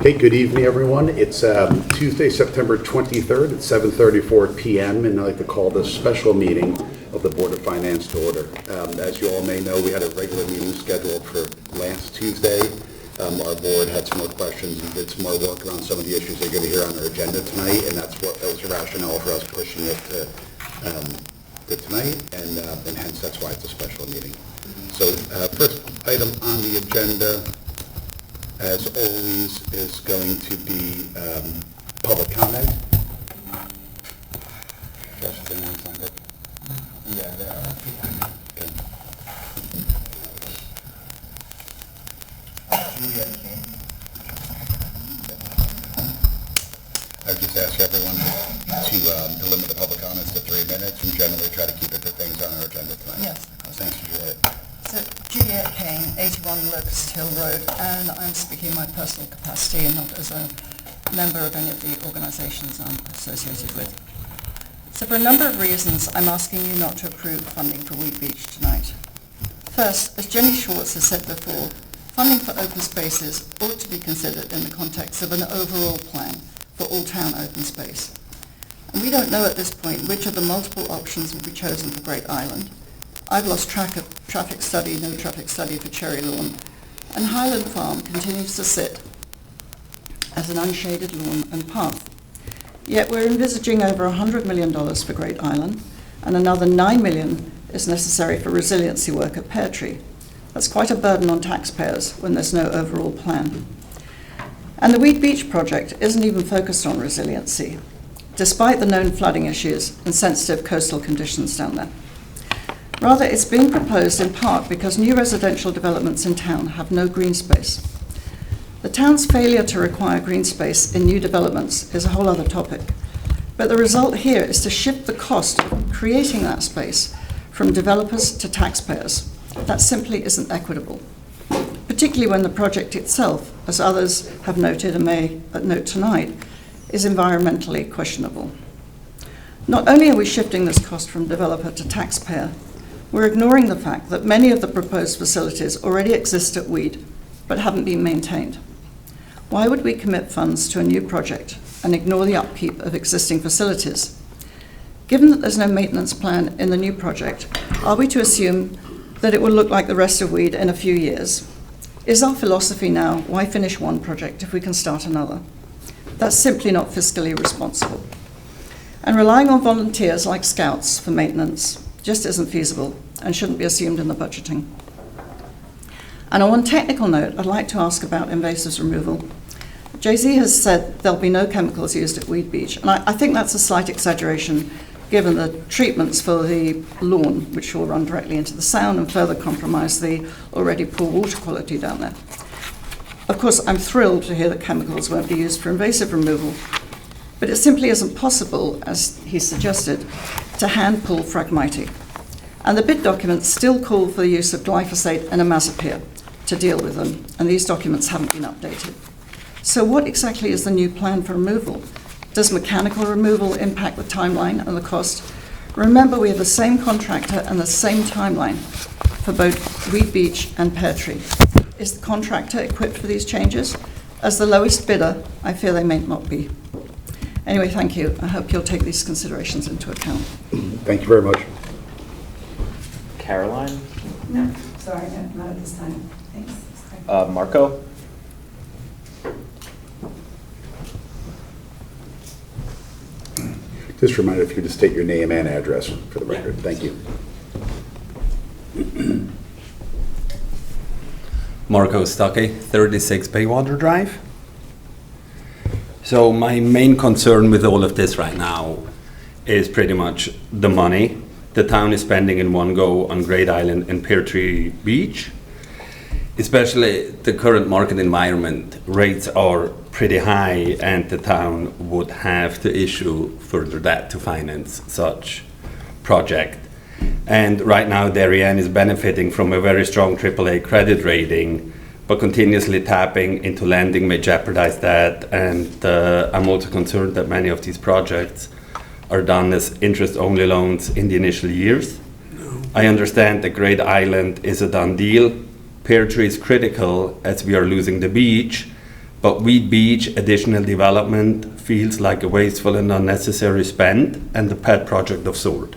Hey, good evening, everyone. It's Tuesday, September 23rd at 7:34 p.m., and I'd like to call this special meeting of the Board of Finance to order. As you all may know, we had a regular meeting scheduled for last Tuesday. Our board had some more questions and did some more work around some of the issues they're going to hear on our agenda tonight, and that was the rationale for us pushing it to tonight, and hence that's why it's a special meeting. So first item on the agenda, as always, is going to be public comment. Josh, is anyone signed up? Yeah, there are. Okay. I would just ask everyone to limit the public comments to 3 minutes and generally try to keep it to things on our agenda tonight. Yes. Thanks, Juliet. So, Juliet Kane, 81 Locust Hill Road, and I'm speaking in my personal capacity and not as a member of any of the organisations I'm associated with. So for a number of reasons, I'm asking you not to approve funding for Wheat Beach tonight. First, as Jenny Schwartz has said before, funding for open spaces ought to be considered in the context of an overall plan for all town open space. And we don't know at this point which of the multiple options will be chosen for Great Island. I've lost track of no traffic study for Cherry Lawn, and Highland Farm continues to sit as an unshaded lawn and path. Yet we're envisaging over $100 million for Great Island, and another $9 million is necessary for resiliency work at Pear. That's quite a burden on taxpayers when there's no overall plan. And the Wheat Beach project isn't even focused on resiliency, despite the known flooding issues and sensitive coastal conditions down there. Rather, it's being proposed in part because new residential developments in town have no green space. The town's failure to require green space in new developments is a whole other topic, but the result here is to shift the cost of creating that space from developers to taxpayers. That simply isn't equitable, particularly when the project itself, as others have noted and may note tonight, is environmentally questionable. Not only are we shifting this cost from developer to taxpayer, we're ignoring the fact that many of the proposed facilities already exist at Weed, but haven't been maintained. Why would we commit funds to a new project and ignore the upkeep of existing facilities? Given that there's no maintenance plan in the new project, are we to assume that it will look like the rest of Weed in a few years? Is our philosophy now, why finish one project if we can start another? That's simply not fiscally responsible. And relying on volunteers like scouts for maintenance just isn't feasible and shouldn't be assumed in the budgeting. And on one technical note, I'd like to ask about invasives removal. Jay-Z has said there'll be no chemicals used at Weed Beach, and I think that's a slight exaggeration given the treatments for the lawn, which will run directly into the sound and further compromise the already poor water quality down there. Of course, I'm thrilled to hear that chemicals won't be used for invasive removal, but it simply isn't possible, as he suggested, to hand pull Phragmite. And the bid documents still call for the use of glyphosate and imazapyr to deal with them, and these documents haven't been updated. So what exactly is the new plan for removal? Does mechanical removal impact the timeline and the cost? Remember, we have the same contractor and the same timeline for both Weed Beach and Pear Tree. Is the contractor equipped for these changes? As the lowest bidder, I fear they may not be. Anyway, thank you. I hope you'll take these considerations into account. Thank you very much. Caroline? No, sorry, no, not at this time. Thanks. Marco? Just a reminder if you could just state your name and address for the record. Yeah. Thank you. Marco Stuckey, 36 Baywater Drive. So my main concern with all of this right now is pretty much the money the town is spending in one go on Great Island and Pear Tree Beach. Especially the current market environment, rates are pretty high and the town would have to issue further debt to finance such project. And right now Darien is benefiting from a very strong AAA credit rating, but continuously tapping into lending may jeopardize that. And I'm also concerned that many of these projects are done as interest-only loans in the initial years. I understand that Great Island is a done deal. Pear Tree is critical as we are losing the beach, But Weed Beach additional development feels like a wasteful and unnecessary spend and a pet project of sort.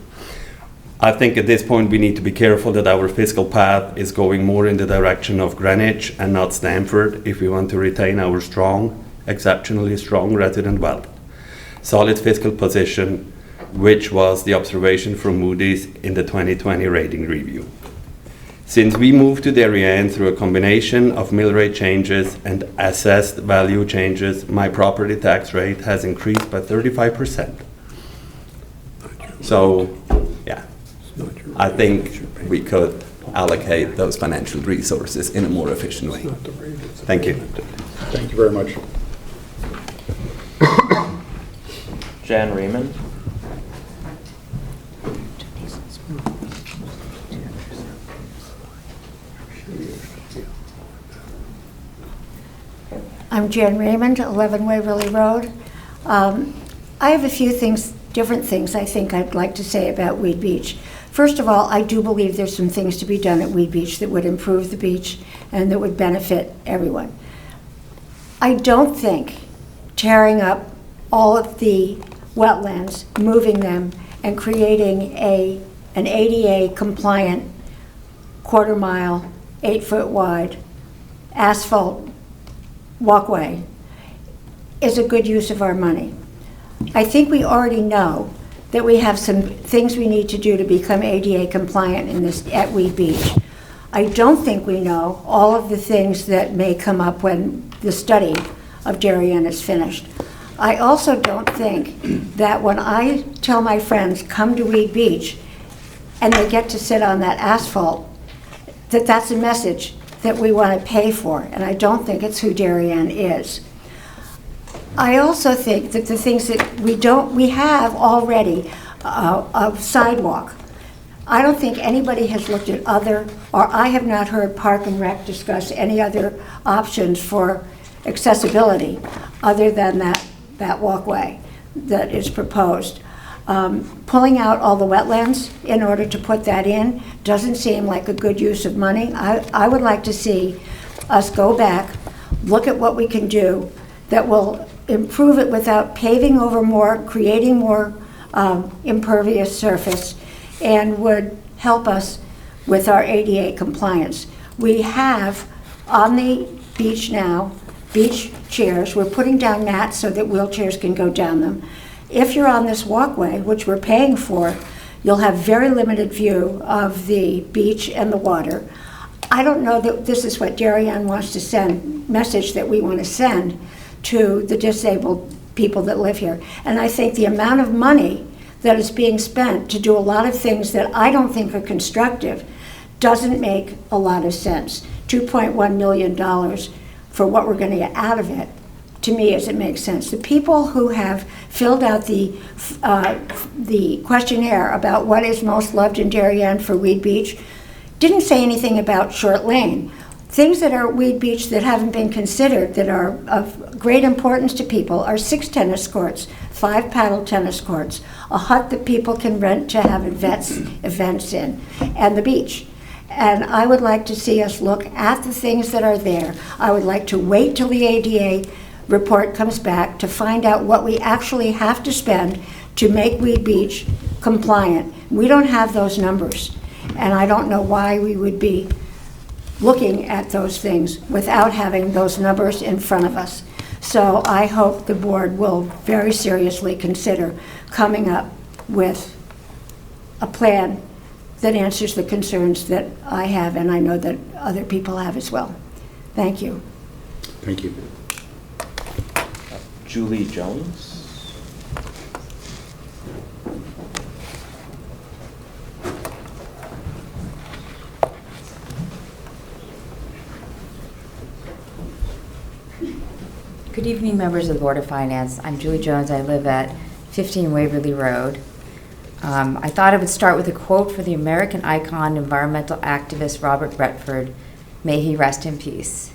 I think at this point we need to be careful that our fiscal path is going more in the direction of Greenwich and not Stamford if we want to retain our strong, exceptionally strong resident wealth. Solid fiscal position, which was the observation from Moody's in the 2020 rating review. Since we moved to Darien through a combination of mill rate changes and assessed value changes, my property tax rate has increased by 35%. So, yeah, I think we could allocate those financial resources in a more efficient way. Thank you. Thank you very much. Jan Raymond. I'm Jan Raymond, 11 Waverly Road. I have a few different things I think I'd like to say about Weed Beach. First of all, I do believe there's some things to be done at Weed Beach that would improve the beach and that would benefit everyone. I don't think tearing up all of the wetlands, moving them, and creating an ADA compliant quarter-mile, 8-foot wide asphalt walkway is a good use of our money. I think we already know that we have some things we need to do to become ADA compliant at Weed Beach. I don't think we know all of the things that may come up when the study of Darien is finished. I also don't think that when I tell my friends, come to Weed Beach, and they get to sit on that asphalt, that that's a message that we want to pay for, and I don't think it's who Darien is. I also think that the things that we have already a sidewalk. I don't think anybody has looked at or I have not heard Park and Rec discuss any other options for accessibility other than that walkway that is proposed. Pulling out all the wetlands in order to put that in doesn't seem like a good use of money. I would like to see us go back, look at what we can do that will improve it without paving over more, creating more impervious surface, and would help us with our ADA compliance. We have on the beach now, beach chairs. We're putting down mats so that wheelchairs can go down them. If you're on this walkway, which we're paying for, you'll have very limited view of the beach and the water. I don't know that this is what Darien wants to send, message that we want to send to the disabled people that live here. And I think the amount of money that is being spent to do a lot of things that I don't think are constructive doesn't make a lot of sense. $2.1 million for what we're going to get out of it, to me, doesn't make sense. The people who have filled out the questionnaire about what is most loved in Darien for Weed Beach didn't say anything about Short Lane. Things that are Weed Beach that haven't been considered that are of great importance to people are 6 tennis courts, 5 paddle tennis courts, a hut that people can rent to have events in, and the beach. And I would like to see us look at the things that are there. I would like to wait till the ADA report comes back to find out what we actually have to spend to make Weed Beach compliant. We don't have those numbers, and I don't know why we would be looking at those things without having those numbers in front of us. So I hope the board will very seriously consider coming up with a plan that answers the concerns that I have, and I know that other people have as well. Thank you. Thank you. Julie Jones. Good evening, members of the Board of Finance. I'm Julie Jones. I live at 15 Waverly Road. I thought I would start with a quote for the American icon environmental activist Robert Redford. May he rest in peace.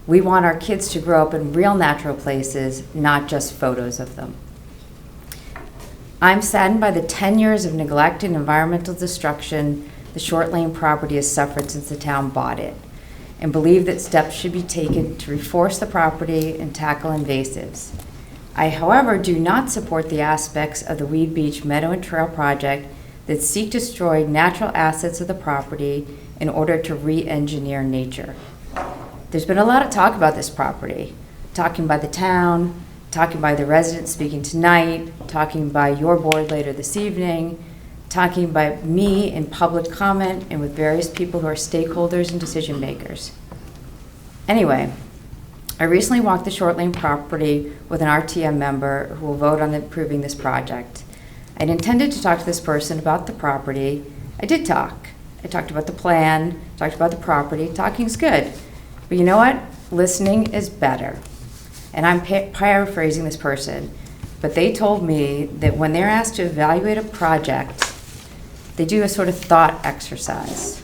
We want our kids to grow up in real natural places, not just photos of them. I'm saddened by the 10 years of neglect and environmental destruction the Short Lane property has suffered since the town bought it. and believe that steps should be taken to reforest the property and tackle invasives. I, however, do not support the aspects of the Weed Beach Meadow and Trail project that seek to destroy natural assets of the property in order to re-engineer nature. There's been a lot of talk about this property, talking by the town, talking by the residents speaking tonight, talking by your board later this evening, talking by me in public comment and with various people who are stakeholders and decision makers. Anyway, I recently walked the Short Lane property with an RTM member who will vote on approving this project. I'd intended to talk to this person about the property. I did talk. I talked about the plan, talked about the property. Talking's good. But you know what? Listening is better. And I'm paraphrasing this person, but they told me that when they're asked to evaluate a project, they do a sort of thought exercise.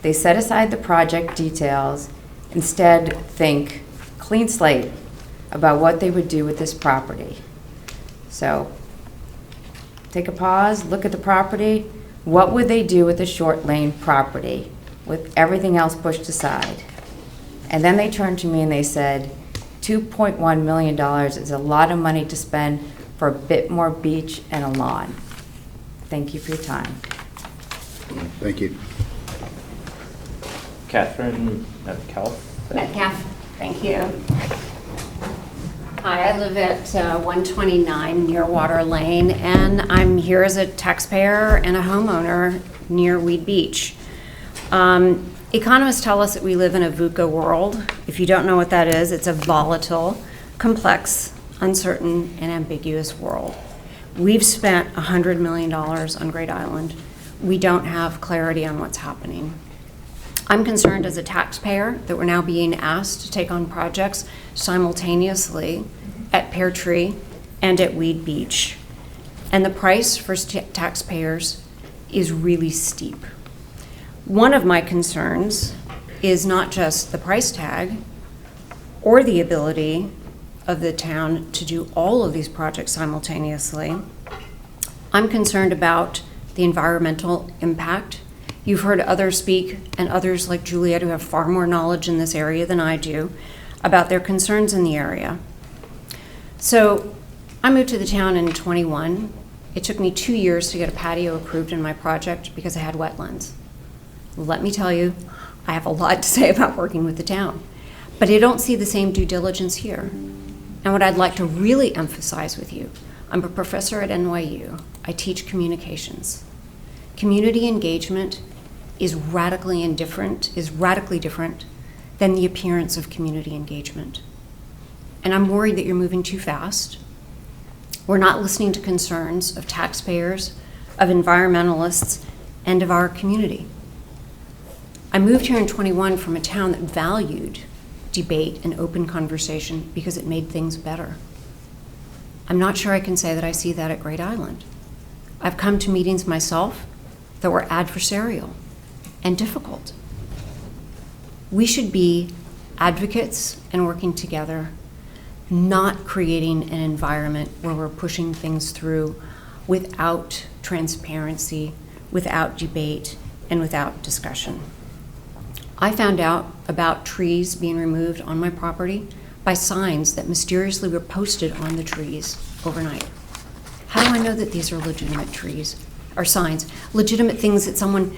They set aside the project details, instead think clean slate about what they would do with this property. So take a pause, look at the property. What would they do with the Short Lane property with everything else pushed aside? And then they turned to me and they said, $2.1 million is a lot of money to spend for a bit more beach and a lawn. Thank you for your time. Thank you. Catherine Metcalf. Metcalf, thank you. Hi, I live at 129 near Water Lane, and I'm here as a taxpayer and a homeowner near Weed Beach. Economists tell us that we live in a VUCA world. If you don't know what that is, it's a volatile, complex, uncertain, and ambiguous world. We've spent $100 million on Great Island. We don't have clarity on what's happening. I'm concerned as a taxpayer that we're now being asked to take on projects simultaneously at Pear and at Weed Beach. And the price for taxpayers is really steep. One of my concerns is not just the price tag or the ability of the town to do all of these projects simultaneously. I'm concerned about the environmental impact. You've heard others speak, and others like Juliet who have far more knowledge in this area than I do, about their concerns in the area. So I moved to the town in 21. It took me 2 years to get a patio approved in my project because I had wetlands. Let me tell you, I have a lot to say about working with the town, but I don't see the same due diligence here. And what I'd like to really emphasize with you, I'm a professor at NYU. I teach communications. Community engagement is radically different than the appearance of community engagement. And I'm worried that you're moving too fast. We're not listening to concerns of taxpayers, of environmentalists, and of our community. I moved here in 21 from a town that valued debate and open conversation because it made things better. I'm not sure I can say that I see that at Great Island. I've come to meetings myself that were adversarial and difficult. We should be advocates and working together, not creating an environment where we're pushing things through without transparency, without debate, and without discussion. I found out about trees being removed on my property by signs that mysteriously were posted on the trees overnight. How do I know that these are legitimate trees or signs? Legitimate things that someone,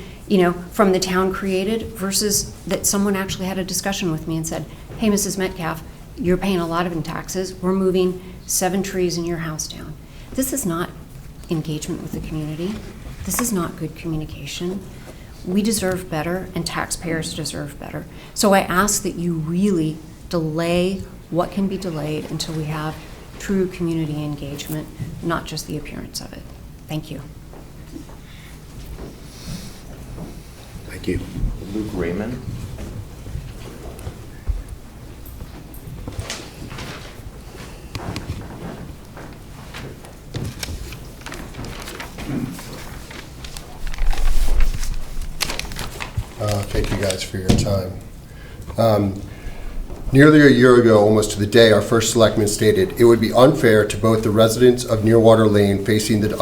from the town created versus that someone actually had a discussion with me and said, hey, Mrs. Metcalf, you're paying a lot of in taxes. We're moving 7 trees in your house down. This is not engagement with the community. This is not good communication. We deserve better, and taxpayers deserve better. So I ask that you really delay what can be delayed until we have true community engagement, not just the appearance of it. Thank you. Thank you. Luke Raymond. Thank you guys for your time. Nearly a year ago, almost to the day, our first selectman stated it would be unfair to both the residents of Nearwater Lane facing the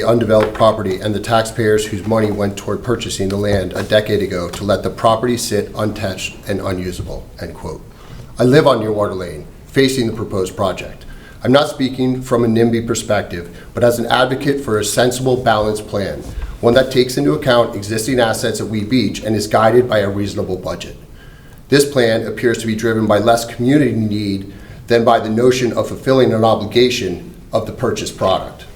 undeveloped property and the taxpayers whose money went toward purchasing the land a decade ago to let the property sit untouched and unusable, end quote. I live on Nearwater Lane, facing the proposed project. I'm not speaking from a NIMBY perspective, but as an advocate for a sensible, balanced plan, one that takes into account existing assets at Weed Beach and is guided by a reasonable budget. This plan appears to be driven by less community need than by the notion of fulfilling an obligation of the purchased product.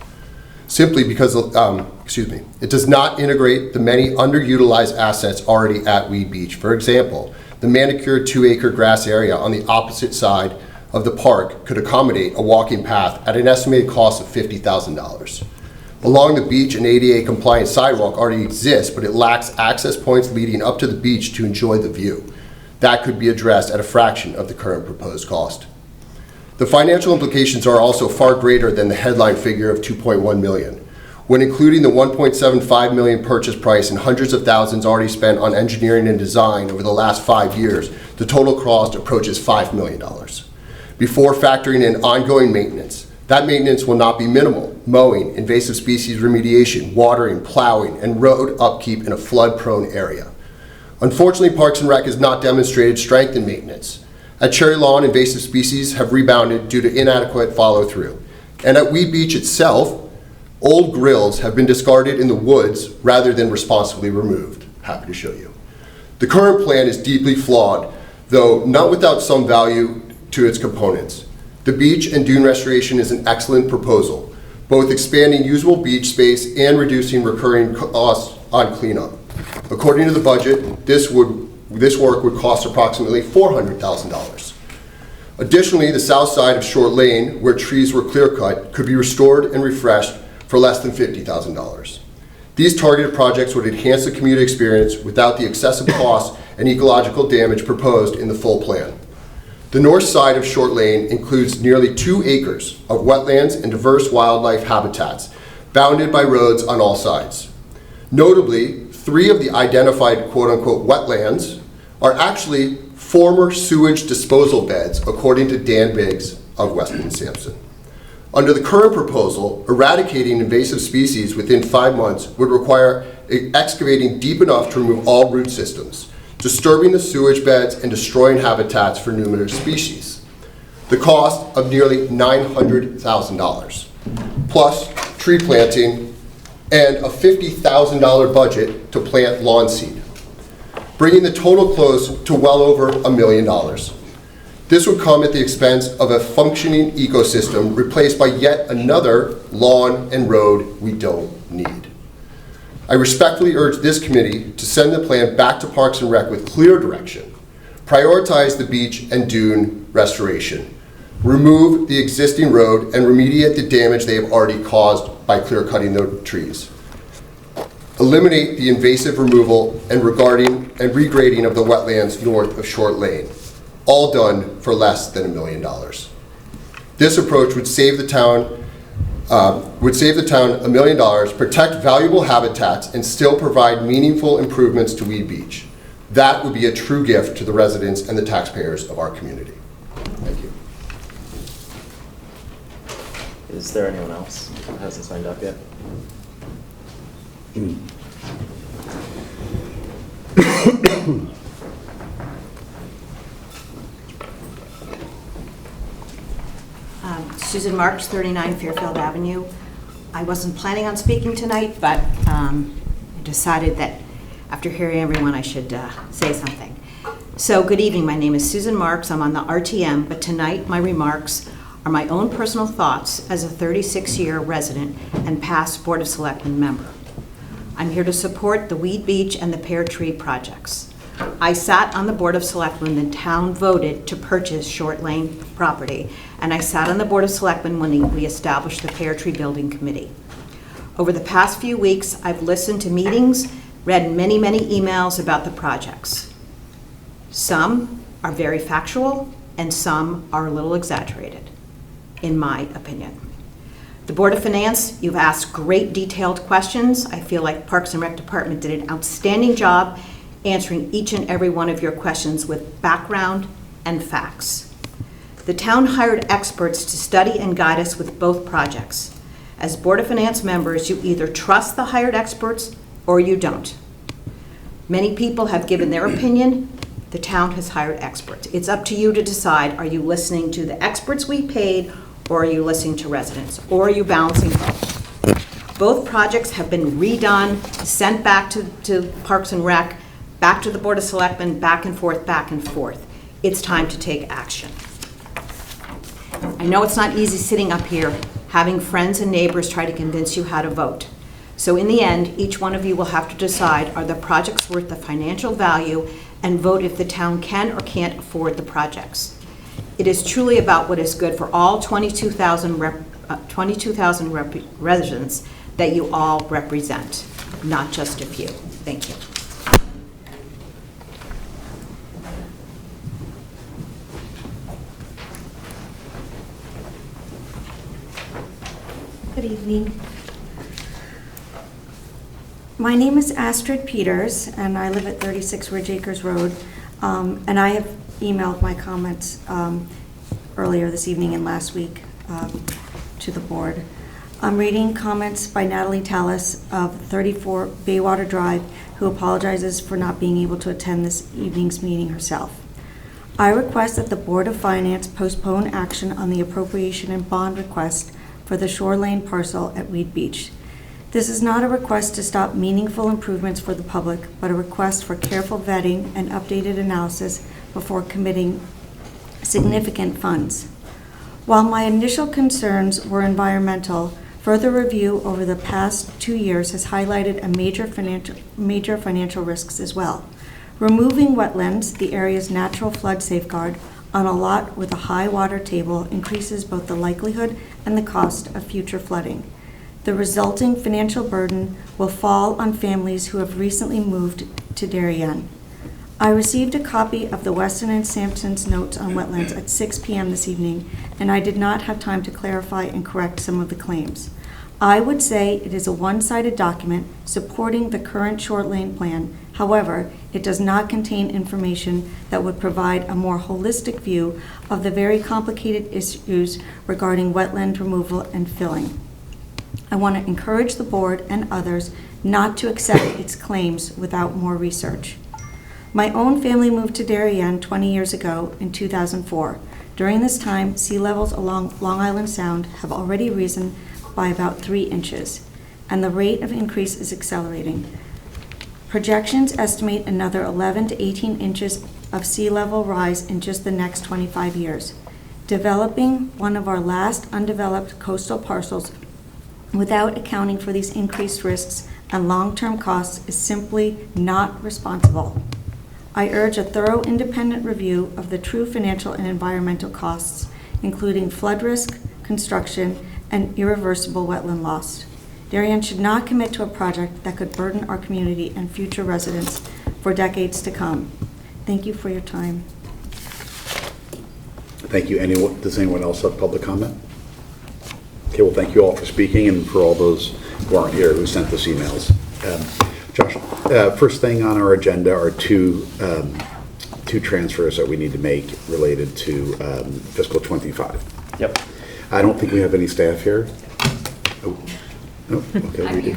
Simply because, it does not integrate the many underutilized assets already at Weed Beach. For example, the manicured 2-acre grass area on the opposite side of the park could accommodate a walking path at an estimated cost of $50,000. Along the beach, an ADA compliant sidewalk already exists, but it lacks access points leading up to the beach to enjoy the view. That could be addressed at a fraction of the current proposed cost. The financial implications are also far greater than the headline figure of $2.1 million. When including the $1.75 million purchase price and hundreds of thousands already spent on engineering and design over the last 5 years, the total cost approaches $5 million. Before factoring in ongoing maintenance, that maintenance will not be minimal: mowing, invasive species remediation, watering, plowing, and road upkeep in a flood-prone area. Unfortunately, Parks and Rec has not demonstrated strength in maintenance. At Cherry Lawn, invasive species have rebounded due to inadequate follow-through. And at Weed Beach itself, old grills have been discarded in the woods rather than responsibly removed. Happy to show you. The current plan is deeply flawed, though not without some value to its components. The beach and dune restoration is an excellent proposal, both expanding usable beach space and reducing recurring costs on cleanup. According to the budget, this work would cost approximately $400,000. Additionally, the south side of Short Lane, where trees were clear-cut, could be restored and refreshed for less than $50,000. These targeted projects would enhance the commuter experience without the excessive costs and ecological damage proposed in the full plan. The north side of Short Lane includes nearly 2 acres of wetlands and diverse wildlife habitats, bounded by roads on all sides. Notably, 3 of the identified quote-unquote wetlands are actually former sewage disposal beds, according to Dan Biggs of Weston Sampson. Under the current proposal, eradicating invasive species within 5 months would require excavating deep enough to remove all root systems, disturbing the sewage beds and destroying habitats for numerous species. The cost of nearly $900,000, plus tree planting and a $50,000 budget to plant lawn seed, bringing the total close to well over $1 million. This would come at the expense of a functioning ecosystem replaced by yet another lawn and road we don't need. I respectfully urge this committee to send the plan back to Parks and Rec with clear direction. Prioritize the beach and dune restoration. Remove the existing road and remediate the damage they have already caused by clear-cutting the trees. Eliminate the invasive removal and regrading of the wetlands north of Short Lane. All done for less than $1 million. This approach would save the town $1 million, protect valuable habitats, and still provide meaningful improvements to Weed Beach. That would be a true gift to the residents and the taxpayers of our community. Thank you. Is there anyone else who hasn't signed up yet? Susan Marks, 39 Fairfield Avenue. I wasn't planning on speaking tonight, but I decided that after hearing everyone, I should say something. So, good evening. My name is Susan Marks. I'm on the RTM, but tonight my remarks are my own personal thoughts as a 36-year resident and past Board of Selectmen member. I'm here to support the Weed Beach and the Pear Tree projects. I sat on the Board of Selectmen when the town voted to purchase Short Lane property, and I sat on the Board of Selectmen when we established the Pear Tree Building Committee. Over the past few weeks, I've listened to meetings, read many, many emails about the projects. Some are very factual, and some are a little exaggerated, in my opinion. The Board of Finance, you've asked great detailed questions. I feel like Parks and Rec Department did an outstanding job answering each and every one of your questions with background and facts. The town hired experts to study and guide us with both projects. As Board of Finance members, you either trust the hired experts or you don't. Many people have given their opinion. The town has hired experts. It's up to you to decide, are you listening to the experts we paid, or are you listening to residents, or are you balancing both? Both projects have been redone, sent back to Parks and Rec, back to the Board of Selectmen, back and forth, back and forth. It's time to take action. I know it's not easy sitting up here having friends and neighbors try to convince you how to vote. So in the end, each one of you will have to decide, are the projects worth the financial value, and vote if the town can or can't afford the projects. It is truly about what is good for all 22,000 residents that you all represent, not just a few. Thank you. Good evening. My name is Astrid Peters, and I live at 36 Ridge Acres Road, and I have emailed my comments earlier this evening and last week to the board. I'm reading comments by Natalie Tallis of 34 Baywater Drive, who apologizes for not being able to attend this evening's meeting herself. I request that the Board of Finance postpone action on the appropriation and bond request for the Shore Lane parcel at Weed Beach. This is not a request to stop meaningful improvements for the public, but a request for careful vetting and updated analysis before committing significant funds. While my initial concerns were environmental, further review over the past 2 years has highlighted a major financial risks as well. Removing wetlands, the area's natural flood safeguard, on a lot with a high water table increases both the likelihood and the cost of future flooding. The resulting financial burden will fall on families who have recently moved to Darien. I received a copy of the Weston and Sampson's notes on wetlands at 6 p.m. this evening, and I did not have time to clarify and correct some of the claims. I would say it is a one-sided document supporting the current Shore Lane plan. However, it does not contain information that would provide a more holistic view of the very complicated issues regarding wetland removal and filling. I want to encourage the board and others not to accept its claims without more research. My own family moved to Darien 20 years ago in 2004. During this time, sea levels along Long Island Sound have already risen by about 3 inches, and the rate of increase is accelerating. Projections estimate another 11 to 18 inches of sea level rise in just the next 25 years. Developing one of our last undeveloped coastal parcels without accounting for these increased risks and long-term costs is simply not responsible. I urge a thorough independent review of the true financial and environmental costs, including flood risk, construction, and irreversible wetland loss. Darien should not commit to a project that could burden our community and future residents for decades to come. Thank you for your time. Thank you. Does anyone else have public comment? Okay, well, thank you all for speaking, and for all those who aren't here who sent us emails. Josh, first thing on our agenda are two transfers that we need to make related to fiscal 25. Yep. I don't think we have any staff here. Oh, no? Okay, we do.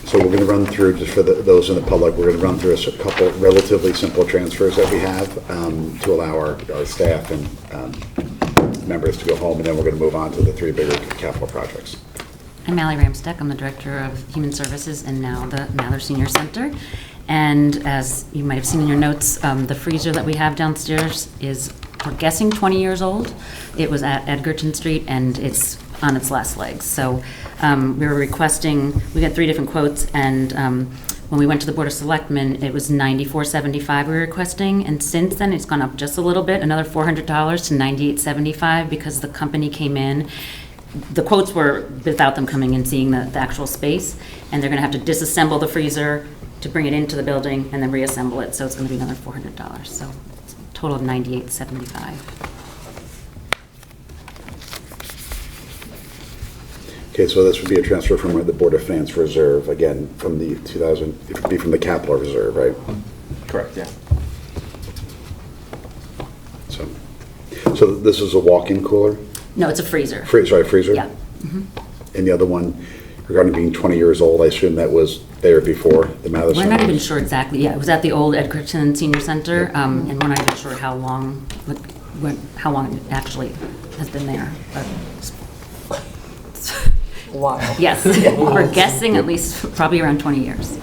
So we're going to run through, just for those in the public, we're going to run through a couple relatively simple transfers that we have to allow our staff and members to go home, and then we're going to move on to the 3 bigger capital projects. I'm Allie Ramsteck. I'm the Director of Human Services and now the Mather Senior Center. And as you might have seen in your notes, the freezer that we have downstairs is, we're guessing, 20 years old. It was at Edgerton Street, and it's on its last legs. So we were requesting, we got 3 different quotes, and when we went to the Board of Selectmen, it was $94.75 we were requesting, and since then it's gone up just a little bit, another $400 to $98.75, because the company came in. The quotes were without them coming and seeing the actual space, and they're going to have to disassemble the freezer to bring it into the building and then reassemble it, so it's going to be another $400. So it's a total of $98.75. Okay, so this would be a transfer from the Board of Finance Reserve, again, from the 2000, it would be from the capital reserve, right? Correct, yeah. So this is a walk-in cooler? No, it's a freezer. Freezer? Yeah. And the other one, regarding being 20 years old, I assume that was there before the Mather We're Center? not even sure exactly. Yeah, it was at the old Edgerton Senior Center, and we're not even sure how long, how long it actually has been there. But Wow. yes, we're guessing at least probably around 20 years.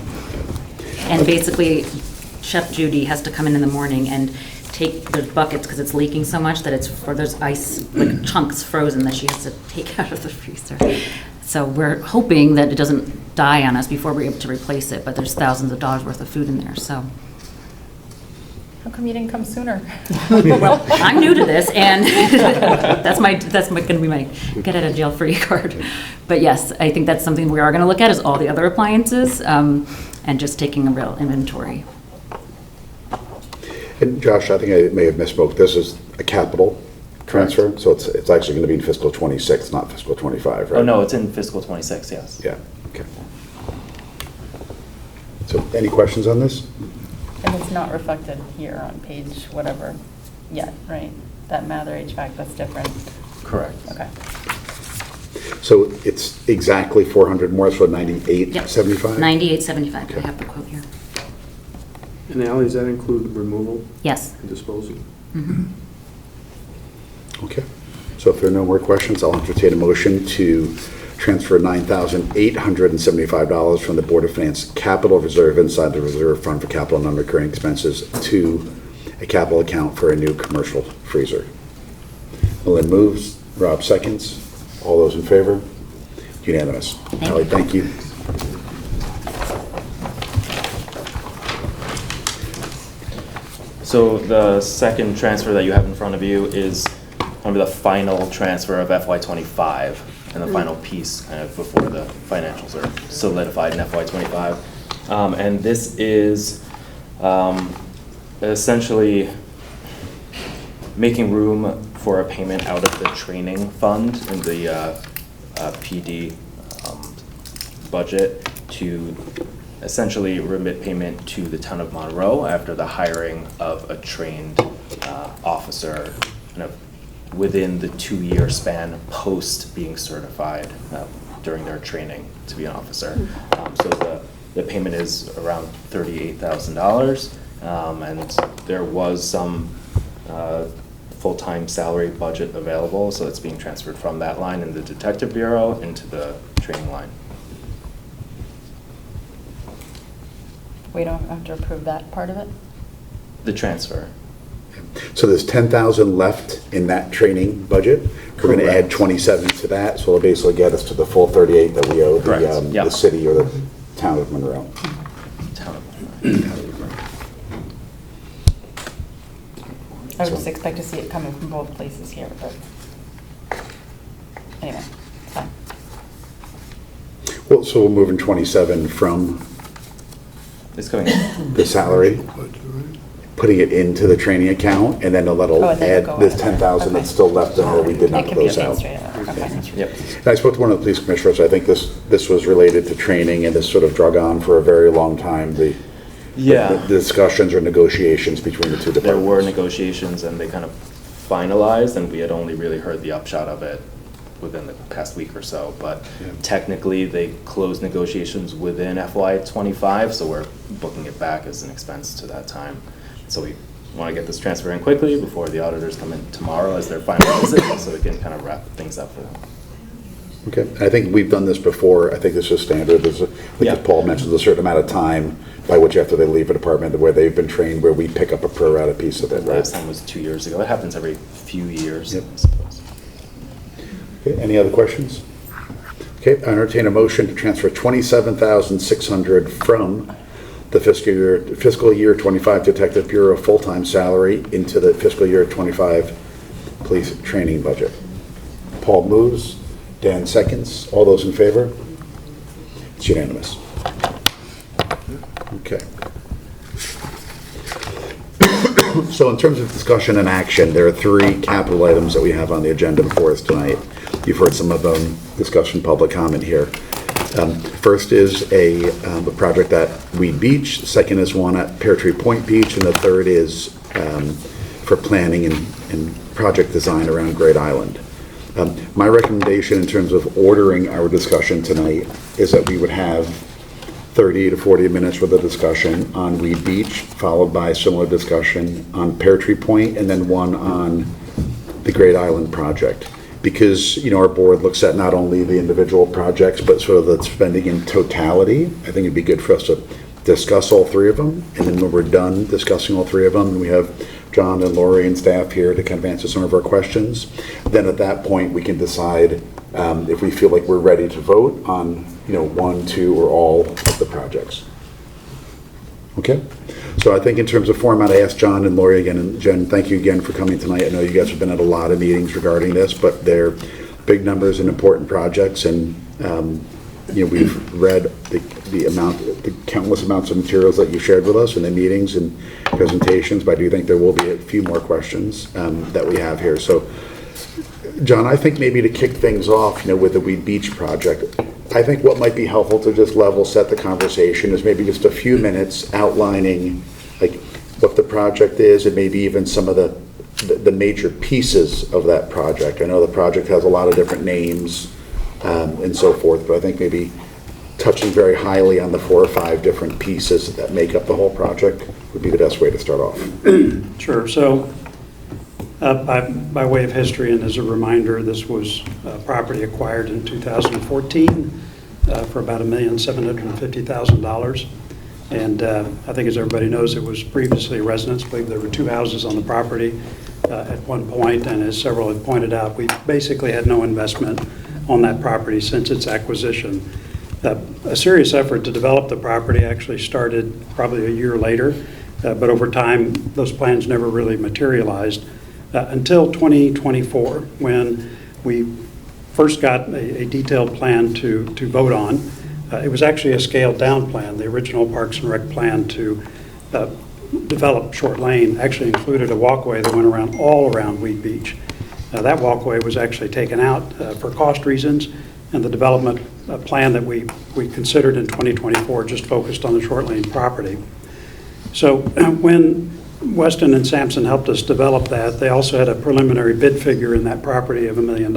And basically, Chef Judy has to come in the morning and take the buckets because it's leaking so much that there's ice, like chunks frozen that she has to take out of the freezer. So we're hoping that it doesn't die on us before we're able to replace it, but there's thousands of dollars worth of food in there, so. How come you didn't come sooner? Well, I'm new to this, and that's going to be my get out of jail free card. But yes, I think that's something we are going to look at, is all the other appliances, and just taking a real inventory. And Josh, I think I may have misspoke. This is a capital transfer, so it's actually going to be in fiscal 26, not fiscal 25, right? Oh, no, it's in fiscal 26, yes. Yeah, okay. So any questions on this? And it's not reflected here on page whatever yet, right? That Mather HVAC, that's different. Correct. Okay. So it's exactly 400 more, so 98.75? Yep. 98.75. I have the quote here. And Ally, does that include removal Yes. and disposal? Okay. So if there are no more questions, I'll entertain a motion to transfer $9,875 from the Board of Finance capital reserve inside the reserve fund for capital non-recurring expenses to a capital account for a new commercial freezer. Lynn moves, Rob seconds. All those in favor? Unanimous. Ally, thank you. So the second transfer that you have in front of you is kind of the final transfer of FY25 and the final piece kind of before the financials are solidified in FY25. And this is essentially making room for a payment out of the training fund in the PD budget to essentially remit payment to the Town of Monroe after the hiring of a trained officer kind of within the 2-year span post being certified during their training to be an officer. So the payment is around $38,000, and there was some full-time salary budget available, so it's being transferred from that line in the Detective Bureau into the training line. We don't have to approve that part of it? The transfer. So there's 10,000 left in that training budget. We're going to add 27 to that, so it'll basically get us to the full 38 that we owe the city or the Town of Monroe. Town of Monroe. I would just expect to see it coming from both places here, but anyway, it's fine. Well, so we're moving 27 from It's coming. the salary, putting it into the training account, and then that'll and then add it'll go this out. 10,000 that's still left in there we did It not can be close out. administrative, okay. Yep. And I spoke to one of the police commissioners. I think this was related to training, and this sort of drug on for a very long time. The discussions or negotiations between the two departments. There were negotiations, and they kind of finalized, and we had only really heard the upshot of it within the past week or so. But technically, they closed negotiations within FY25, so we're booking it back as an expense to that time. So we want to get this transfer in quickly before the auditors come in tomorrow as their final visit, so we can kind of wrap things up for them. Okay, I think we've done this before. I think this is standard. There's, as Paul mentioned, a certain amount of time by which after they leave a department where they've been trained, where we pick up a pro rata piece of it, right? Last time was 2 years ago. It happens every few years, Yep. I suppose. Okay, any other questions? Okay, I entertain a motion to transfer $27,600 from the fiscal year 25 Detective Bureau full-time salary into the fiscal year 25 police training budget. Paul moves, Dan seconds. All those in favor? It's unanimous. Okay. So in terms of discussion and action, there are 3 capital items that we have on the agenda before us tonight. You've heard some of them, discussion, public comment here. First is a project at Weed Beach, the second is one at Pear Tree Point Beach, and the third is for planning and project design around Great Island. My recommendation in terms of ordering our discussion tonight is that we would have 30 to 40 minutes worth of discussion on Weed Beach, followed by similar discussion on Pear Tree Point, and then one on the Great Island project. Because, you know, our board looks at not only the individual projects, but sort of the spending in totality. I think it'd be good for us to discuss all three of them, and then when we're done discussing all three of them, and we have John and Lori and staff here to kind of answer some of our questions, then at that point we can decide if we feel like we're ready to vote on, you know, one, two, or all of the projects. Okay? So I think in terms of format, I asked John and Lori again, and Jen, thank you again for coming tonight. I know you guys have been at a lot of meetings regarding this, but they're big numbers and important projects, and you know, we've read the countless amounts of materials that you shared with us in the meetings and presentations, but I do think there will be a few more questions that we have here. So, John, I think maybe to kick things off, you know, with the Weed Beach project, I think what might be helpful to just level set the conversation is maybe just a few minutes outlining like what the project is and maybe even some of the major pieces of that project. I know the project has a lot of different names and so forth, but I think maybe touching very highly on the 4 or 5 different pieces that make up the whole project would be the best way to start off. Sure. So by way of history and as a reminder, this was property acquired in 2014 for about $1,750,000. And I think as everybody knows, it was previously a residence. I believe there were 2 houses on the property at one point, and as several have pointed out, we basically had no investment on that property since its acquisition. A serious effort to develop the property actually started probably a year later, but over time those plans never really materialized until 2024, when we first got a detailed plan to vote on. It was actually a scaled down plan. The original Parks and Rec plan to develop Short Lane actually included a walkway that went around all around Weed Beach. That walkway was actually taken out for cost reasons, and the development plan that we considered in 2024 just focused on the Short Lane property. So when Weston and Sampson helped us develop that, they also had a preliminary bid figure in that property of $1 million.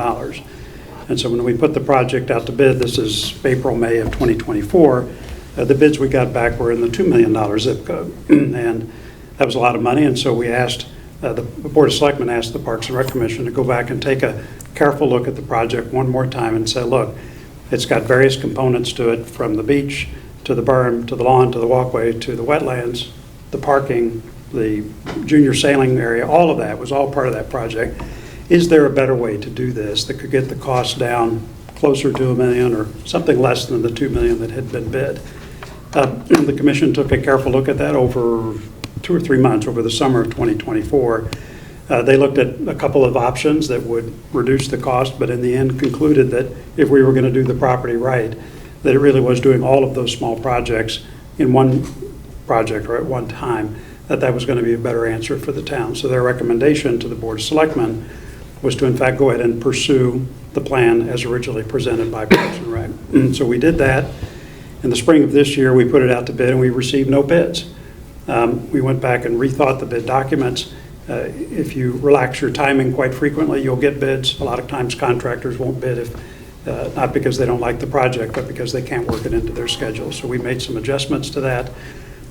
And so when we put the project out to bid, this is April, May of 2024, the bids we got back were in the $2 million zip code. And that was a lot of money, and so we asked, the Board of Selectmen asked the Parks and Rec Commission to go back and take a careful look at the project one more time and say, look, it's got various components to it, from the beach to the berm, to the lawn, to the walkway, to the wetlands, the parking, the junior sailing area, all of that was all part of that project. Is there a better way to do this that could get the cost down closer to $1 million or something less than the $2 million that had been bid? The commission took a careful look at that over 2 or 3 months over the summer of 2024. They looked at a couple of options that would reduce the cost, but in the end concluded that if we were going to do the property right, that it really was doing all of those small projects in one project or at one time, that was going to be a better answer for the town. So their recommendation to the Board of Selectmen was to in fact go ahead and pursue the plan as originally presented by Parks and Rec. So we did that. In the spring of this year, we put it out to bid and we received no bids. We went back and rethought the bid documents. If you relax your timing quite frequently, you'll get bids. A lot of times contractors won't bid if not because they don't like the project, but because they can't work it into their schedule. So we made some adjustments to that.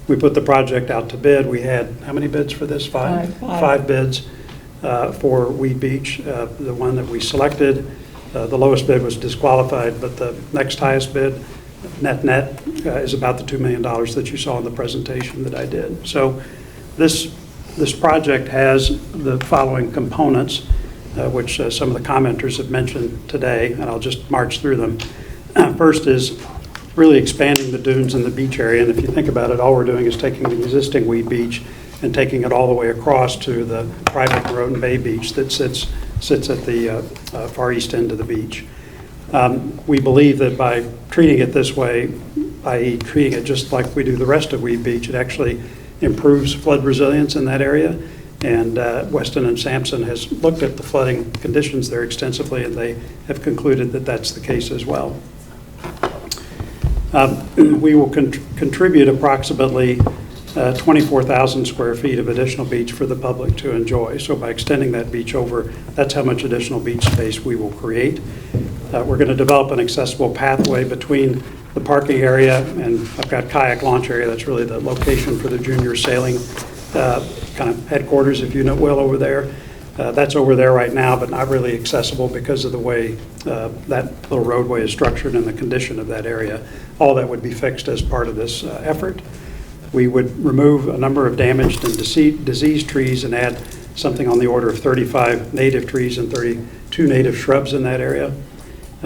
We put the project out to bid. We had, how many bids for this? Five? Five bids for Weed Beach. The one that we selected, the lowest bid was disqualified, but the next highest bid, net, is about the $2 million that you saw in the presentation that I did. So this project has the following components, which some of the commenters have mentioned today, and I'll just march through them. First is really expanding the dunes in the beach area, and if you think about it, all we're doing is taking the existing Weed Beach and taking it all the way across to the private Roden Bay Beach that sits at the far east end of the beach. We believe that by treating it this way, i.e. treating it just like we do the rest of Weed Beach, it actually improves flood resilience in that area, And Weston and Sampson has looked at the flooding conditions there extensively, and they have concluded that that's the case as well. We will contribute approximately 24,000 square feet of additional beach for the public to enjoy. So by extending that beach over, that's how much additional beach space we will create. We're going to develop an accessible pathway between the parking area, and I've got kayak launch area. That's really the location for the junior sailing kind of headquarters, if you know well, over there. That's over there right now, but not really accessible because of the way that little roadway is structured and the condition of that area. All that would be fixed as part of this effort. We would remove a number of damaged and diseased trees and add something on the order of 35 native trees and 32 native shrubs in that area.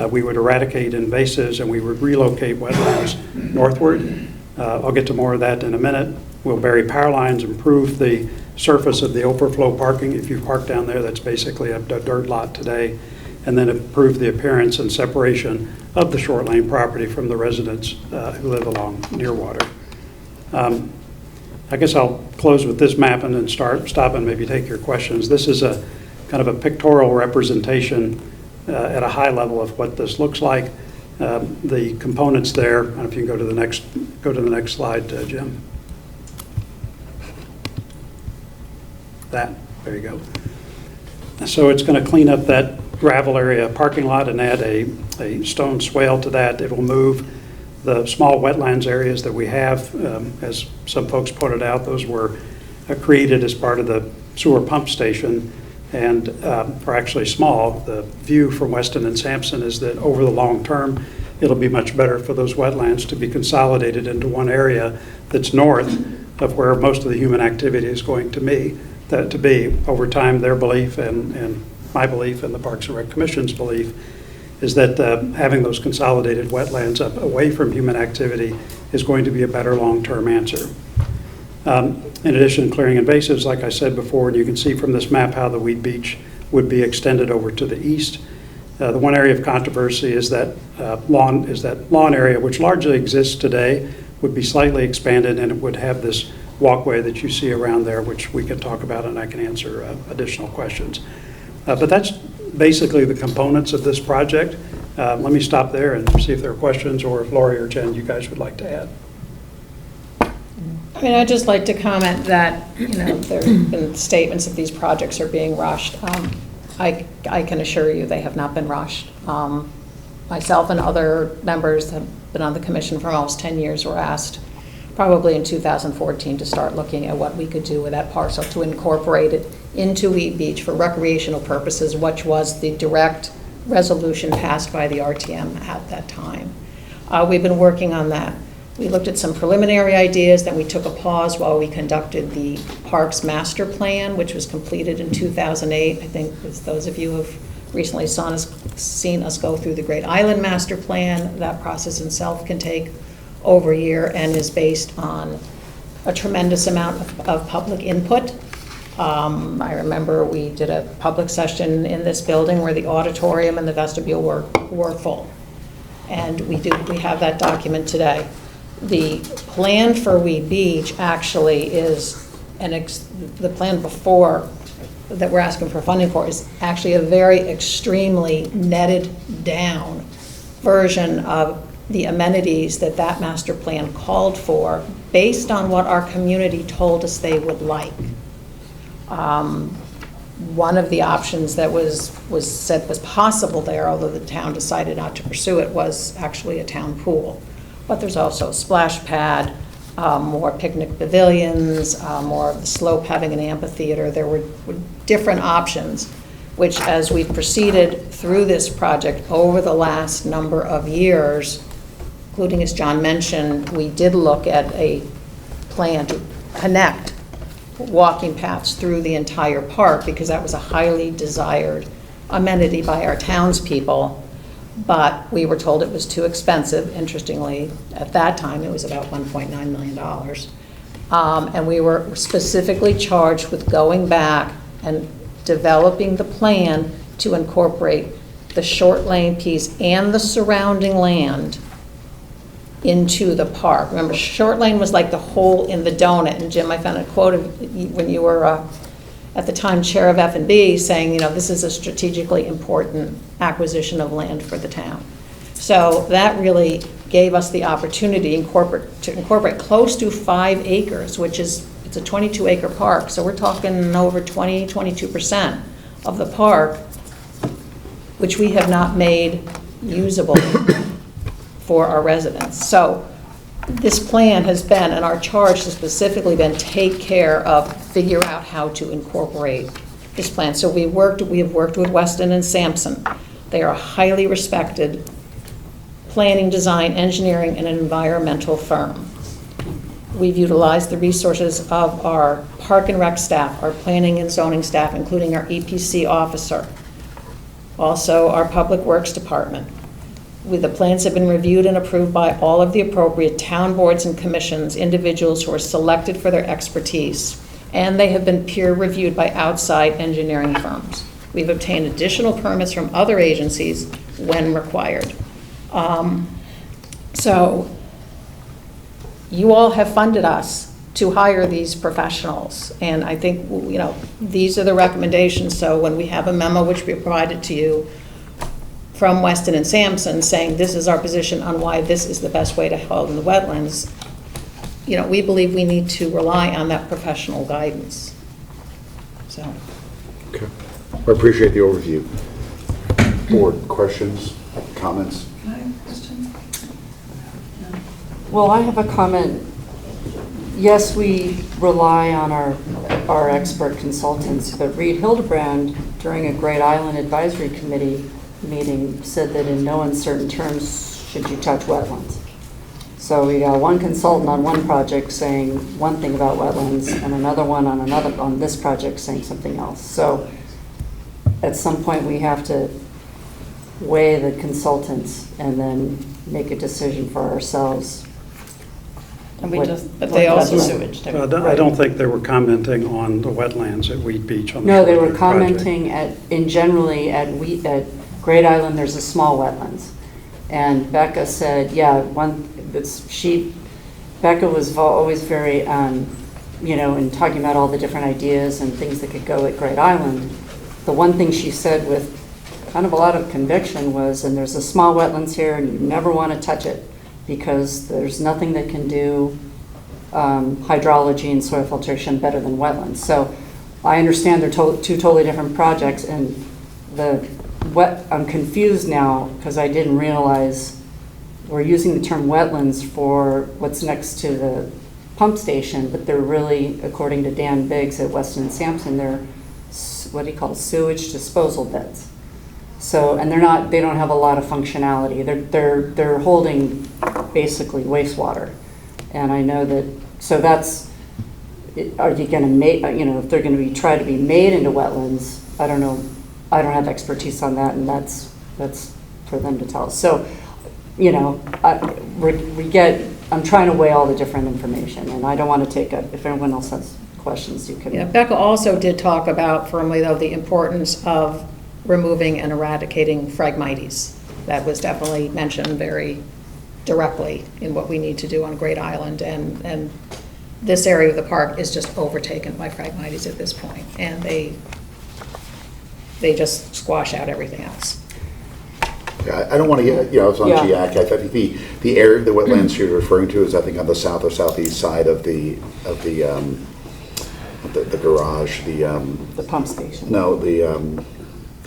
We would eradicate invasives, and we would relocate wetlands northward. I'll get to more of that in a minute. We'll bury power lines, improve the surface of the overflow parking. If you park down there, that's basically a dirt lot today. And then improve the appearance and separation of the short lane property from the residents who live along near water. I guess I'll close with this map and then stop and maybe take your questions. This is a kind of a pictorial representation at a high level of what this looks like. The components there, I don't know if you can go to the next slide, Jim. There you go. So it's going to clean up that gravel area parking lot and add a stone swale to that. It will move the small wetlands areas that we have. As some folks pointed out, those were created as part of the sewer pump station and are actually small. The view from Weston and Sampson is that over the long term, it'll be much better for those wetlands to be consolidated into one area that's north of where most of the human activity is going to be. Over time, their belief and my belief and the Parks and Rec Commission's belief is that having those consolidated wetlands up away from human activity is going to be a better long-term answer. In addition, clearing invasives, like I said before, and you can see from this map how the weed beach would be extended over to the east. The one area of controversy is that lawn area, which largely exists today, would be slightly expanded, and it would have this walkway that you see around there, which we can talk about and I can answer additional questions. But that's basically the components of this project. Let me stop there and see if there are questions, or if Lori or Jen, you guys would like to add. I mean, I'd just like to comment that, there have been statements that these projects are being rushed. I can assure you they have not been rushed. Myself and other members have been on the commission for almost 10 years were asked probably in 2014 to start looking at what we could do with that parcel to incorporate it into Weed Beach for recreational purposes, which was the direct resolution passed by the RTM at that time. We've been working on that. We looked at some preliminary ideas, then we took a pause while we conducted the Parks Master Plan, which was completed in 2008. I think as those of you who have recently seen us go through the Great Island Master Plan, that process itself can take over a year and is based on a tremendous amount of public input. I remember we did a public session in this building where the auditorium and the vestibule were full. And we have that document today. The plan for Weed Beach actually is, the plan before that we're asking for funding for is actually a very extremely netted down version of the amenities that master plan called for based on what our community told us they would like. One of the options that was said was possible there, although the town decided not to pursue it, was actually a town pool. But there's also a splash pad, more picnic pavilions, more of the slope having an amphitheater. There were different options, which as we proceeded through this project over the last number of years, including as John mentioned, we did look at a plan to connect walking paths through the entire park because that was a highly desired amenity by our townspeople. But we were told it was too expensive. Interestingly, at that time, it was about $1.9 million. And we were specifically charged with going back and developing the plan to incorporate the short lane piece and the surrounding land into the park. Remember, short lane was like the hole in the donut. And Jim, I found a quote of when you were at the time, chair of F&B, saying, this is a strategically important acquisition of land for the town. So that really gave us the opportunity to incorporate close to 5 acres, which is, it's a 22-acre park. So we're talking over 22% of the park, which we have not made usable for our residents. So this plan has been, and our charge has specifically been, take care of, figure out how to incorporate this plan. So we have worked with Weston and Sampson. They are a highly respected planning, design, engineering, and environmental firm. We've utilized the resources of our park and rec staff, our planning and zoning staff, including our EPC officer, also our public works department. The plans have been reviewed and approved by all of the appropriate town boards and commissions, individuals who are selected for their expertise, and they have been peer reviewed by outside engineering firms. We've obtained additional permits from other agencies when required. So you all have funded us to hire these professionals, and I think, these are the recommendations. So when we have a memo, which we provided to you, from Weston and Sampson saying this is our position on why this is the best way to hold in the wetlands, we believe we need to rely on that professional guidance. So. Okay. I appreciate the overview. Board, questions, comments? Well, I have a comment. Yes, we rely on our expert consultants, but Reed Hildebrand, during a Great Island Advisory Committee meeting, said that in no uncertain terms should you touch wetlands. So we got one consultant on one project saying one thing about wetlands, and another one on this project saying something else. So at some point we have to weigh the consultants and then make a decision for ourselves. And but they also sewage too. I don't think they were commenting on the wetlands at Wheat Beach on the No, they were project. commenting generally at Great Island. There's a small wetlands, and Becca said, Becca was always very, in talking about all the different ideas and things that could go at Great Island. The one thing she said with kind of a lot of conviction was, and there's a small wetlands here, and you never want to touch it, because there's nothing that can do hydrology and soil filtration better than wetlands. So I understand they're two totally different projects, and I'm confused now because I didn't realize we're using the term wetlands for what's next to the pump station, but they're really, according to Dan Biggs at Weston and Sampson, they're what he calls sewage disposal beds. So, and they don't have a lot of functionality. They're holding basically wastewater. And I know that, so that's, are you going to make, if they're going to try to be made into wetlands, I don't know. I don't have expertise on that, and that's for them to tell us. So, I'm trying to weigh all the different information, and I don't want to take up, if anyone else has questions, you can. Yeah, Becca also did talk about firmly, though, the importance of removing and eradicating Phragmites. That was definitely mentioned very directly in what we need to do on Great Island, and this area of the park is just overtaken by Phragmites at this point, and they just squash out everything else. Yeah, I don't want to get, I was on GIAC. I think the area of the wetlands you're referring to is, I think, on the south or southeast side of the garage, the pump station. No,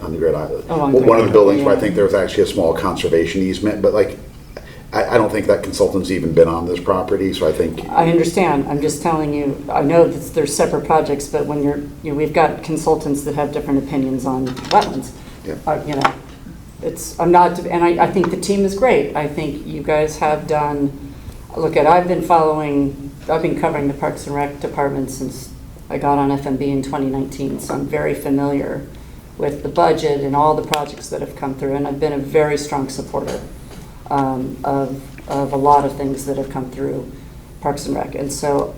on the Great Island. Oh, on one of the buildings where I yeah. think there was actually a small conservation easement, but I don't think that consultant's even been on this property, so I think. I understand. I'm just telling you, I know that there's separate projects, but when we've got consultants that have different opinions on wetlands. Yeah. I think the team is great. I think you guys have done, I've been covering the Parks and Rec department since I got on FMB in 2019, so I'm very familiar with the budget and all the projects that have come through, and I've been a very strong supporter of a lot of things that have come through Parks and Rec. And so,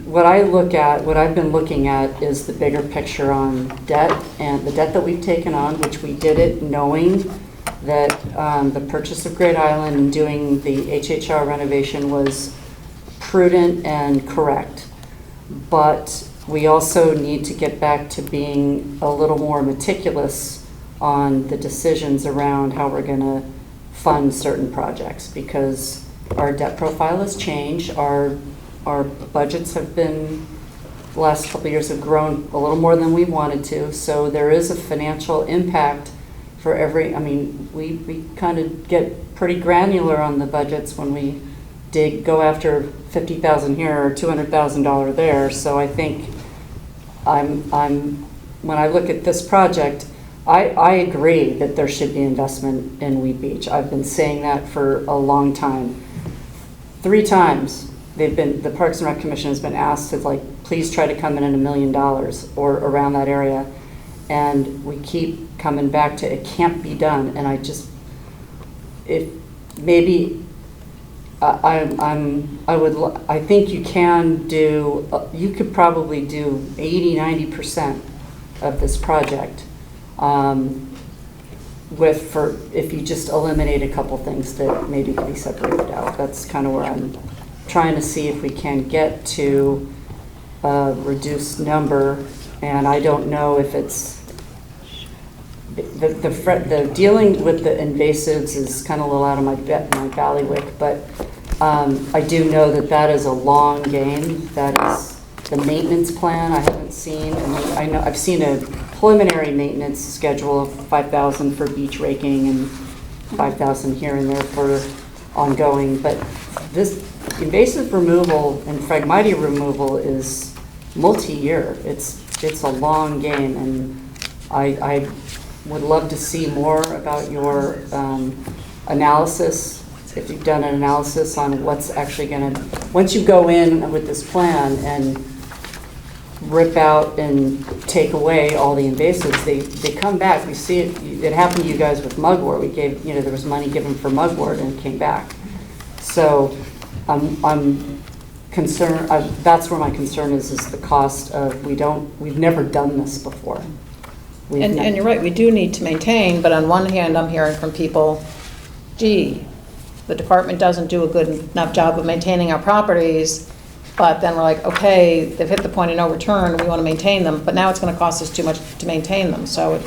what I've been looking at is the bigger picture on debt, and the debt that we've taken on, which we did it knowing that the purchase of Great Island and doing the HHR renovation was prudent and correct. But we also need to get back to being a little more meticulous on the decisions around how we're going to fund certain projects, because our debt profile has changed. Our budgets have been, the last couple of years have grown a little more than we wanted to. So there is a financial impact for every, I mean, we kind of get pretty granular on the budgets when we go after $50,000 here or $200,000 there. So I think when I look at this project, I agree that there should be investment in Weed Beach. I've been saying that for a long time. 3 times the Parks and Rec Commission has been asked to please try to come in at $1 million or around that area. And we keep coming back to it can't be done. And I think you can do, you could probably do 80–90% of this project if you just eliminate a couple things that maybe can be separated out. That's kind of where I'm trying to see if we can get to a reduced number. And I don't know if it's the dealing with the invasives is kind of a little out of my ballywick, but I do know that is a long game. That is the maintenance plan. I haven't seen. I know I've seen a preliminary maintenance schedule of $5,000 for beach raking and $5,000 here and there for ongoing. But this invasive removal and Phragmites removal is multi-year. It's a long game, and I would love to see more about your analysis, if you've done an analysis on what's actually going to, once you go in with this plan and rip out and take away all the invasives, they come back. We see it. It happened to you guys with mugwort. We gave, there was money given for mugwort and it came back. So I'm concerned. That's where my concern is the cost of, we've never done this before. And you're right, we do need to maintain, but on one hand, I'm hearing from people, gee, the department doesn't do a good enough job of maintaining our properties, but then we're like, okay, they've hit the point of no return, we want to maintain them, but now it's going to cost us too much to maintain them. So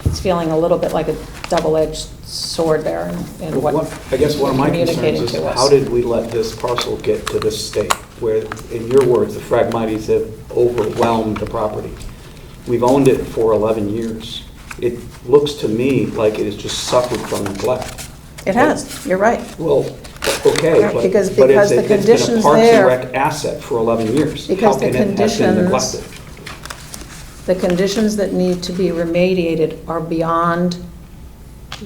it's feeling a little bit like a double-edged sword there in what I guess one of my concerns is how did we let this parcel get to this state where, in your words, the Phragmites have overwhelmed the property? We've owned it for 11 years. It looks to me like it has just suffered from neglect. It has, you're right. Well, okay, Right, but because it's the been a conditions Parks and there- Rec asset for 11 years. Because How can it have been neglected? The conditions that need to be remediated are beyond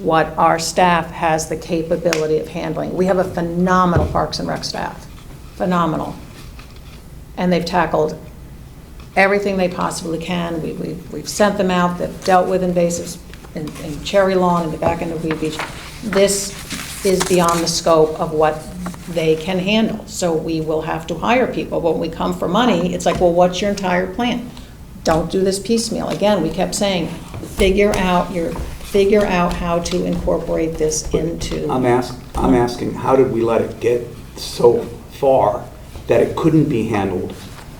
what our staff has the capability of handling. We have a phenomenal Parks and Rec staff, phenomenal. And they've tackled everything they possibly can. We've sent them out, they've dealt with invasives in Cherry Lawn and the back end of Weed Beach. This is beyond the scope of what they can handle. So we will have to hire people. When we come for money, it's like, well, what's your entire plan? Don't do this piecemeal. Again, we kept saying, figure out how to incorporate this into. I'm asking, how did we let it get so far that it couldn't be handled?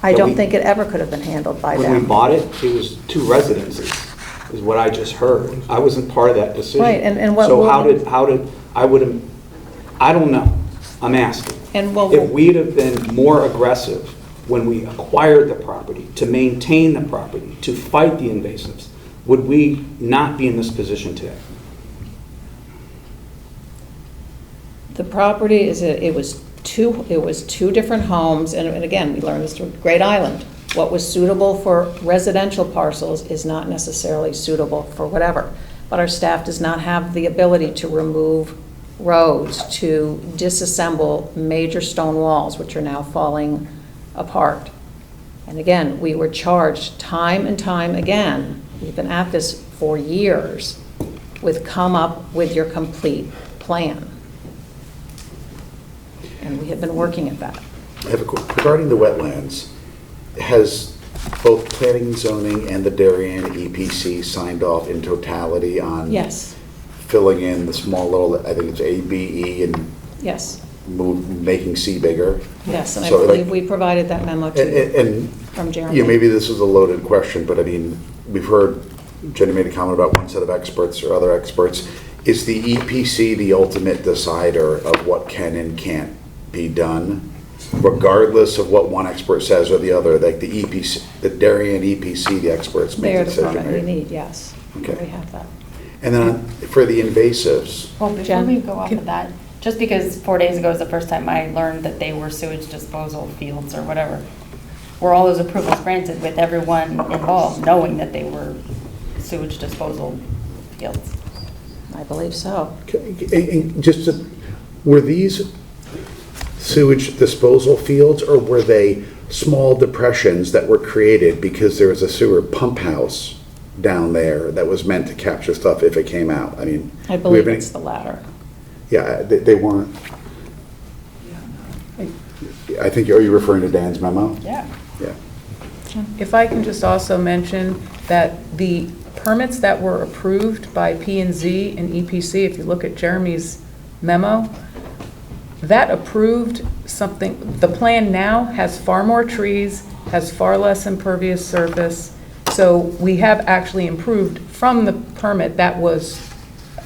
I don't think it ever could have been handled by them. When we bought it, it was 2 residences, is what I just heard. I wasn't part of that decision. Right, and what? So I don't know. I'm asking. And what? If we'd have been more aggressive when we acquired the property, to maintain the property, to fight the invasives, would we not be in this position today? The property it was two different homes, and again, we learned this through Great Island. What was suitable for residential parcels is not necessarily suitable for whatever. But our staff does not have the ability to remove roads, to disassemble major stone walls, which are now falling apart. And again, we were charged time and time again, we've been at this for years, with come up with your complete plan. And we have been working at that. I have a question. Regarding the wetlands, has both planning and zoning and the Darien EPC signed off in totality on Yes, filling in the small little, I think it's A, B, E, and yes. making C bigger. Yes, and I So, like- believe we provided that memo to you And, from Jeremy. yeah, maybe this is a loaded question, but I mean, we've heard, Jenny made a comment about one set of experts or other experts. Is the EPC the ultimate decider of what can and can't be done, regardless of what one expert says or the other? Like the EPC, the Darien EPC, the experts They make are the the decision, permit we right? need, yes. Okay. We have that. And then for the invasives, Well, before Jen? we go off of that, just because 4 days ago was the first time I learned that they were sewage disposal fields or whatever, were all those approvals granted with everyone involved knowing that they were sewage disposal fields? I believe so. were these sewage disposal fields, or were they small depressions that were created because there was a sewer pump house down there that was meant to capture stuff if it came out? I mean, I do we believe have any- it's the latter. Yeah, they weren't. I think, are you referring to Dan's memo? Yeah. Yeah. If I can just also mention that the permits that were approved by P&Z and EPC, if you look at Jeremy's memo, that approved something, the plan now has far more trees, has far less impervious surface, so we have actually improved from the permit that was,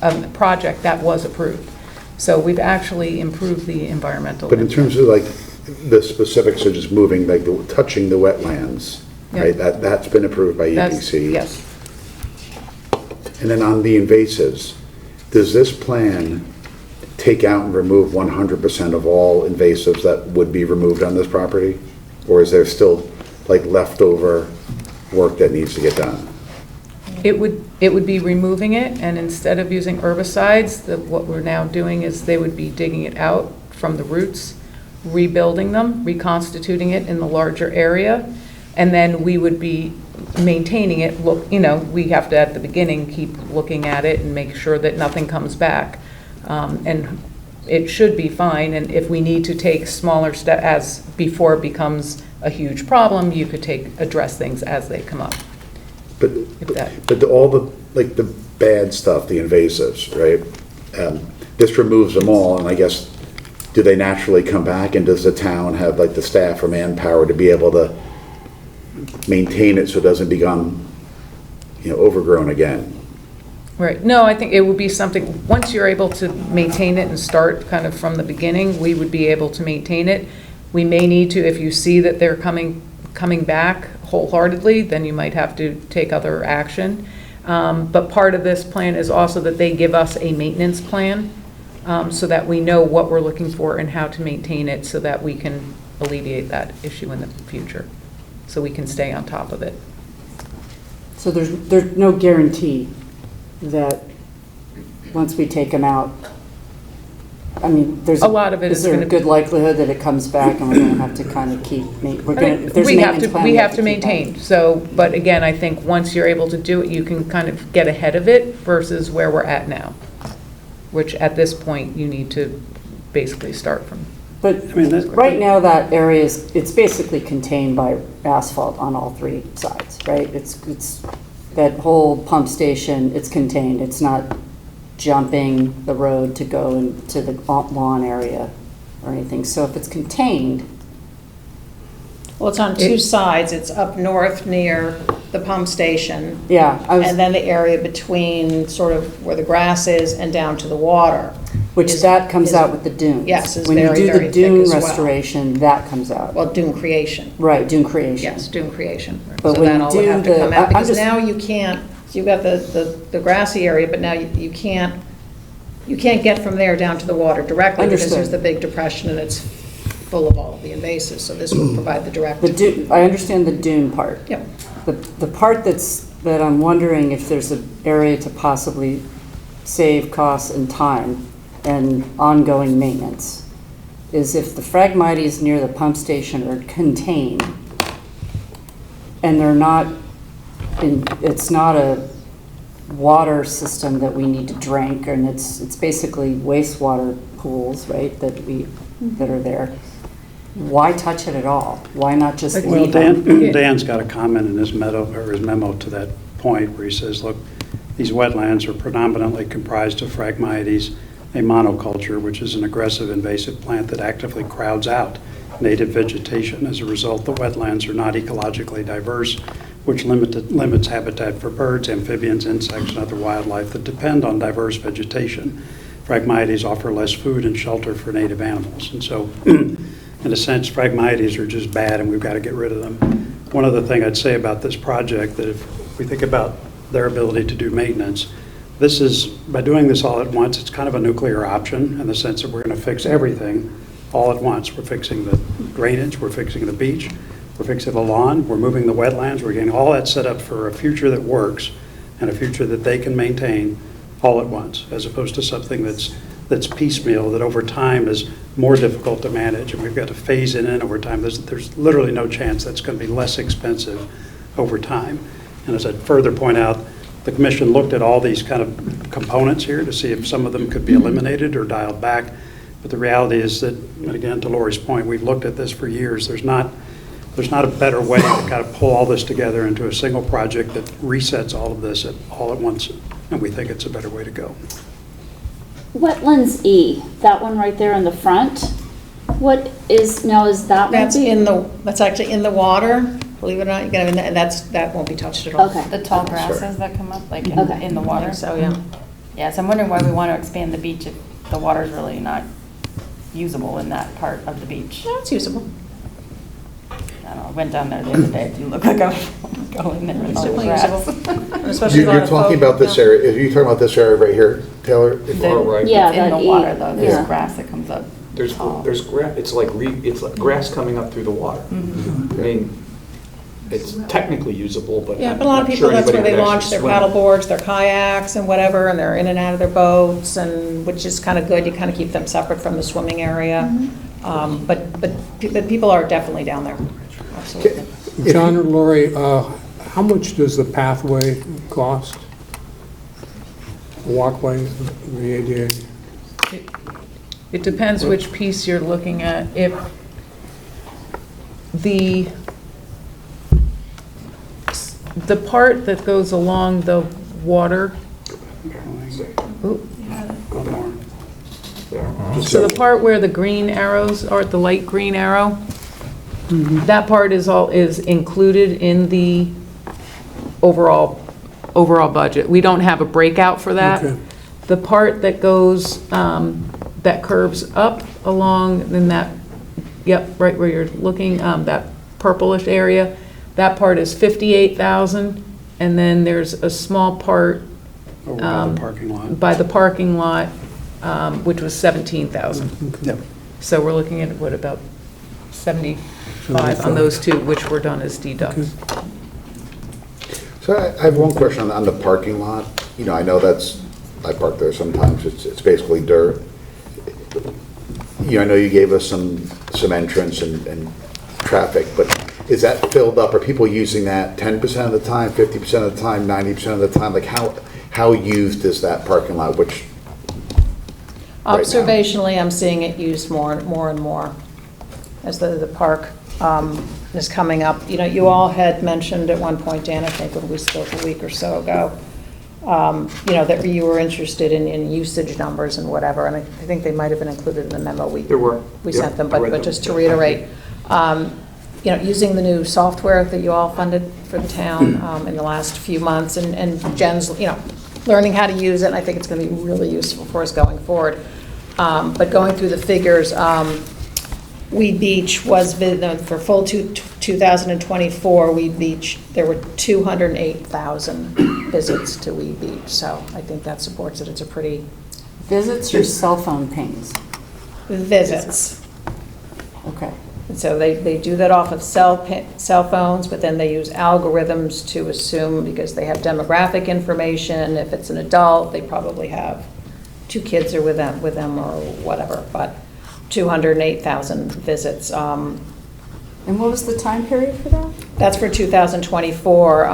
a project that was approved. So we've actually improved the environmental. But in terms of like the specifics of just moving, like touching the wetlands, Yeah. right? That's been approved by That's- EPC. Yes. And then on the invasives, does this plan take out and remove 100% of all invasives that would be removed on this property? Or is there still like leftover work that needs to get done? It would be removing it, and instead of using herbicides, what we're now doing is they would be digging it out from the roots, rebuilding them, reconstituting it in the larger area, and then we would be maintaining it. Look, we have to, at the beginning, keep looking at it and make sure that nothing comes back. And it should be fine, and if we need to take smaller steps, as before it becomes a huge problem, you could address things as they come up. But all the, like the bad stuff, the invasives, right? This removes them all, and I guess, do they naturally come back, and does the town have like the staff or manpower to be able to maintain it so it doesn't become, overgrown again? Right. No, I think it would be something, once you're able to maintain it and start kind of from the beginning, we would be able to maintain it. We may need to, if you see that they're coming back wholeheartedly, then you might have to take other action. But part of this plan is also that they give us a maintenance plan so that we know what we're looking for and how to maintain it so that we can alleviate that issue in the future, so we can stay on top of it. So there's no guarantee that once we take them out, I mean, there's A lot of it is is there a gonna- good likelihood that it comes back and we're going to have to kind of keep, if there's a We have maintenance to, plan, we have to keep maintain, on. so, but again, I think once you're able to do it, you can kind of get ahead of it versus where we're at now, which at this point, you need to basically start from. But I mean, that- right now, that area it's basically contained by asphalt on all three sides, right? It's that whole pump station, it's contained. It's not jumping the road to go into the lawn area or anything. So if it's contained, Well, it's on two sides. It's up north near the pump station, yeah, and then the area between sort of where the grass is and down to the water. which is- that comes is- out with the dunes. Yes, is When you very, do very the thick dune as well. restoration, that comes out. Well, dune creation. Right, dune creation. Yes, dune creation. But So when that you all would do have to the- come I'm out, because just- now you can't, you've got the grassy area, but now you can't get from there down to the water directly because Understood. there's the big depression and it's full of all of the invasives, so this would provide the direct. The dune, I understand the dune part. Yep. The part that I'm wondering if there's an area to possibly save costs and time and ongoing maintenance is if the Phragmites near the pump station are contained and they're not, it's not a water system that we need to drink, and it's basically wastewater pools, right, that are there. Why touch it at all? Why not just Well, leave them? Dan's got a comment in his memo to that point where he says, look, these wetlands are predominantly comprised of Phragmites, a monoculture, which is an aggressive invasive plant that actively crowds out native vegetation. As a result, the wetlands are not ecologically diverse, which limits habitat for birds, amphibians, insects, and other wildlife that depend on diverse vegetation. Phragmites offer less food and shelter for native animals. And so, in a sense, Phragmites are just bad and we've got to get rid of them. One other thing I'd say about this project, that if we think about their ability to do maintenance, this is, by doing this all at once, it's kind of a nuclear option in the sense that we're going to fix everything all at once. We're fixing the drainage, we're fixing the beach, we're fixing the lawn, we're moving the wetlands, we're getting all that set up for a future that works and a future that they can maintain all at once, as opposed to something that's piecemeal, that over time is more difficult to manage, and we've got to phase it in over time. There's literally no chance that's going to be less expensive over time. And as I'd further point out, the commission looked at all these kind of components here to see if some of them could be eliminated or dialed back. But the reality is that, and again, to Lori's point, we've looked at this for years. There's not a better way to kind of pull all this together into a single project that resets all of this all at once, and we think it's a better way to go. Wetlands E, that one right there in the front. What is that? That's actually in the water. Believe it or not, you can, and that won't be touched at all. Okay. The tall grasses that come up, like in the water? So, yeah. Yeah, so I'm wondering why we want to expand the beach if the water's really not usable in that part of the beach. No, it's usable. I don't know, I went down there the other day, it didn't look like I was going there with all the Certainly grass. usable. And especially a lot You're of talking folk, about this yeah. area, are you talking about this area right here, Taylor? Far right. Yeah, It's in that the water E, though, there's yeah. grass that comes up. There's grass, it's like grass coming up through the water. I mean, it's technically usable, but Yeah, I'm but a lot of not people, sure that's where anybody they would launch actually their swim. paddle boards, their kayaks and whatever, and they're in and out of their boats, and which is kind of good. You kind of keep them separate from the swimming area. But people are definitely down there. Absolutely. John or Lori, how much does the pathway cost? Walkway, the ADA? It depends which piece you're looking at. If the part that goes along the water, so the part where the green arrows are, the light green arrow, that part is included in the overall budget. We don't have a breakout for that. Okay. The part that goes, that curves up along in that, right where you're looking, that purplish area, that part is 58,000, and then there's a small part Over by the parking lot. by the parking lot, which was 17,000. Yep. So we're looking at, what, about 75 on those two, which were done as deducts. So I have one question on the parking lot. You know, I know I park there sometimes, it's basically dirt. You know, I know you gave us some entrance and traffic, but is that filled up? Are people using that 10% of the time, 50% of the time, 90% of the time? Like how used is that parking lot, which right now? Observationally, I'm seeing it used more and more as the park is coming up. You know, you all had mentioned at one point, Dan, I think when we spoke a week or so ago, you know, that you were interested in usage numbers and whatever, and I think they might have been included in the memo we sent them, but just to reiterate, you know, using the new software that you all funded for the town in the last few months, and Jen's, you know, learning how to use it, and I think it's going to be really useful for us going forward. But going through the figures, Weed Beach was, for full 2024, Weed Beach, there were 208,000 visits to Weed Beach, so I think that supports it. It's a pretty... Visits or cell phone pings? Visits. Okay. And so they do that off of cell phones, but then they use algorithms to assume, because they have demographic information, if it's an adult, they probably have 2 kids are with them or whatever, but 208,000 visits. And what was the time period for that? That's for 2024.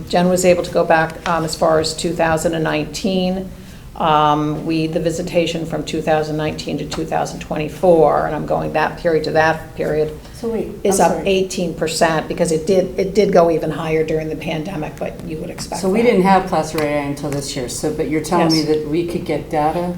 Jen was able to go back as far as 2019. The visitation from 2019 to 2024, and I'm going that period to that period, So wait, is I'm up sorry. 18%, because it did go even higher during the pandemic, but you would expect So we that. didn't have placer area until this year, but you're telling me Yes. that we could get data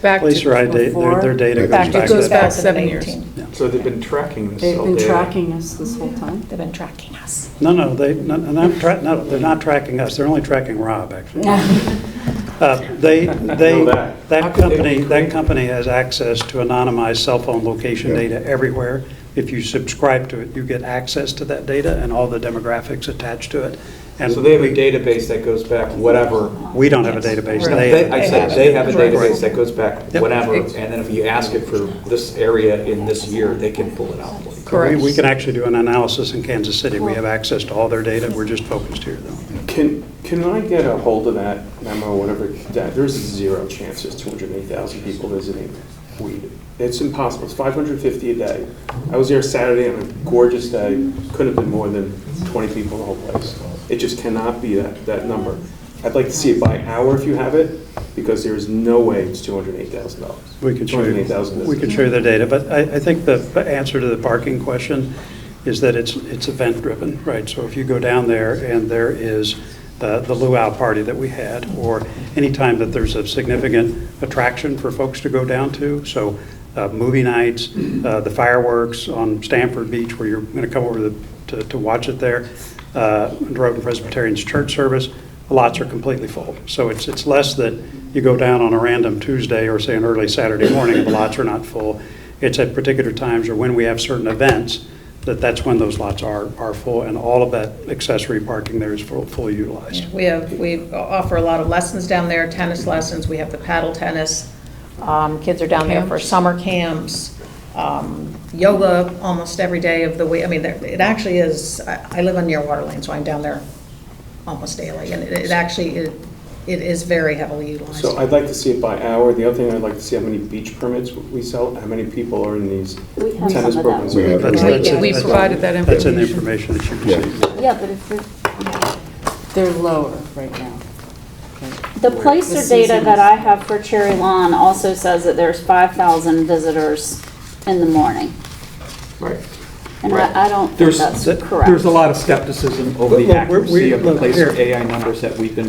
Back Police to are ID, their data goes Back, back. it goes to- back 7 years. 2018. So they've been tracking this They've all been day. tracking us this whole time? They've been tracking us. No, no, they're not tracking us, they're only tracking Rob, actually. They, How that could they company, be that company has access to anonymized cell phone location data everywhere. If you subscribe to it, you get access to that data and all the demographics attached to it. And So they have a database that goes back whatever. we don't have a database. I said they have a database that goes back Yep. whatever, and then if you ask it for this area in this year, they can pull it out. Correct. We can actually do an analysis in Kansas City. We have access to all their data. We're just focused here, though. Can I get a hold of that memo, whatever, that there's zero chance there's 208,000 people visiting weed. It's impossible. It's 550 a day. I was there Saturday on a gorgeous day. Couldn't have been more than 20 people in the whole place. It just cannot be that number. I'd like to see it by hour if you have it, because there is no way it's $208,000. We can show you, we can show you the data, but I think the answer to the parking question is that it's event-driven, right? So if you go down there and there is the luau party that we had, or anytime that there's a significant attraction for folks to go down to, so movie nights, the fireworks on Stanford Beach, where you're going to come over to watch it there, Roden Presbyterian's church service, the lots are completely full. So it's less that you go down on a random Tuesday or say an early Saturday morning and the lots are not full. It's at particular times or when we have certain events that's when those lots are full, and all of that accessory parking there is fully utilized. We offer a lot of lessons down there, tennis lessons, we have the paddle tennis. Kids are down there for summer camps, yoga almost every day of the week. I mean, it actually is, I live on near Water Lane, so I'm down there almost daily, and it actually is very heavily utilized. So I'd like to see it by hour. The other thing, I'd like to see how many beach permits we sell, how many people are in these We have tennis some of programs. that. We provided that That's in the information. information that you received. Yeah, but if They're lower right now. the placer data that I have for Cherry Lawn also says that there's 5,000 visitors in the morning. Right. And Right. I don't think There's that's correct. There's a lot of skepticism over the Look, accuracy of the look, placer here. AI numbers that we've been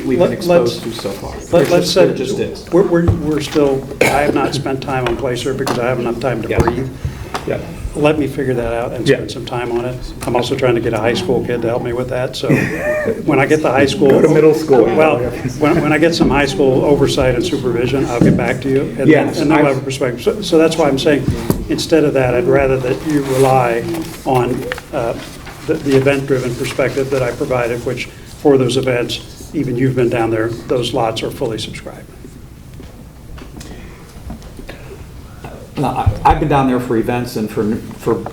Let's- exposed to so far. Let's There just is. we're still, I have not spent time on Placer because I have enough time to Yeah. breathe. Yeah. Let me figure that out and spend some time on it. I'm also trying to get a high school kid to help me with that, so when I get the high school. Go to middle school. Well, when I get some high school oversight and supervision, I'll get back to you. And Yes, then we'll have a perspective. So that's why I'm saying, instead of that, I'd rather that you rely on the event-driven perspective that I provided, which for those events, even you've been down there, those lots are fully subscribed. I've been down there for events and for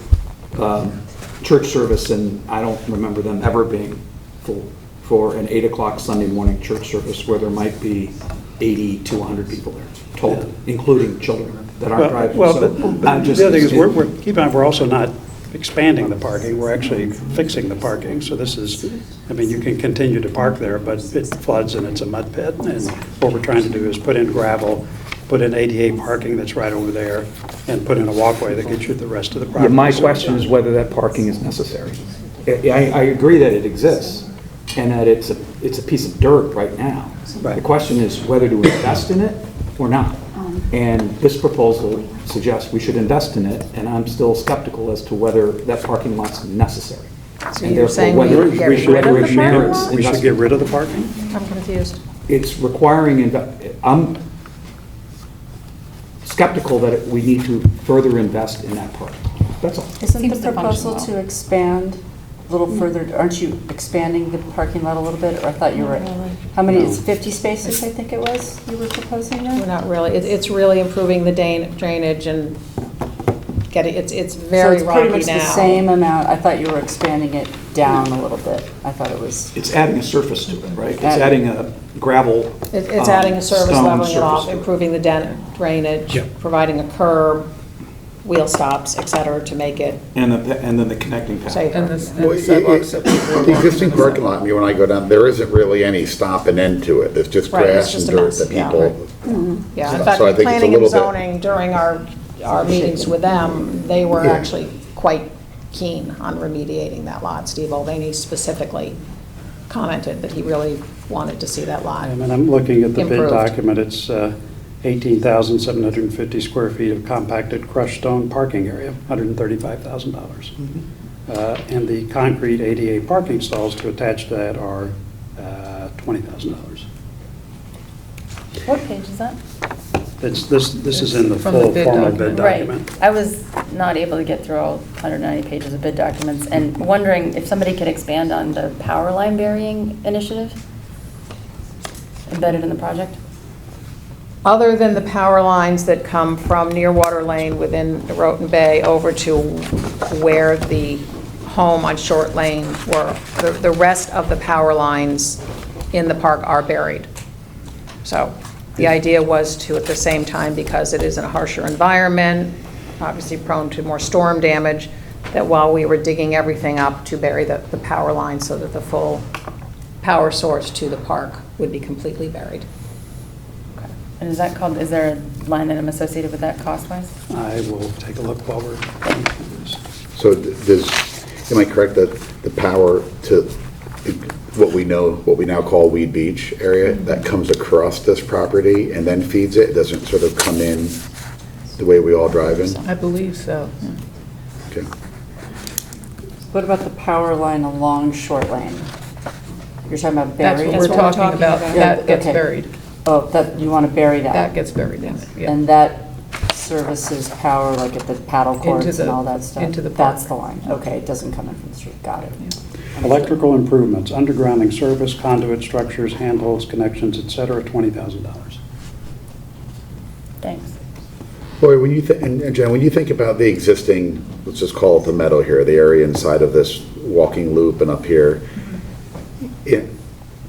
church service, and I don't remember them ever being full for an 8 o'clock Sunday morning church service where there might be 80 to 100 people there total, including children that aren't driving. Well, So but I'm just- the other thing is, keep in mind, we're also not expanding the parking, we're actually fixing the parking. So this is, I mean, you can continue to park there, but it floods and it's a mud pit. And what we're trying to do is put in gravel, put in ADA parking that's right over there, and put in a walkway that gets you the rest of the Yeah, property. my question is whether that parking is necessary. I agree that it exists and that it's a piece of dirt right now. Right. The question is whether to invest in it or not. And this proposal suggests we should invest in it, and I'm still skeptical as to whether that parking lot's necessary. So And you're therefore, saying whether- we get rid of whether the it parking merits lot? We should get rid of the parking? I'm confused. It's requiring, I'm skeptical that we need to further invest in that park. That's all. Isn't Seems the to function proposal well. to expand a little further, aren't you expanding the parking lot a little bit? Or I thought you were, how many, it's 50 spaces, I think it was, you were proposing We're there? not really, it's really improving the drainage and getting, it's So very it's pretty rocky much now. the same amount, I thought you were expanding it down a little bit. I thought it was, It's adding a surface to it, right? It's adding a gravel. It's adding a service, stone leveling it off, surface to it. improving the drainage, Yeah. providing a curb, wheel stops, et cetera, to make it And then the connecting path. safer. And Well, the sidewalks that people are The walking existing on the parking lot, I mean, when I go down, there isn't really any stop and end to it. It's just Right, it's grass just and a dirt mess, that yeah. people. Yeah, in So fact, I think it's a planning and little bit- zoning, during our meetings with them, they were Yeah. actually quite keen on remediating that lot. Steve Mulvaney specifically commented that he really wanted to see that lot. And I'm looking at the bid Improved. document, it's 18,750 square feet of compacted crushed stone parking area, $135,000. And the concrete ADA parking stalls to attach to that are $20,000. What page is that? This is in the From the full bid formal document. bid document. Right. I was not able to get through all 190 pages of bid documents, and wondering if somebody could expand on the power line burying initiative embedded in the project? Other than the power lines that come from near Water Lane within the Roten Bay over to where the home on Short Lane were, the rest of the power lines in the park are buried. So the idea was to, at the same time, because it is in a harsher environment, obviously prone to more storm damage, that while we were digging everything up, to bury the power line so that the full power source to the park would be completely buried. And is that called, is there a line item associated with that cost-wise? I will take a look while we're going through this. So am I correct that the power to what we now call Weed Beach area, that comes across this property and then feeds it? It doesn't sort of come in the way we all drive in? I believe so. Okay. What about the power line along Short Lane? You're talking about That's buried? what we're talking about. Yeah, That gets okay. buried. Oh, that, you want to bury that? That gets buried in it, yeah. And that services power, like at the paddle courts Into the- and all that stuff? into the park. That's the line, okay, it doesn't come in from the street, got it. Electrical improvements, undergrounding service, conduit structures, handholds, connections, et cetera, $20,000. Thanks. Boy, when you and Jen, when you think about the existing, let's just call it the meadow here, the area inside of this walking loop and up here,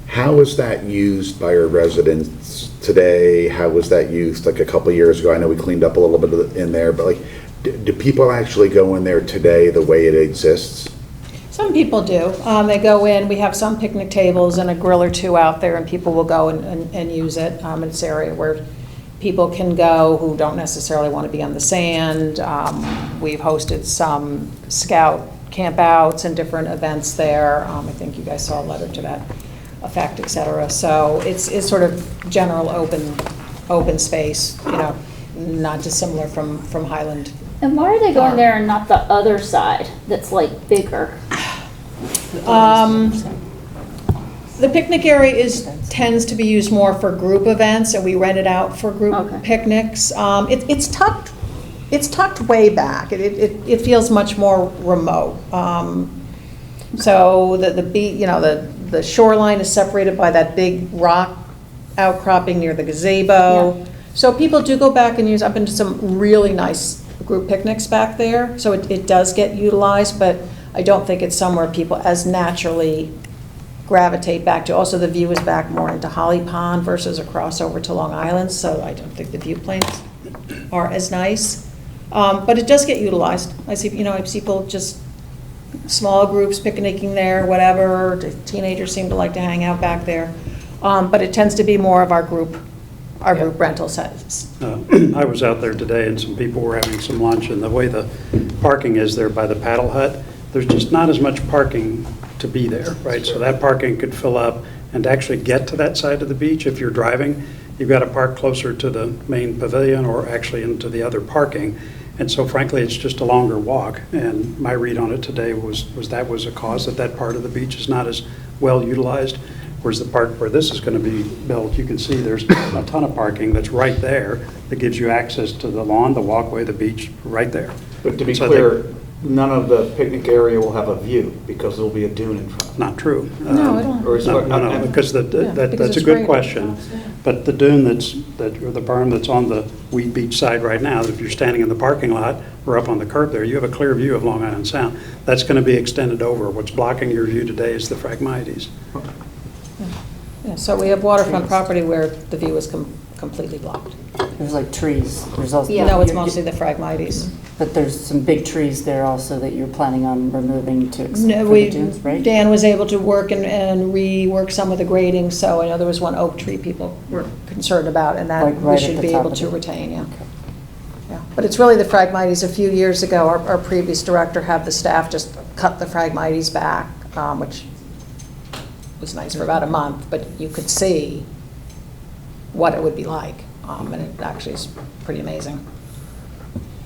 how is that used by our residents today? How was that used like a couple of years ago? I know we cleaned up a little bit in there, but like, do people actually go in there today the way it exists? Some people do. They go in, we have some picnic tables and a grill or two out there, and people will go and use it. It's an area where people can go who don't necessarily want to be on the sand. We've hosted some scout campouts and different events there. I think you guys saw a letter to that effect, et cetera. So it's sort of general open space, not dissimilar from Highland. And why are they going there and not the other side that's like bigger? The picnic area tends to be used more for group events, and we rent it out for group picnics. It's tucked way back. It feels much more remote. So the shoreline is separated by that big rock outcropping near the gazebo. Yeah. So people do go back and use. I've been to some really nice group picnics back there, so it does get utilized, but I don't think it's somewhere people as naturally gravitate back to. Also, the view is back more into Holly Pond versus across over to Long Island, so I don't think the viewplanes are as nice. But it does get utilized. I see people just small groups picnicking there, whatever. The teenagers seem to like to hang out back there, but it tends to be more of our group rental sets. I was out there today and some people were having some lunch, and the way the parking is there by the paddle hut, there's just not as much parking to be there, right? So that parking could fill up, and to actually get to that side of the beach, if you're driving, you've got to park closer to the main pavilion or actually into the other parking. And so frankly, it's just a longer walk. And my read on it today was that was a cause that part of the beach is not as well utilized. Whereas the part where this is going to be built, you can see there's a ton of parking that's right there that gives you access to the lawn, the walkway, the beach, right there. But to be clear, none of the picnic area will have a view because there'll be a dune in front. Not true. No, I don't. No, because that's a good question. But the dune or the berm that's on the Weed Beach side right now, if you're standing in the parking lot or up on the curb there, you have a clear view of Long Island Sound. That's going to be extended over. What's blocking your view today is the Phragmites. Yeah, so we have waterfront property where the view is completely blocked. There's like trees, there's also. No, it's mostly the Phragmites. But there's some big trees there also that you're planning on removing for No, the dunes, right? Dan was able to work and rework some of the grading, so I know there was one oak tree people were concerned about, and that Like we right at should the be top able of to it. retain, yeah. Yeah. But it's really the Phragmites. A few years ago, our previous director had the staff just cut the Phragmites back, which was nice for about a month, but you could see what it would be like and it actually is pretty amazing.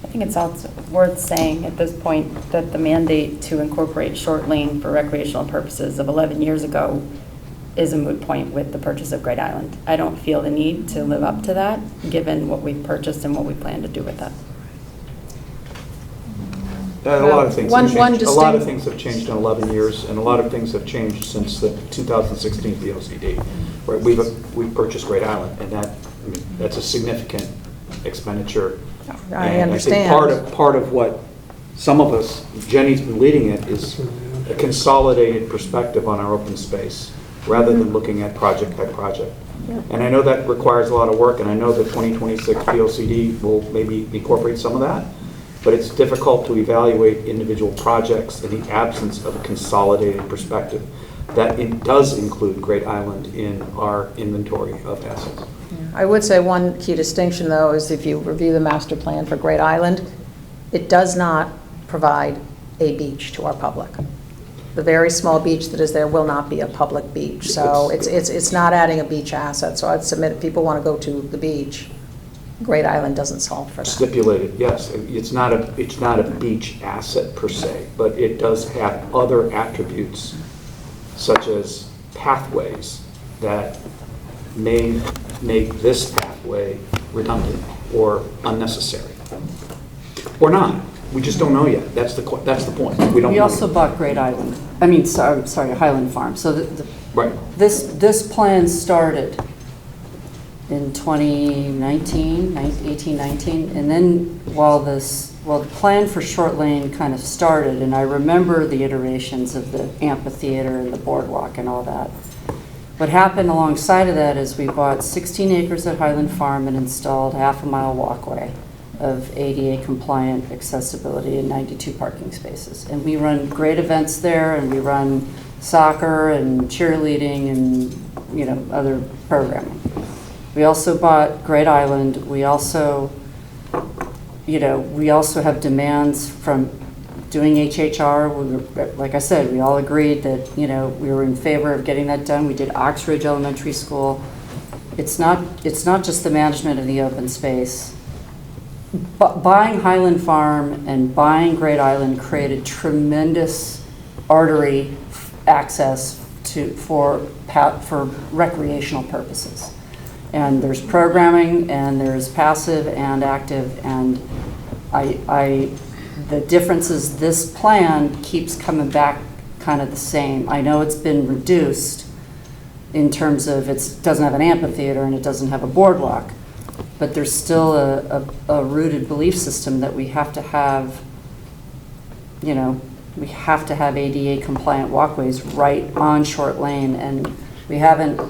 I think it's also worth saying at this point that the mandate to incorporate short lane for recreational purposes of 11 years ago is a moot point with the purchase of Great Island. I don't feel the need to live up to that, given what we've purchased and what we plan to do with that. A lot of things One have changed. A lot of distinct- things have changed in 11 years, and a lot of things have changed since the 2016 POCD. Right, we've purchased Great Island, and that's a significant expenditure. I And understand. I think part of what some of us, Jenny's been leading it, is a consolidated perspective on our open space, rather than looking at project by project. And I know that requires a lot of work, and I know the 2026 POCD will maybe incorporate some of that, but it's difficult to evaluate individual projects in the absence of a consolidated perspective. That it does include Great Island in our inventory of assets. I would say one key distinction, though, is if you review the master plan for Great Island, it does not provide a beach to our public. The very small beach that is there will not be a public beach, so it's not adding a beach asset. So I'd submit if people want to go to the beach, Great Island doesn't solve for that. Stipulated, yes. It's not a beach asset per se, but it does have other attributes, such as pathways that may make this pathway redundant or unnecessary, or not. We just don't know yet. That's the point. We don't. We know also yet. bought Great Island. I mean, sorry, Highland Farm. So Right. this plan started in 2019, 18, 19, and then while the plan for short lane kind of started, and I remember the iterations of the amphitheater and the boardwalk and all that. What happened alongside of that is we bought 16 acres at Highland Farm and installed half-a-mile walkway of ADA compliant accessibility and 92 parking spaces. And we run great events there, and we run soccer and cheerleading and other programming. We also bought Great Island. We also have demands from doing HHR. Like I said, we all agreed that, we were in favor of getting that done. We did Ox Ridge Elementary School. It's not just the management of the open space. But buying Highland Farm and buying Great Island created tremendous artery access for recreational purposes. And there's programming, and there's passive and active, and the difference is this plan keeps coming back kind of the same. I know it's been reduced in terms of it doesn't have an amphitheater and it doesn't have a boardwalk, but there's still a rooted belief system that we have to have, we have to have ADA compliant walkways right on short lane, and we haven't.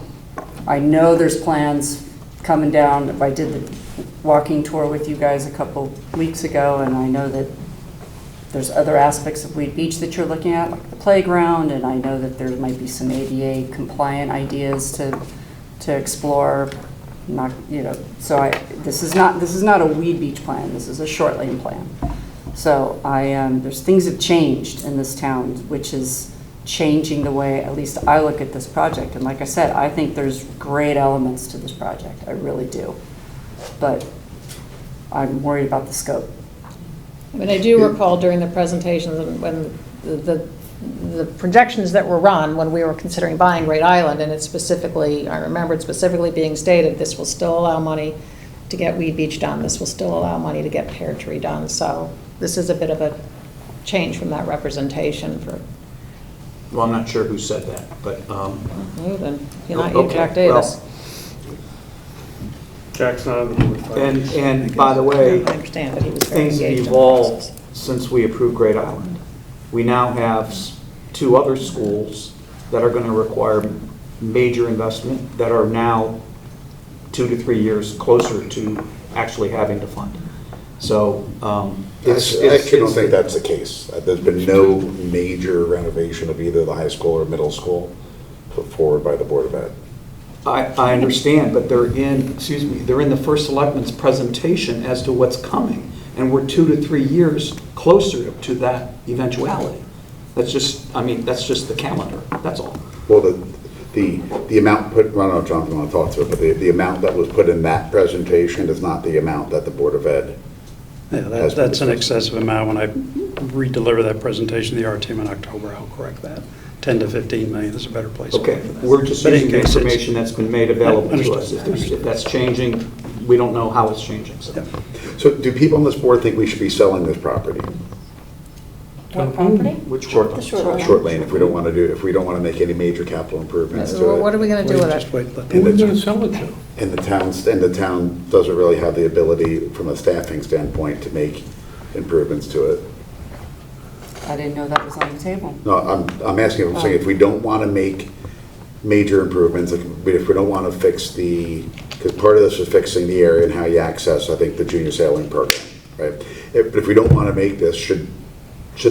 I know there's plans coming down. I did the walking tour with you guys a couple weeks ago, and I know that there's other aspects of Weed Beach that you're looking at, like the playground, and I know that there might be some ADA compliant ideas to explore. So this is not a Weed Beach plan. This is a short lane plan. So there's things have changed in this town, which is changing the way at least I look at this project. And like I said, I think there's great elements to this project. I really do. But I'm worried about the scope. I mean, I do recall during the presentations when the projections that were run when we were considering buying Great Island, and I remember it specifically being stated, this will still allow money to get Weed Beach done. This will still allow money to get Pear Tree done. So this is a bit of a change from that representation for. Well, I'm not sure who said that, but. You're not you, Jack Davis. Well, Jack's not on the and by the way, I understand, but he was very things have engaged in the evolved process. since we approved Great Island. We now have 2 other schools that are going to require major investment that are now 2 to 3 years closer to actually having to fund. So I actually don't think that's the case. There's been no major renovation of either the high school or middle school put forward by the Board of Ed. I understand, but they're in the first selectman's presentation as to what's coming, and we're 2 to 3 years closer to that eventuality. That's just the calendar, that's all. Well, the amount put, I don't know if Jonathan want to talk to it, but the amount that was put in that presentation is not the amount that the Board of Ed. Yeah, that's an excessive amount. When I redeliver that presentation to the art team in October, I'll correct that. 10 to 15 million is a better place. Okay, we're just But in using the case it's- information that's been made available to Understood. us. If that's changing, we don't know how it's changing, so. Yeah. So do people on this board think we should be selling this property? What property? Which short? The short lane. Short lane, if we don't want to make any major capital improvements to What it. are we going to do with it? Just wait, let Who are them- we going to sell it to? And the town doesn't really have the ability, from a staffing standpoint, to make improvements to it. I didn't know that was on the table. No, I'm asking, I'm saying if we don't want to make major improvements, if we don't want to fix because part of this is fixing the area and how you access, I think, the junior sailing program, right? But if we don't want to make this, should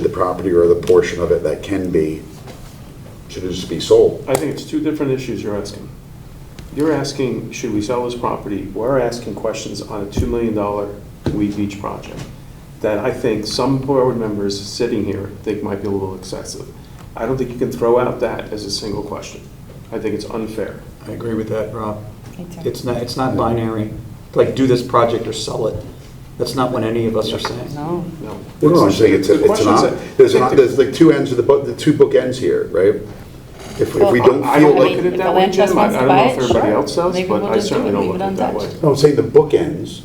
the property or the portion of it that can be, should it just be sold? I think it's two different issues you're asking. You're asking, should we sell this property? We're asking questions on a $2 million Weed Beach project that I think some board members sitting here think might be a little excessive. I don't think you can throw out that as a single question. I think it's unfair. I agree with that, Rob. It's not binary, like do this project or sell it. That's not what any of us are saying. No. No. Well, no, I'm saying it's The questions that- there's like two ends of the two bookends here, right? If we don't I feel don't like, look at it If that the way, land trust Jim. I wants to don't know buy if it, everybody sure. else does, Maybe but we'll I just do certainly it, don't leave look it at it that way. untouched. no, I'm saying the bookends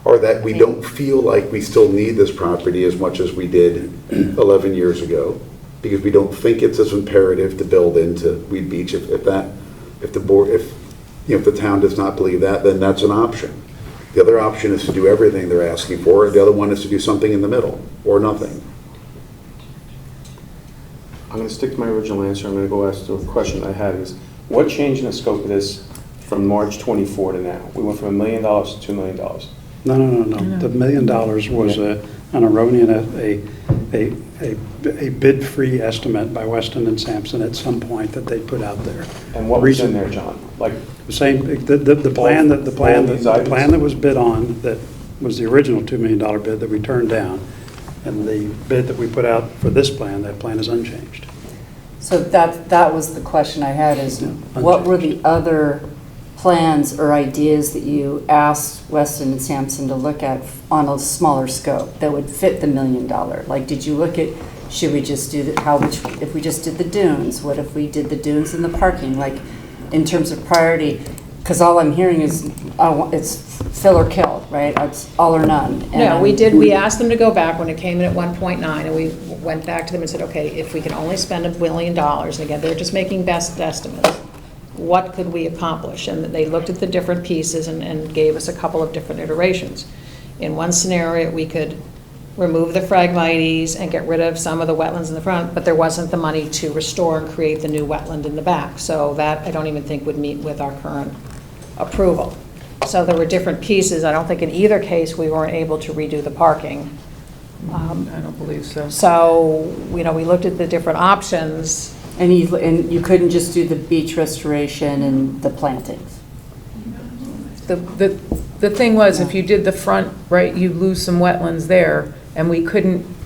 are that we don't feel like we still need this property as much as we did 11 years ago, because we don't think it's as imperative to build into Weed Beach. If the town does not believe that, then that's an option. The other option is to do everything they're asking for. The other one is to do something in the middle, or nothing. I'm going to stick to my original answer. I'm going to go ask the question I had is, what changed in the scope of this from March 24 to now? We went from $1 million to $2 million. No. The $1 million was an erroneous, a bid-free estimate by Weston and Sampson at some point that they put out there. And what was in there, John? Like, The same, the plan that was bid on, that was the original $2 million bid that we turned down, and the bid that we put out for this plan, that plan is unchanged. So that was the question I had is, what were the other plans or ideas that you asked Weston and Sampson to look at on a smaller scope that would fit the $1 million? Like, did you look at, should we just do if we just did the dunes? What if we did the dunes and the parking? Like, in terms of priority, because all I'm hearing is it's fill or kill, right? It's all or none. No, we asked them to go back when it came in at 1.9, and we went back to them and said, okay, if we can only spend $1 billion, and again, they're just making best estimates, what could we accomplish? And they looked at the different pieces and gave us a couple of different iterations. In one scenario, we could remove the phragmites and get rid of some of the wetlands in the front, but there wasn't the money to restore and create the new wetland in the back. So that, I don't even think would meet with our current approval. So there were different pieces. I don't think in either case we weren't able to redo the parking. I don't believe so. So, we looked at the different options. And you couldn't just do the beach restoration and the plantings? The thing was, if you did the front, right, you lose some wetlands there, and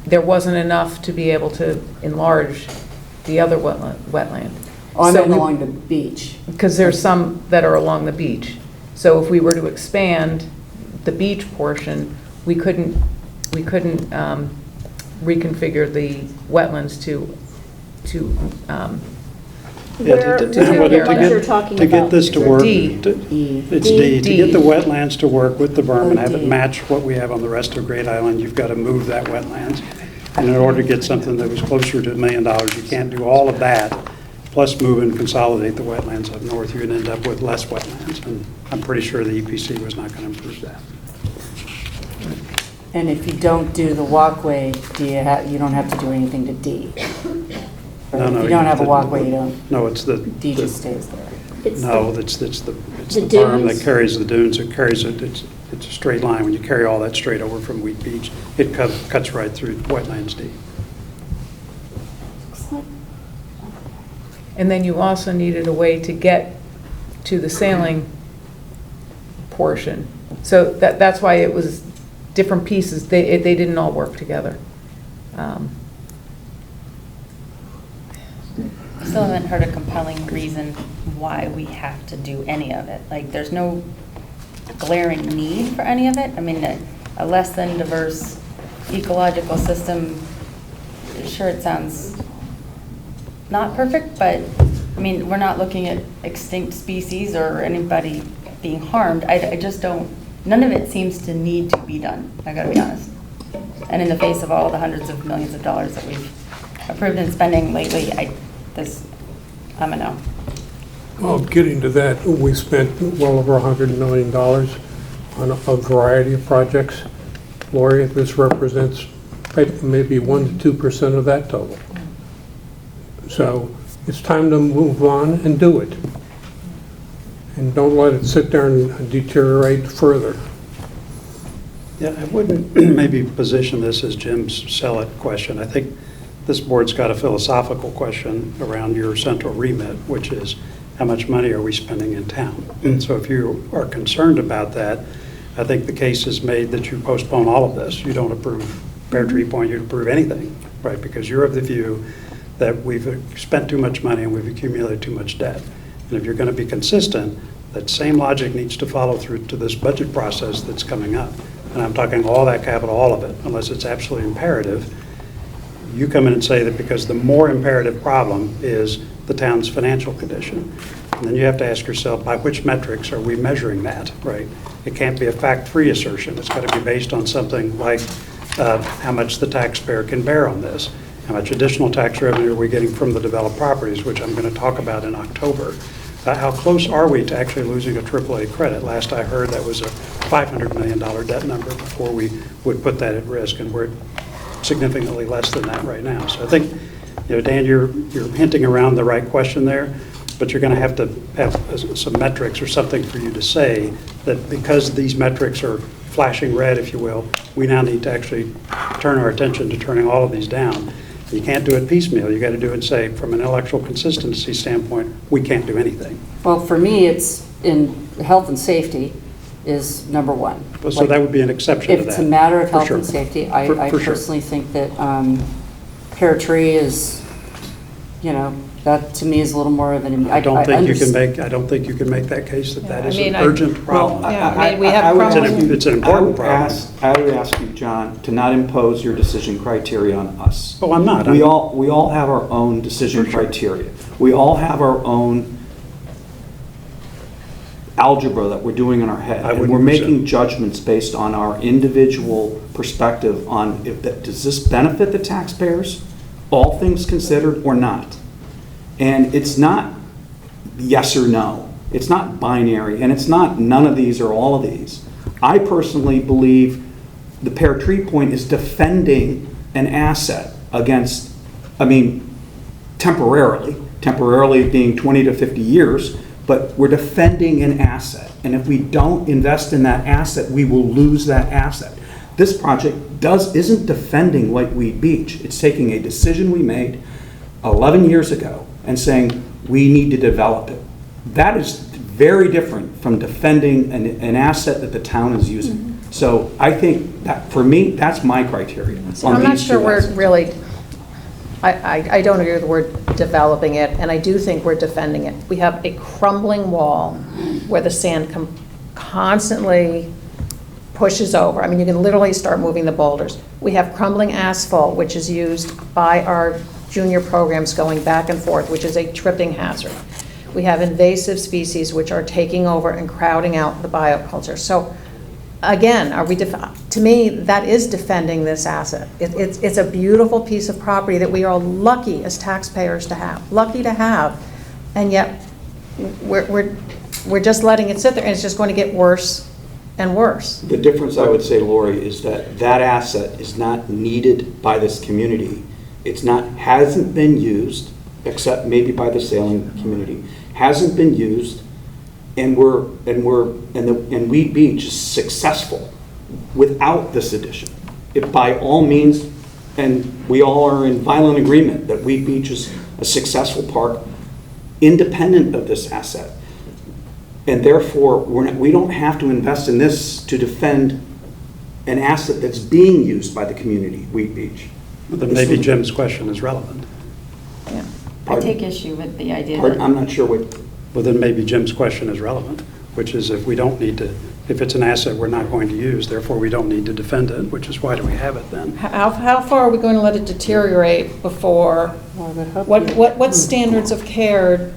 there wasn't enough to be able to enlarge the other wetland. Oh, I So meant we- along the beach. Because there's some that are along the beach. So if we were to expand the beach portion, we couldn't reconfigure the wetlands to Yeah, to get this to work, it's D. To get the wetlands to work with the berm and have it match what we have on the rest of Great Island, you've got to move that wetlands. And in order to get something that was closer to $1 million, you can't do all of that, plus move and consolidate the wetlands up north. You're going to end up with less wetlands. And I'm pretty sure the EPC was not going to improve that. And if you don't do the walkway, you don't have to do anything to D? Right? No, If you don't have a walkway, you don't, No, it's the. D just stays there. No, it's the berm that carries the dunes. It carries it, it's a straight line. When you carry all that straight over from Wheat Beach, it cuts right through wetlands D. And then you also needed a way to get to the sailing portion. So that's why it was different pieces. They didn't all work together. still haven't heard a compelling reason why we have to do any of it. Like, there's no glaring need for any of it. I mean, a less than diverse ecological system, sure, it sounds not perfect, but, I mean, we're not looking at extinct species or anybody being harmed. I just don't, none of it seems to need to be done, I gotta be honest. And in the face of all the hundreds of millions of dollars that we've approved and spending lately, I'm a no. Well, getting to that, we spent well over $100 million on a variety of projects. Lori, this represents maybe 1% to 2% of that total. So it's time to move on and do it. And don't let it sit there and deteriorate further. Yeah, I wouldn't maybe position this as Jim's sell it question. I think this board's got a philosophical question around your central remit, which is how much money are we spending in town? And so if you are concerned about that, I think the case is made that you postpone all of this. You don't approve Pear Tree Point, you approve anything, right? Because you're of the view that we've spent too much money and we've accumulated too much debt. And if you're going to be consistent, that same logic needs to follow through to this budget process that's coming up. And I'm talking all that capital, all of it, unless it's absolutely imperative. You come in and say that because the more imperative problem is the town's financial condition. And then you have to ask yourself, by which metrics are we measuring that, right? It can't be a fact-free assertion. It's got to be based on something like how much the taxpayer can bear on this, how much additional tax revenue are we getting from the developed properties, which I'm going to talk about in October. How close are we to actually losing a AAA credit? Last I heard, that was a $500 million debt number before we would put that at risk, and we're significantly less than that right now. So I think, Dan, you're hinting around the right question there, but you're going to have some metrics or something for you to say that because these metrics are flashing red, if you will, we now need to actually turn our attention to turning all of these down. You can't do it piecemeal. You got to do it and say, from an intellectual consistency standpoint, we can't do anything. Well, for me, it's in health and safety is number one. So that would be an exception to that. If it's a matter of health sure. and safety, I For sure. personally think that Pear Tree is, that to me is a little more of an. I don't think you can make that case that is an urgent problem. We have problems. It's an important problem. I would ask you, John, to not impose your decision criteria on us. Oh, I'm not. We all have our own decision criteria. We all have our own algebra that we're doing in our head. And we're making judgments based on our individual perspective on does this benefit the taxpayers, all things considered, or not? And it's not yes or no. It's not binary, and it's not none of these or all of these. I personally believe the Pear Tree Point is defending an asset against, temporarily being 20 to 50 years, but we're defending an asset. And if we don't invest in that asset, we will lose that asset. This project isn't defending Whiteweed Beach. It's taking a decision we made 11 years ago and saying we need to develop it. That is very different from defending an asset that the town is using. Mm-hmm. So I think that, for me, that's my criteria. I'm not sure we're really, I don't agree with the word developing it, and I do think we're defending it. We have a crumbling wall where the sand constantly pushes over. You can literally start moving the boulders. We have crumbling asphalt, which is used by our junior programs going back and forth, which is a tripping hazard. We have invasive species which are taking over and crowding out the bioculture. So again, to me, that is defending this asset. It's a beautiful piece of property that we are lucky as taxpayers to have, and yet we're just letting it sit there, and it's just going to get worse and worse. The difference, I would say, Lori, is that asset is not needed by this community. Hasn't been used, except maybe by the sailing community. Hasn't been used, and Weed Beach is successful without this addition. If by all means, and we all are in violent agreement that Weed Beach is a successful park, independent of this asset, and therefore we don't have to invest in this to defend an asset that's being used by the community, Weed Beach. Then maybe Jim's question is relevant. Yeah. I take issue with the idea Pardon? that, I'm not sure what, Well, then maybe Jim's question is relevant, which is if we don't need to, if it's an asset we're not going to use, therefore we don't need to defend it, which is why do we have it then? How far are we going to let it deteriorate before? What standards of care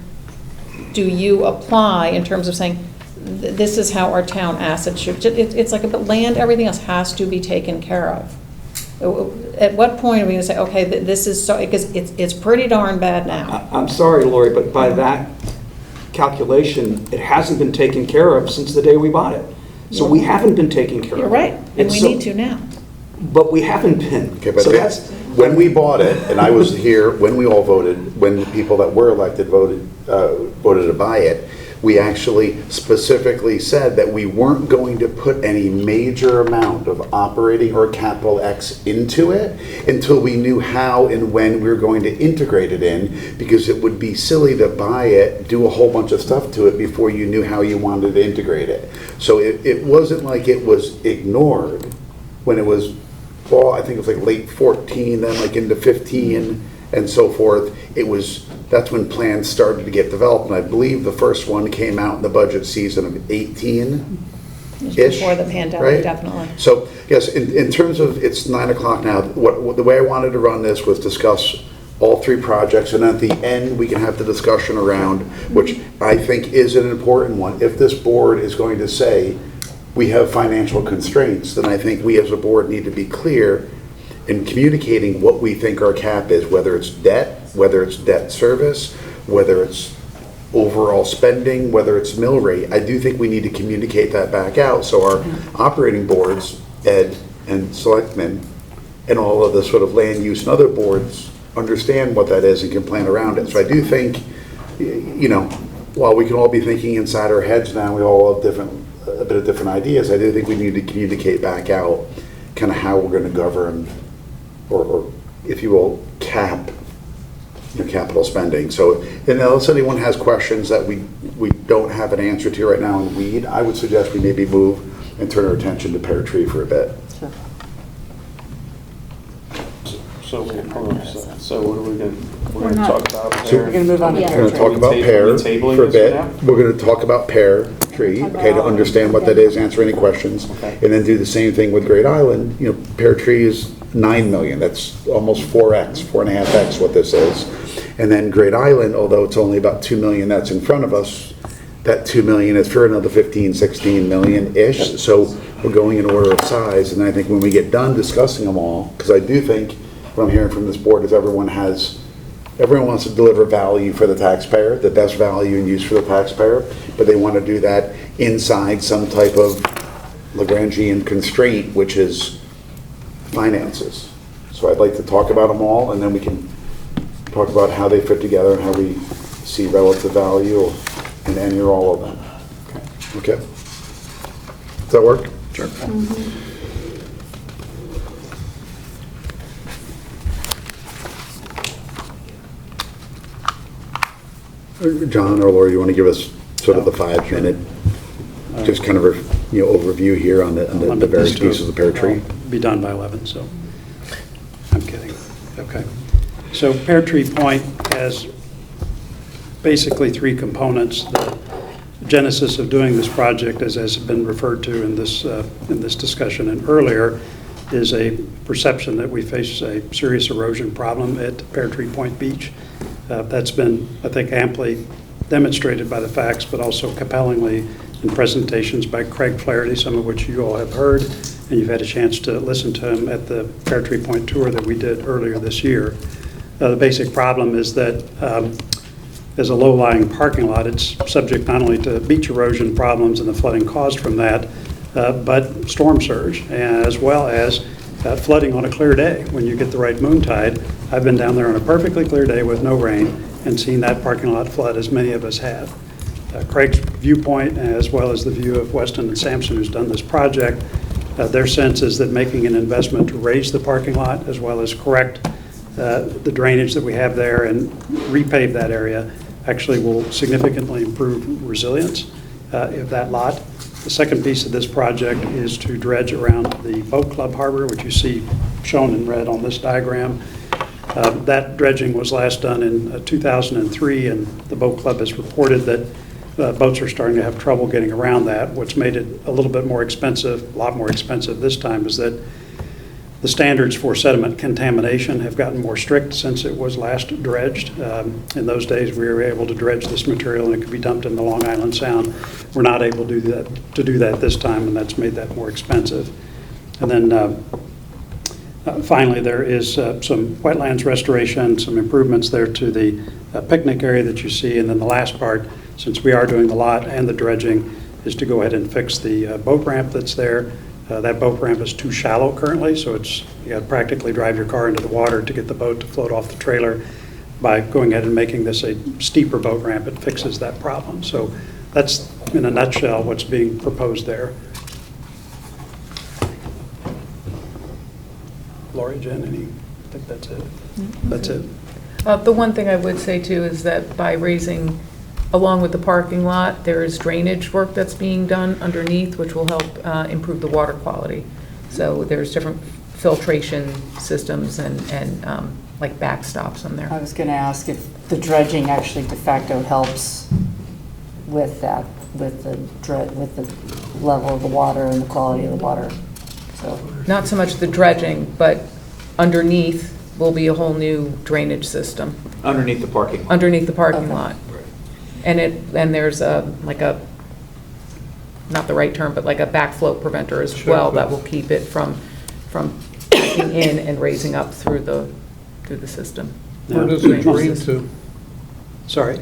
do you apply in terms of saying, this is how our town assets should, it's like, but land, everything else has to be taken care of. At what point are we going to say, okay, this is so, because it's pretty darn bad now? I'm sorry, Lori, but by that calculation, it hasn't been taken care of since the day we bought it. So we haven't been taken care of. You're right, and we need to now. But we haven't been. Okay, but So that's, when we bought it, and I was here when we all voted, when the people that were elected voted to buy it, we actually specifically said that we weren't going to put any major amount of operating or capital X into it until we knew how and when we were going to integrate it in, because it would be silly to buy it, do a whole bunch of stuff to it before you knew how you wanted to integrate it. So it wasn't like it was ignored when it was, well, I think it was like late 14, then like into 15 and so forth. It was, that's when plans started to get developed, and I believe the first one came out in the budget season of 18-ish. Before the pandemic, right? definitely. So, yes, in terms of, it's 9 o'clock now, the way I wanted to run this was discuss all three projects, and at the end, we can have the discussion around, which I think is an important one. If this board is going to say, we have financial constraints, then I think we as a board need to be clear in communicating what we think our cap is, whether it's debt, whether it's debt service, whether it's overall spending, whether it's mill rate. I do think we need to communicate that back out so our operating boards, Ed and selectmen, and all of the sort of land use and other boards understand what that is and can plan around it. So I do think, you know, while we can all be thinking inside our heads now, we all have a bit of different ideas, I do think we need to communicate back out kind of how we're going to govern or if you will, cap your capital spending. So unless anyone has questions that we don't have an answer to right now in weed, I would suggest we maybe move and turn our attention to Pear Tree for a bit. Sure. So what are we going to, we're going to talk about Pear? We're going to move on to Yeah. Pear We're Tree. going to talk about Pear Tabling for a this bit. for now? We're going to talk about Pear Tree, okay, to understand what that is, answer any questions, Okay. and then do the same thing with Great Island. You know, Pear Tree is 9 million. That's almost 4x, 4.5x what this is. And then Great Island, although it's only about 2 million that's in front of us, that 2 million is for another 15, 16 million-ish. So we're going in order of size. And I think when we get done discussing them all, because I do think what I'm hearing from this board is everyone wants to deliver value for the taxpayer, the best value and use for the taxpayer, but they want to do that inside some type of Lagrangian constraint, which is finances. So I'd like to talk about them all, and then we can talk about how they fit together and how we see relative value in any or all of them. Okay? Does that work? Sure. John or Laura, you want to give us sort of the 5-minute, just kind of overview here on the various pieces of Pear Tree? I'll be done by 11, so I'm kidding. Okay. So Pear Tree Point has basically 3 components. The genesis of doing this project, as has been referred to in this discussion and earlier, is a perception that we face a serious erosion problem at Pear Tree Point Beach. That's been, I think, amply demonstrated by the facts, but also compellingly in presentations by Craig Flaherty, some of which you all have heard, and you've had a chance to listen to him at the Pear Tree Point tour that we did earlier this year. The basic problem is that as a low-lying parking lot, it's subject not only to beach erosion problems and the flooding caused from that, but storm surge, as well as flooding on a clear day when you get the right moon tide. I've been down there on a perfectly clear day with no rain and seen that parking lot flood, as many of us have. Craig's viewpoint, as well as the view of Weston and Sampson, who's done this project, their sense is that making an investment to raise the parking lot as well as correct the drainage that we have there and repave that area actually will significantly improve resilience of that lot. The second piece of this project is to dredge around the boat club harbor, which you see shown in red on this diagram. That dredging was last done in 2003, and the boat club has reported that boats are starting to have trouble getting around that. What's made it a little bit more expensive, a lot more expensive this time, is that the standards for sediment contamination have gotten more strict since it was last dredged. In those days, we were able to dredge this material and it could be dumped in the Long Island Sound. We're not able to do that this time, and that's made that more expensive. And then finally, there is some wetlands restoration, some improvements there to the picnic area that you see. And then the last part, since we are doing the lot and the dredging, is to go ahead and fix the boat ramp that's there. That boat ramp is too shallow currently, so you got to practically drive your car into the water to get the boat to float off the trailer. By going ahead and making this a steeper boat ramp, it fixes that problem. So that's, in a nutshell, what's being proposed there. Lori, Jen, I think that's it. That's it. The one thing I would say too is that by raising, along with the parking lot, there is drainage work that's being done underneath, which will help improve the water quality. So there's different filtration systems and like backstops on there. I was going to ask if the dredging actually de facto helps with that, with the level of the water and the quality of the water. So Not so much the dredging, but underneath will be a whole new drainage system. Underneath the parking lot. Underneath the parking lot. And there's like a, not the right term, but like a backflow preventer as well that will keep it from backing in and raising up through the system. Where does it drain to? Sorry?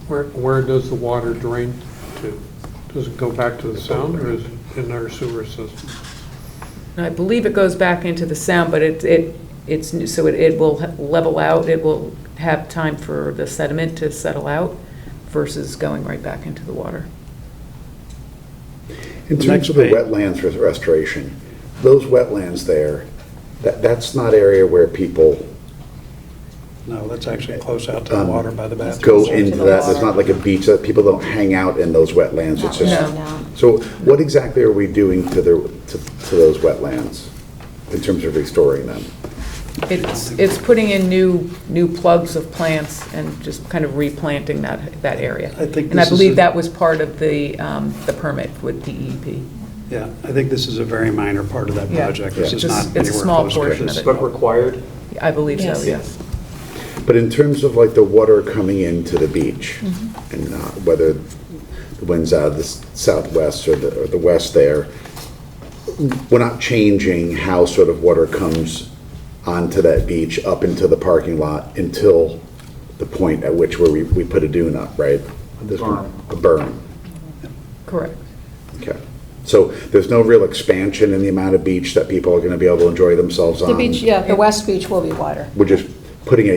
Where does the water drain to? Does it go back to the sound, or is it in our sewer system? And I believe it goes back into the sound, but it will level out. It will have time for the sediment to settle out versus going right back into the water. In terms of the wetlands restoration, those wetlands there, that's not area where people No, that's actually close out to the water by the bathroom. go into that. There's not like a beach that people don't hang out in those wetlands. It's just. No. So what exactly are we doing to those wetlands in terms of restoring them? It's putting in new plugs of plants and just kind of replanting that area. I think And I this is believe a- that was part of the permit with DEP. Yeah, I think this is a very minor part of that Yeah. project. This is It's not a anywhere small close to portion this. of it. But required? I believe so, Yes. yes. But in terms of like the water coming into the beach, and whether the wind's out of the southwest or the west there, we're not changing how sort of water comes onto that beach up into the parking lot until the point at which where we put a dune up, right? A berm. Correct. Okay. So there's no real expansion in the amount of beach that people are going to be able to enjoy themselves on? The beach, yeah, the west beach will be wider. We're just putting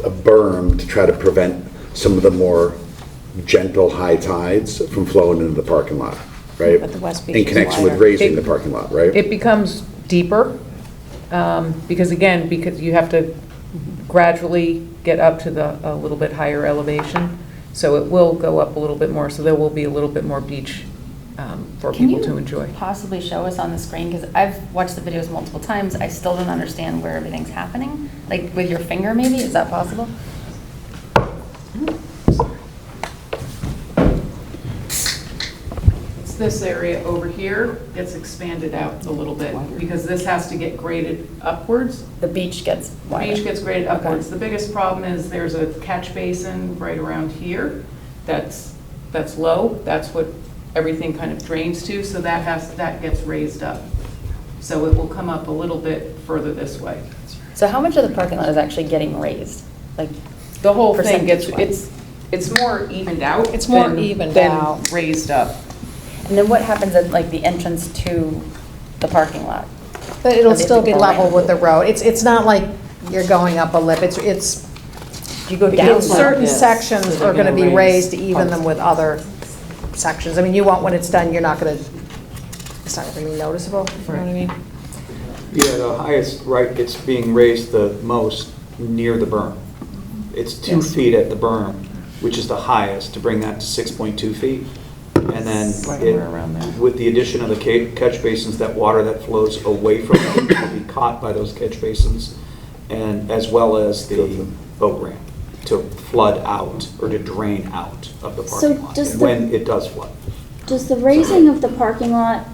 a berm to try to prevent some of the more gentle high tides from flowing into the parking lot, right? But the west beach In is connection with wider. raising the parking lot, right? It becomes deeper because you have to gradually get up to a little bit higher elevation. So it will go up a little bit more, so there will be a little bit more beach for Can people you to enjoy. possibly show us on the screen? Because I've watched the videos multiple times. I still don't understand where everything's happening. Like with your finger maybe, is that possible? It's this area over here gets expanded out a little bit because this has to get graded upwards. The beach gets The wider. beach gets graded upwards. The biggest problem is there's a catch basin right around here that's low. That's what everything kind of drains to, so that gets raised up. So it will come up a little bit further this way. So how much of the parking lot is actually getting raised? Like The whole thing gets, percentage-wise? it's more evened out. It's more than- evened than out. raised up. And then what happens at like the entrance to the parking lot? But it'll Are they still be around? level with the road. It's not like you're going up a lip. It's Do you go down? certain this, sections so they're are gonna be gonna raised to raise even parts. them with other sections. I mean, you won't, when it's done, it's not gonna be noticeable, you know what I mean? Yeah, the highest, right, it's being raised the most near the berm. It's 2 feet at the berm, which is the highest, to bring that to 6.2 feet. And then Somewhere around there. with the addition of the catch basins, that water that flows away from them will be caught by those catch basins and as well as the boat ramp to flood out or to drain out of the So parking lot does when it does flood. Does the raising of the parking lot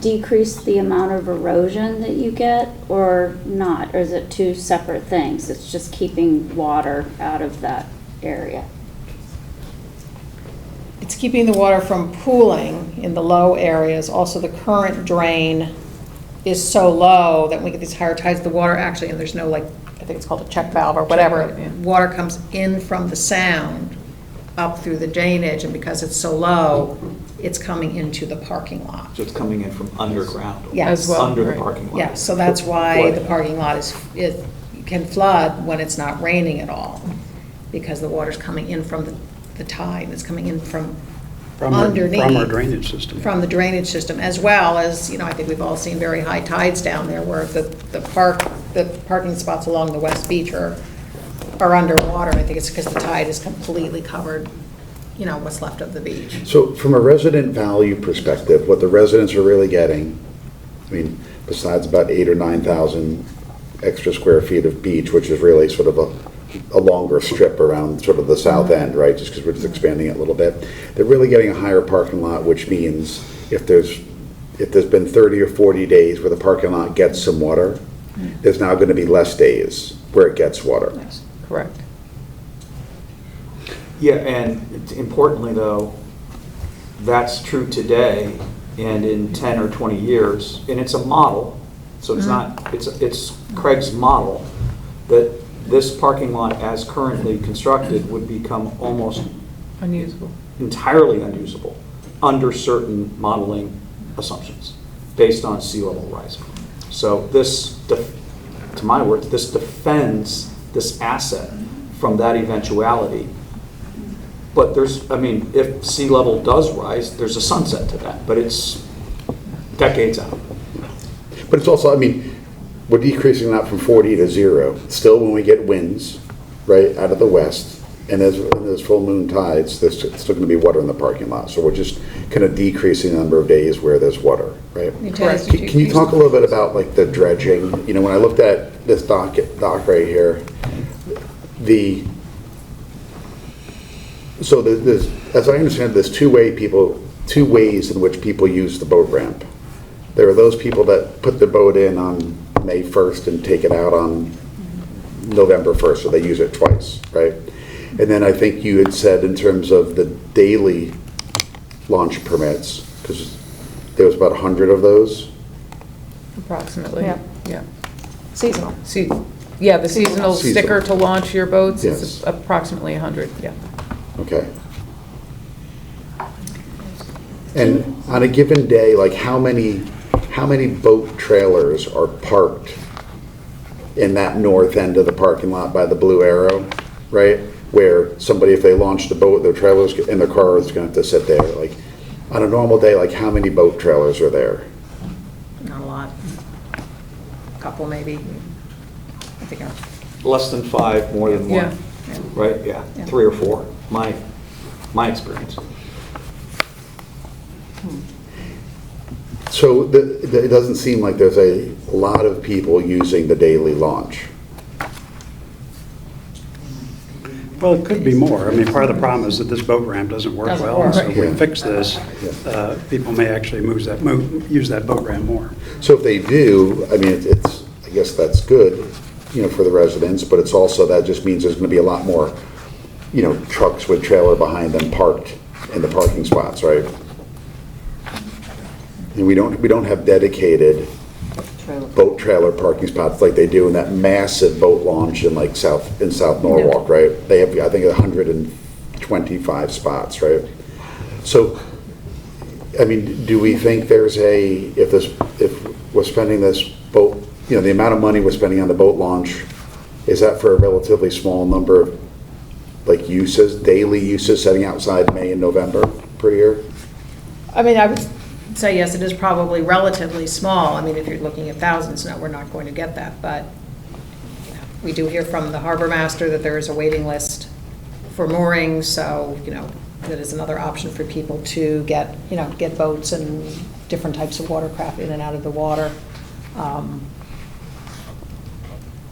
decrease the amount of erosion that you get or not? Or is it two separate things? It's just keeping water out of that area? It's keeping the water from pooling in the low areas. Also, the current drain is so low that when we get these higher tides, the water actually, and there's no, like, I think it's called a check valve or whatever, valve, yeah. water comes in from the sound up through the drainage, and because it's so low, it's coming into the parking lot. So it's coming in from underground. Yes. As well, Under the right. parking lot. Yeah, so that's why the parking lot it can flood when it's not raining at all, because the water's coming in from the tide, it's coming in from underneath. From our drainage system. From the drainage system, as well as, I think we've all seen very high tides down there where the parking spots along the West Beach are underwater. I think it's because the tide has completely covered, what's left of the beach. So from a resident value perspective, what the residents are really getting, besides about 8,000 or 9,000 extra square feet of beach, which is really sort of a longer strip around sort of the south end, right? Just because we're just expanding it a little bit. They're really getting a higher parking lot, which means if there's been 30 or 40 days where the parking lot gets some water, there's now going to be less days where it gets water. Yes. Correct. Yeah, and importantly though, that's true today and in 10 or 20 years, and it's a model, so it's not, it's Craig's model, that this parking lot as currently constructed would become almost Unusable. entirely unusable under certain modeling assumptions based on sea level rising. So this, to my words, this defends this asset from that eventuality. But if sea level does rise, there's a sunset to that, but it's decades out. But it's also, we're decreasing that from 40 to 0. Still, when we get winds, right, out of the west, and there's full moon tides, there's still going to be water in the parking lot. So we're just kind of decreasing the number of days where there's water, right? Correct. Can you talk a little bit about like the dredging? When I looked at this dock right here, there's, as I understand, there's two ways in which people use the boat ramp. There are those people that put their boat in on May 1st and take it out on November 1st, so they use it twice, right? And then I think you had said in terms of the daily launch permits, because there was about 100 of those. Approximately. Yeah. Seasonal. Yeah, the seasonal Seasonal. sticker to launch your boats Yes. is approximately 100, yeah. Okay. And on a given day, like how many boat trailers are parked in that north end of the parking lot by the blue arrow, right? Where somebody, if they launch the boat, their trailers in their car is going to have to sit there. Like on a normal day, like how many boat trailers are there? Not a lot. A couple maybe. I think Less than 5, more than 1. Yeah. Right, yeah, 3 or 4, my experience. So it doesn't seem like there's a lot of people using the daily launch. Well, it could be more. Part of the problem is that this boat ramp doesn't work well. And so if we Yeah. fix this, people may actually use that boat ramp more. So if they do, it's I guess that's good, for the residents, but it's also, that just means there's going to be a lot more, trucks with trailer behind them parked in the parking spots, right? And we don't have dedicated boat trailer parking spots like they do in that massive boat launch in South Norwalk, right? They have, I think, 125 spots, right? So, do we think there's if we're spending this boat, the amount of money we're spending on the boat launch, is that for a relatively small number of daily uses setting outside May and November per year? I would say yes, it is probably relatively small. If you're looking at thousands, no, we're not going to get that, but we do hear from the harbor master that there is a waiting list for moorings, so, that is another option for people to get boats and different types of watercraft in and out of the water.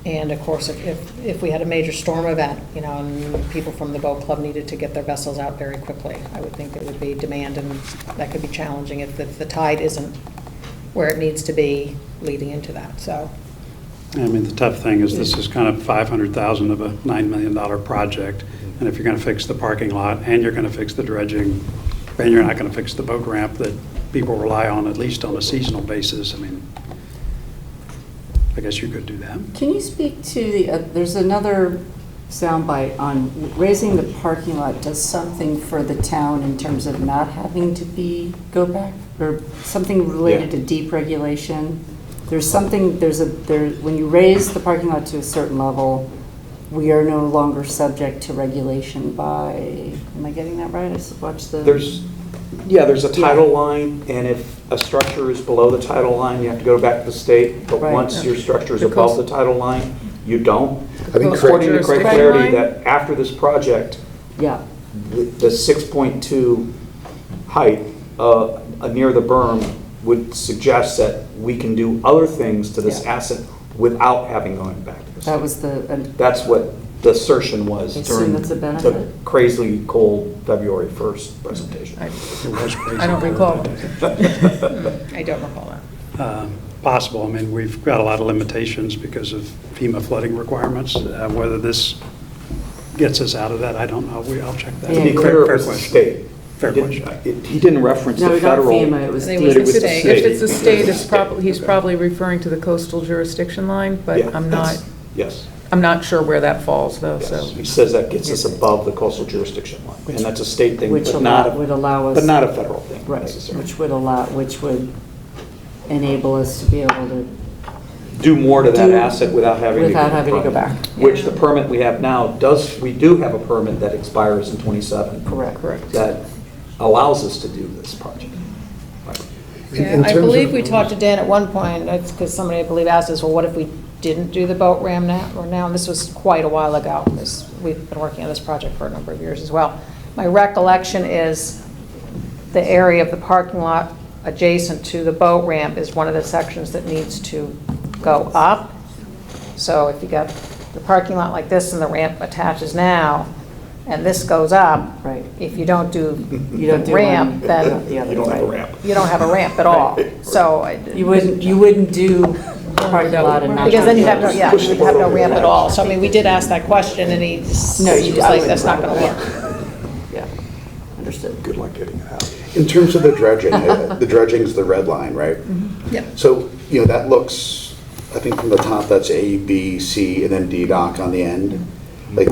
And of course, if we had a major storm event, you know, and people from the boat club needed to get their vessels out very quickly, I would think there would be demand, and that could be challenging if the tide isn't where it needs to be leading into that, so. I mean, the tough thing is this is kind of $500,000 of a $9 million project, and if you're going to fix the parking lot, and you're going to fix the dredging, and you're not going to fix the boat ramp that people rely on, at least on a seasonal basis, I mean, I guess you could do that. Can you speak to the, there's another soundbite on raising the parking lot does something for the town in terms of not having to go back, or something related to deep regulation? There's something, when you raise the parking lot to a certain level, we are no longer subject to regulation by, am I getting that right? I watched the. There's a tidal line, and if a structure is below the tidal line, you have to go back to the state, but once your structure is above the tidal line, you don't. I think According to Craig Flaherty, that after this project, the 6.2 height near the berm would suggest that we can do other things to this asset without having going back to the state. That was That's what the assertion was during that's a the benefit. crazily cold February 1st presentation. It was crazy. I don't recall. I don't recall that. Possible. I mean, we've got a lot of limitations because of FEMA flooding requirements. Whether this gets us out of that, I don't know. I'll check that. To be clear, it was the question. state. Fair question. He didn't reference No, the not federal. FEMA, it was It state. was It was the the state. state. If it's a state, he's probably referring to the coastal jurisdiction line, but Yeah, I'm not, Yes. I'm not sure where that falls, though, Yes. so. He says that gets us above the coastal jurisdiction line, and that's a state thing, Which but not would allow us. but not a federal thing Right, necessarily. which would enable us to be able to. Do more to that asset without having to Without get a having to go permit. back. Which the permit we have now we do have a permit that expires in 27. Correct. That allows us to do this project. Yeah, I believe we talked to Dan at one point, because somebody, I believe, asked us, well, what if we didn't do the boat ramp now? And this was quite a while ago, because we've been working on this project for a number of years as well. My recollection is the area of the parking lot adjacent to the boat ramp is one of the sections that needs to go up. So if you got the parking lot like this and the ramp attaches now, and this goes up, Right. if you don't do You don't the do ramp, one, then the other You don't have a way. ramp. you don't have a ramp at all. So, You wouldn't do parking lot and not. because then you'd have no, do- yeah, you'd have no ramp at all. So I mean, we did ask that question, and he was like, that's not gonna work. Yeah, understood. Good luck getting it out. In terms of the dredging, the dredging is the red line, right? Yep. So, that looks, I think from the top, that's A, B, C, and then D dock on the end. Like,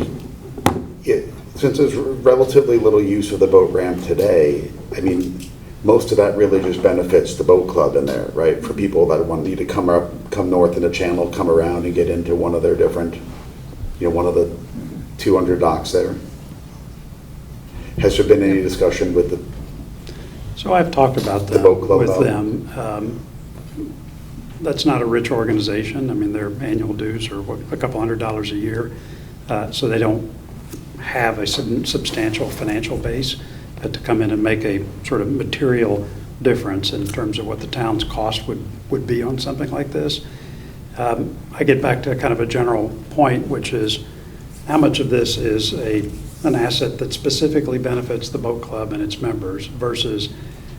since there's relatively little use of the boat ramp today, I mean, most of that really just benefits the boat club in there, right? For people that need to come north in the channel, come around and get into one of their different, one of the 200 docks there. Has there been any discussion with the So I've talked about The that boat club with level. them. That's not a rich organization. I mean, their annual dues are a couple $100 a year, so they don't have a substantial financial base to come in and make a sort of material difference in terms of what the town's cost would be on something like this. I get back to kind of a general point, which is how much of this is an asset that specifically benefits the boat club and its members versus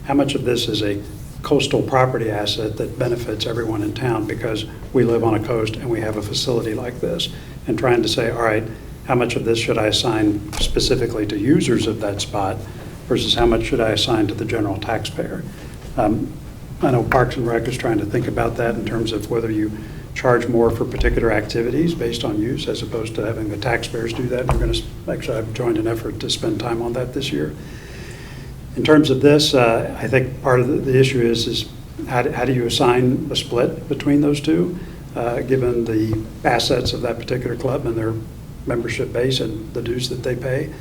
how much of this is a coastal property asset that benefits everyone in town because we live on a coast and we have a facility like this, and trying to say, all right, how much of this should I assign specifically to users of that spot versus how much should I assign to the general taxpayer? I know Parks and Rec is trying to think about that in terms of whether you charge more for particular activities based on use as opposed to having the taxpayers do that. Actually, I've joined an effort to spend time on that this year. In terms of this, I think part of the issue is how do you assign a split between those two, given the assets of that particular club and their membership base and the dues that they pay.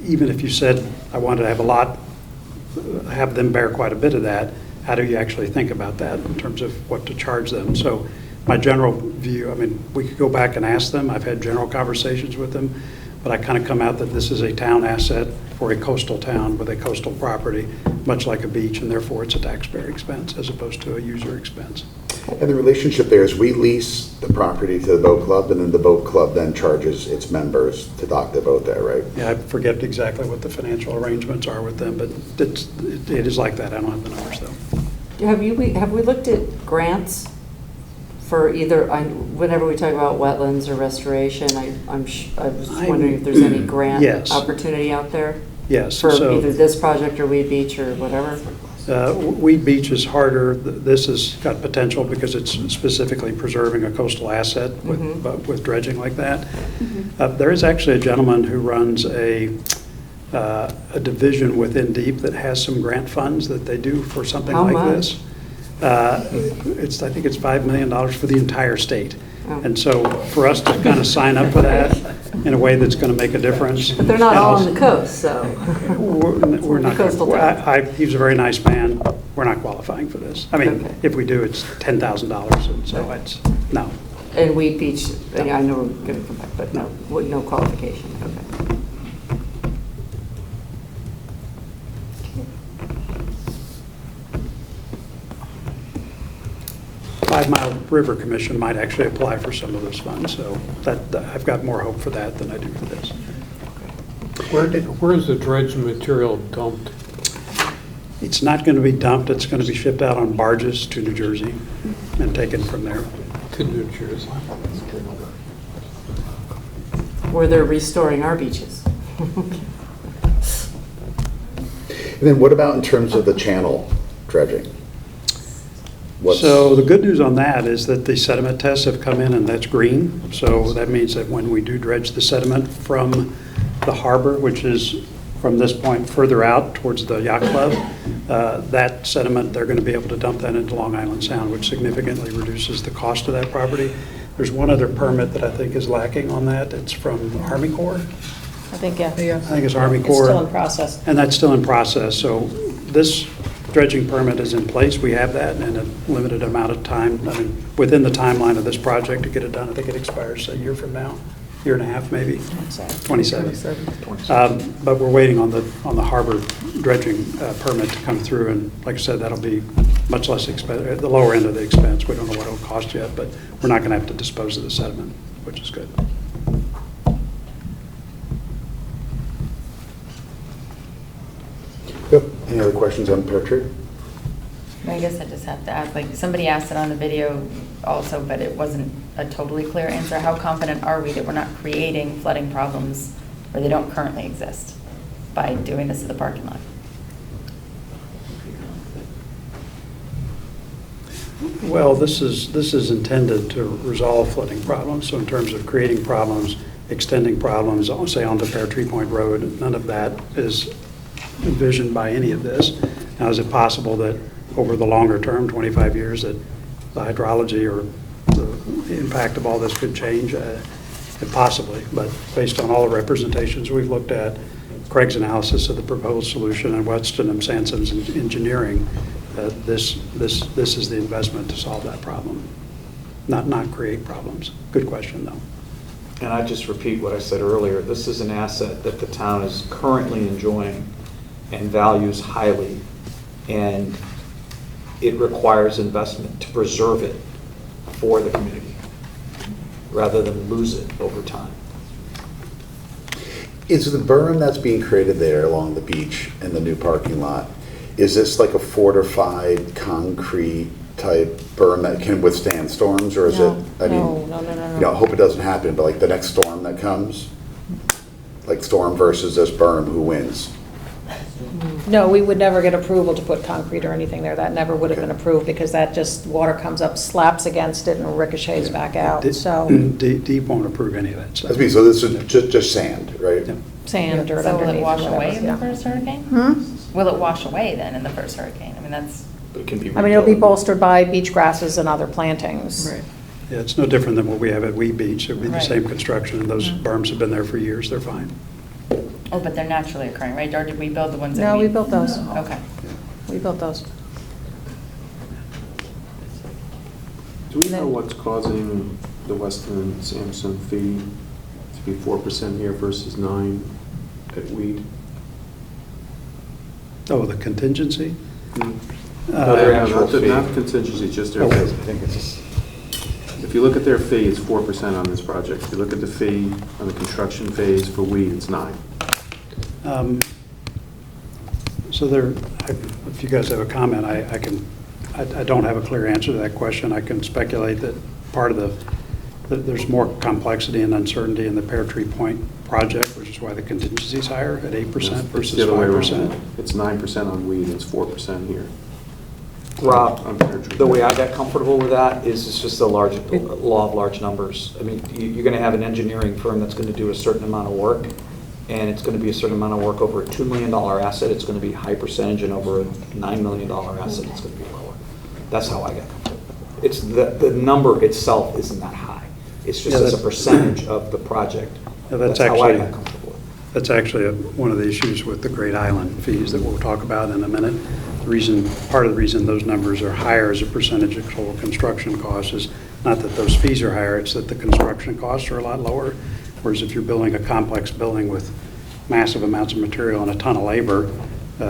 Even if you said, I wanted to have them bear quite a bit of that, how do you actually think about that in terms of what to charge them? So my general view, I mean, we could go back and ask them. I've had general conversations with them, but I kind of come out that this is a town asset for a coastal town with a coastal property, much like a beach, and therefore it's a taxpayer expense as opposed to a user expense. And the relationship there is we lease the property to the boat club, and then the boat club then charges its members to dock their boat there, right? Yeah, I forget exactly what the financial arrangements are with them, but it is like that. I don't have the numbers, though. Have we looked at grants for either, whenever we talk about wetlands or restoration, I was wondering if there's any grant Yes. opportunity out there? Yes. For so, either this project or Weed Beach or whatever? Weed Beach is harder. This has got potential because it's specifically preserving a coastal asset with dredging like that. There is actually a gentleman who runs a division within DEEP that has some grant funds that they do for something How like much? this. I think it's $5 million for the entire state. Oh. And so for us to kind of sign up for that in a way that's going to make a difference. But they're not and all also- on the coast, so. We're not, Coastal town. he's a very nice man. We're not qualifying for this. I mean, Okay. if we do, it's $10,000, and so it's, no. And Weed Beach, I know we're going to come back, but no qualification, okay. 5 Mile River Commission might actually apply for some of those funds, so I've got more hope for that than I do for this. Where is the dredged material dumped? It's not going to be dumped, it's going to be shipped out on barges to New Jersey and taken from there. To New Jersey. Where they're restoring our beaches. And then what about in terms of the channel dredging? So the good news on that is that the sediment tests have come in and that's green. So that means that when we do dredge the sediment from the harbor, which is from this point further out towards the yacht club, that sediment, they're going to be able to dump that into Long Island Sound, which significantly reduces the cost of that property. There's one other permit that I think is lacking on that. It's from Army Corps. I think, yeah. I think it's Army It's Corps. still in process. And that's still in process. So this dredging permit is in place. We have that in a limited amount of time. I mean, within the timeline of this project to get it done, I think it expires a year from now, year and a half maybe. 27. But we're waiting on the harbor dredging permit to come through. And like I said, that'll be much less expensive, at the lower end of the expense. We don't know what it'll cost yet, but we're not going to have to dispose of the sediment, which is good. Yep. Any other questions on Pear Tree? I guess I just have to ask, like, somebody asked it on the video also, but it wasn't a totally clear answer. How confident are we that we're not creating flooding problems where they don't currently exist by doing this to the parking lot? Well, this is intended to resolve flooding problems. So in terms of creating problems, extending problems, say onto Pear Tree Point Road, none of that is envisioned by any of this. Now, is it possible that over the longer term, 25 years, that the hydrology or the impact of all this could change? Possibly, but based on all the representations we've looked at, Craig's analysis of the proposed solution and Weston and Sanson's engineering, this is the investment to solve that problem, not create problems. Good question, though. And I just repeat what I said earlier. This is an asset that the town is currently enjoying and values highly, and it requires investment to preserve it for the community rather than lose it over time. Is the berm that's being created there along the beach and the new parking lot, is this like a fortified concrete type berm that can withstand storms, or is it? I mean, No. I hope it doesn't happen, but like the next storm that comes, like storm versus this berm, who wins? No, we would never get approval to put concrete or anything there. That never would have been approved because that just, water comes up, slaps against it and ricochets back out, so. DEEP won't approve any of that stuff. So this is just sand, right? Sand, dirt So will underneath. it wash whatever, away in the yeah. first hurricane? Will it wash away then in the first hurricane? I mean, that's... But it can be I mean, it'll be rebuilt. bolstered by beach grasses and other plantings. Right. Yeah, it's no different than what we have at Weed Beach. It would be the Right. same construction, and those berms have been there for years. They're fine. Oh, but they're naturally occurring, right? Or did we build the ones that No, we built those. Okay. We built those. Do we know what's causing the Weston Sampson fee to be 4% here versus 9% at Weed? Oh, the contingency? No, their actual Not the fee. contingency, just their I fee. think it's, If you look at their fee, it's 4% on this project. If you look at the fee on the construction phase for weed, it's 9. So if you guys have a comment, I don't have a clear answer to that question. I can speculate that part of that there's more complexity and uncertainty in the Pear Tree Point project, which is why the contingency is higher at 8% versus It's the other way around. 5%. It's 9% on weed, it's 4% here. Rob, On Pear Tree. the way I got comfortable with that is it's just the law of large numbers. I mean, you're going to have an engineering firm that's going to do a certain amount of work, and it's going to be a certain amount of work over a $2 million asset. It's going to be high percentage, and over a $9 million asset, it's going to be lower. That's how I got comfortable. It's the number itself isn't that high. It's just as a percentage of the project. That's how I actually- got comfortable with it. That's actually one of the issues with the Great Island fees that we'll talk about in a minute. Part of the reason those numbers are higher as a percentage of total construction costs is not that those fees are higher, it's that the construction costs are a lot lower. Whereas if you're building a complex building with massive amounts of material and a ton of labor,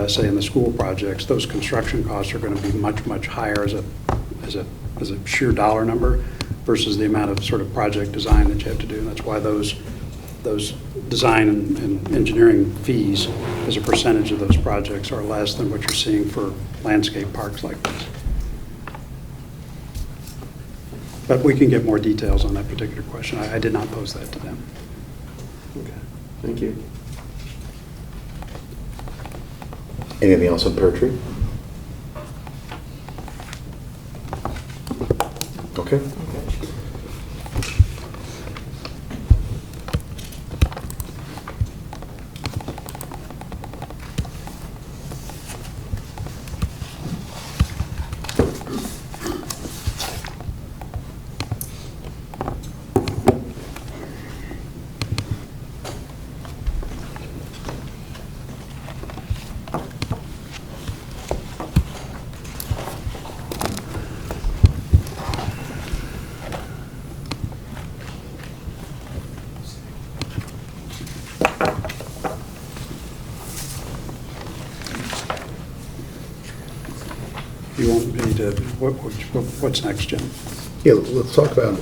say in the school projects, those construction costs are going to be much, much higher as a sheer dollar number versus the amount of sort of project design that you have to do. And that's why those design and engineering fees as a percentage of those projects are less than what you're seeing for landscape parks like this. But we can get more details on that particular question. I did not pose that to them. Okay, thank you. Anything else on Pear Tree? Okay. You want me to, what's next, Jim? Yeah, let's talk about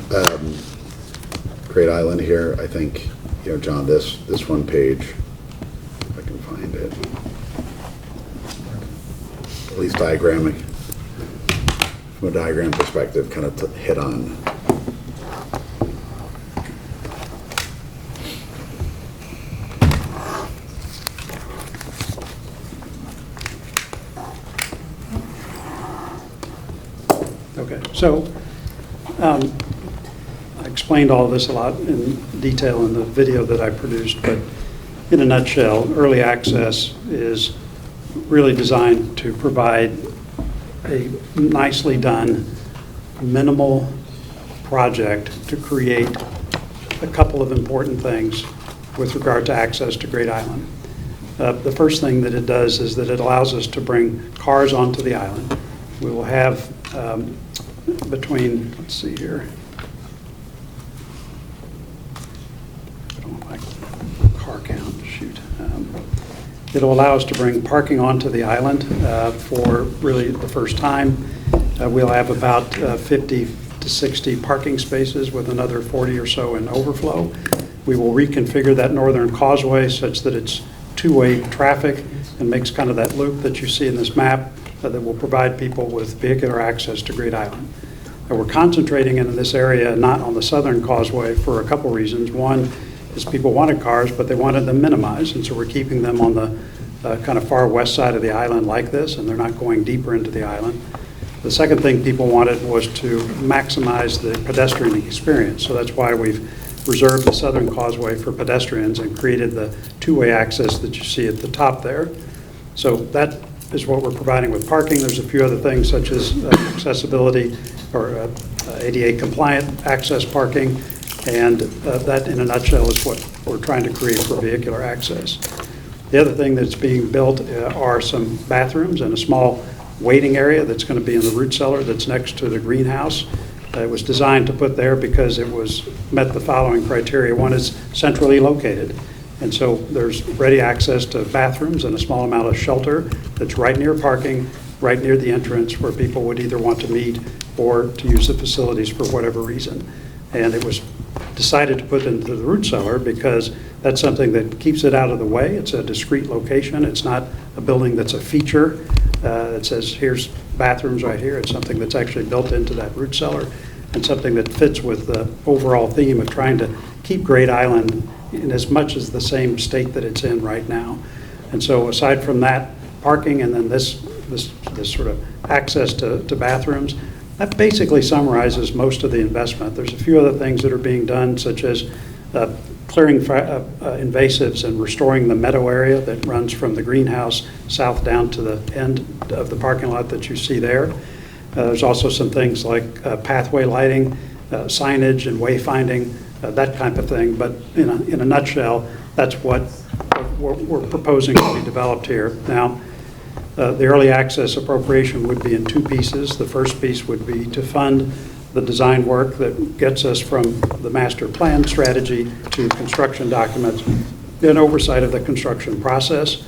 Great Island here. I think, John, this one page, if I can find it, at least diagramming, from a diagram perspective, kind of hit on. Okay, so I explained all of this a lot in detail in the video that I produced, but in a nutshell, early access is really designed to provide a nicely done, minimal project to create a couple of important things with regard to access to Great Island. The first thing that it does is that it allows us to bring cars onto the island. We will have between, let's see here, I don't like car count, shoot. It'll allow us to bring parking onto the island for really the first time. We'll have about 50 to 60 parking spaces with another 40 or so in overflow. We will reconfigure that northern causeway such that it's two-way traffic and makes kind of that loop that you see in this map that will provide people with vehicular access to Great Island. And we're concentrating in this area not on the southern causeway for a couple reasons. One is people wanted cars, but they wanted them minimized, and so we're keeping them on the kind of far west side of the island like this, and they're not going deeper into the island. The second thing people wanted was to maximize the pedestrian experience, so that's why we've reserved the southern causeway for pedestrians and created the two-way access that you see at the top there. So that is what we're providing with parking. There's a few other things such as accessibility or ADA compliant access parking, and that in a nutshell is what we're trying to create for vehicular access. The other thing that's being built are some bathrooms and a small waiting area that's going to be in the root cellar that's next to the greenhouse. It was designed to put there because it met the following criteria. One is centrally located, and so there's ready access to bathrooms and a small amount of shelter that's right near parking right near the entrance where people would either want to meet or to use the facilities for whatever reason. And it was decided to put into the root cellar because that's something that keeps it out of the way. It's a discrete location. It's not a building that's a feature that says, here's bathrooms right here. It's something that's actually built into that root cellar and something that fits with the overall theme of trying to keep Great Island in as much as the same state that it's in right now. And so aside from that, parking and then this sort of access to bathrooms, that basically summarizes most of the investment. There's a few other things that are being done, such as clearing invasives and restoring the meadow area that runs from the greenhouse south down to the end of the parking lot that you see there. There's also some things like pathway lighting, signage and wayfinding, that type of thing. But in a nutshell, that's what we're proposing to be developed here. Now, the early access appropriation would be in two pieces. The first piece would be to fund the design work that gets us from the master plan strategy to construction documents, then oversight of the construction process.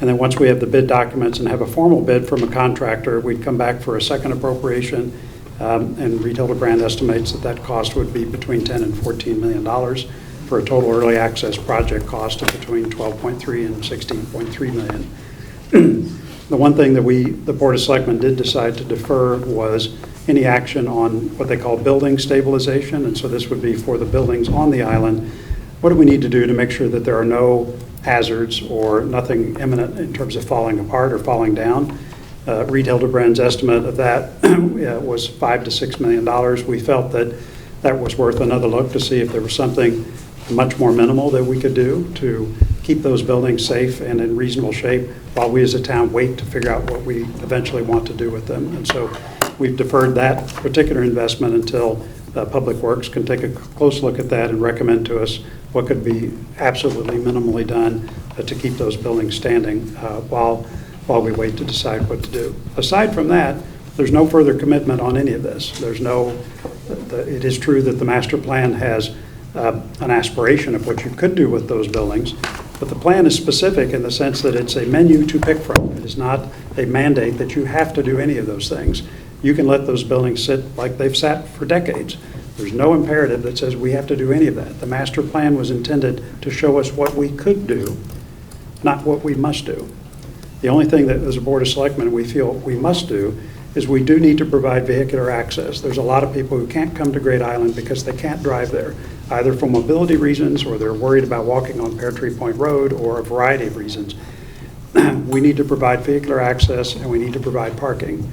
And then once we have the bid documents and have a formal bid from a contractor, we'd come back for a second appropriation. And Reed Hildebrand estimates that cost would be between $10 and $14 million for a total early access project cost of between $12.3 and $16.3 million. The one thing that the Board of Selectmen did decide to defer was any action on what they call building stabilization, and so this would be for the buildings on the island. What do we need to do to make sure that there are no hazards or nothing imminent in terms of falling apart or falling down? Reed Hildebrand's estimate of that was $5 to $6 million. We felt that that was worth another look to see if there was something much more minimal that we could do to keep those buildings safe and in reasonable shape while we as a town wait to figure out what we eventually want to do with them. And so we've deferred that particular investment until Public Works can take a close look at that and recommend to us what could be absolutely minimally done to keep those buildings standing while we wait to decide what to do. Aside from that, there's no further commitment on any of this. It is true that the master plan has an aspiration of what you could do with those buildings, but the plan is specific in the sense that it's a menu to pick from. It is not a mandate that you have to do any of those things. You can let those buildings sit like they've sat for decades. There's no imperative that says we have to do any of that. The master plan was intended to show us what we could do, not what we must do. The only thing that as a Board of Selectmen we feel we must do is we do need to provide vehicular access. There's a lot of people who can't come to Great Island because they can't drive there, either for mobility reasons or they're worried about walking on Pear Tree Point Road or a variety of reasons. We need to provide vehicular access and we need to provide parking.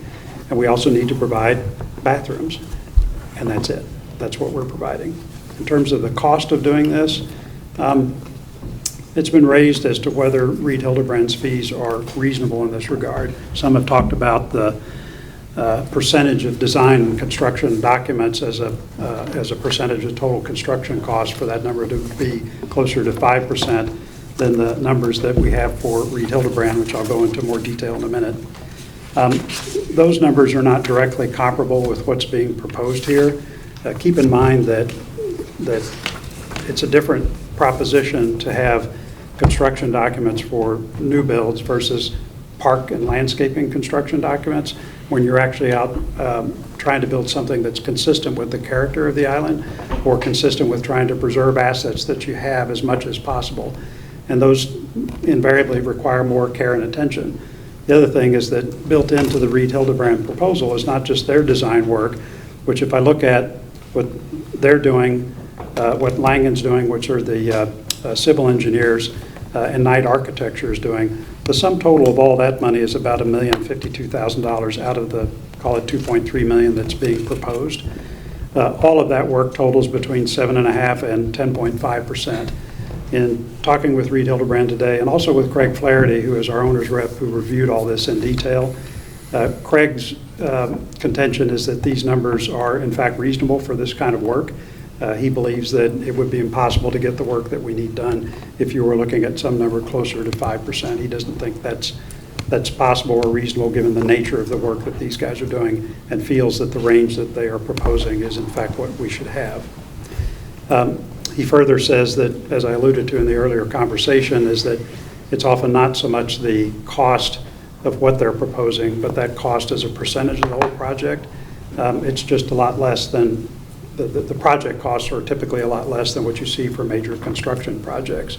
And we also need to provide bathrooms. And that's it. That's what we're providing. In terms of the cost of doing this, it's been raised as to whether Reed Hildebrand's fees are reasonable in this regard. Some have talked about the percentage of design and construction documents as a percentage of total construction cost for that number to be closer to 5% than the numbers that we have for Reed Hildebrand, which I'll go into more detail in a minute. Those numbers are not directly comparable with what's being proposed here. Keep in mind that it's a different proposition to have construction documents for new builds versus park and landscaping construction documents when you're actually out trying to build something that's consistent with the character of the island or consistent with trying to preserve assets that you have as much as possible. And those invariably require more care and attention. The other thing is that built into the Reed Hildebrand proposal is not just their design work, which if I look at what they're doing, what Langen's doing, which are the civil engineers, and Knight Architecture is doing, the sum total of all that money is about $1,052,000 out of the, call it $2.3 million that's being proposed. All of that work totals between 7.5% and 10.5%. In talking with Reed Hildebrand today, and also with Craig Flaherty, who is our owner's rep, who reviewed all this in detail, Craig's contention is that these numbers are in fact reasonable for this kind of work. He believes that it would be impossible to get the work that we need done if you were looking at some number closer to 5%. He doesn't think that's possible or reasonable given the nature of the work that these guys are doing, and feels that the range that they are proposing is in fact what we should have. He further says that, as I alluded to in the earlier conversation, is that it's often not so much the cost of what they're proposing, but that cost as a percentage of the whole project, it's just a lot less than, the project costs are typically a lot less than what you see for major construction projects.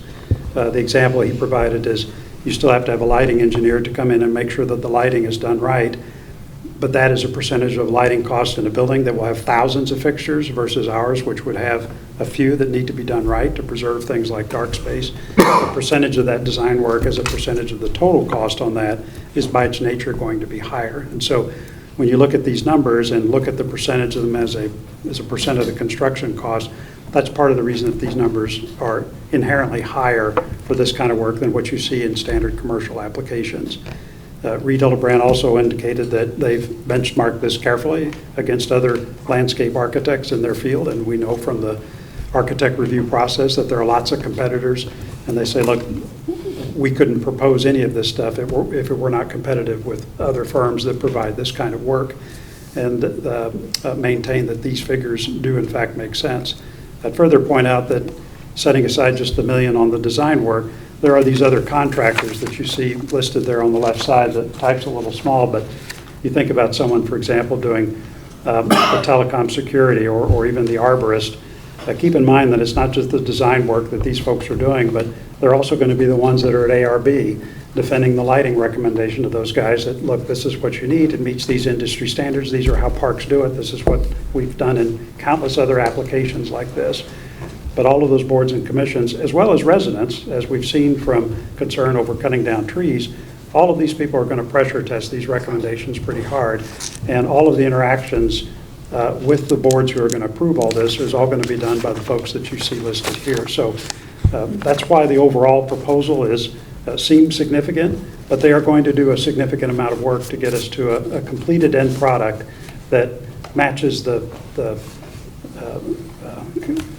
The example he provided is you still have to have a lighting engineer to come in and make sure that the lighting is done right, but that is a percentage of lighting cost in a building that will have thousands of fixtures versus ours, which would have a few that need to be done right to preserve things like dark space. The percentage of that design work as a percentage of the total cost on that is by its nature going to be higher. And so when you look at these numbers and look at the percentage of them as a percent of the construction cost, that's part of the reason that these numbers are inherently higher for this kind of work than what you see in standard commercial applications. Reed Hildebrand also indicated that they've benchmarked this carefully against other landscape architects in their field, and we know from the architect review process that there are lots of competitors, and they say, look, we couldn't propose any of this stuff if it were not competitive with other firms that provide this kind of work, and maintain that these figures do in fact make sense. I'd further point out that setting aside just the $1 million on the design work, there are these other contractors that you see listed there on the left side. The type's a little small, but you think about someone, for example, doing the telecom security or even the arborist. Keep in mind that it's not just the design work that these folks are doing, but they're also going to be the ones that are at ARB defending the lighting recommendation to those guys that, look, this is what you need. It meets these industry standards. These are how parks do it. This is what we've done in countless other applications like this. But all of those boards and commissions, as well as residents, as we've seen from concern over cutting down trees, all of these people are going to pressure test these recommendations pretty hard. And all of the interactions with the boards who are going to approve all this is all going to be done by the folks that you see listed here. So that's why the overall proposal seems significant, but they are going to do a significant amount of work to get us to a completed end product that matches the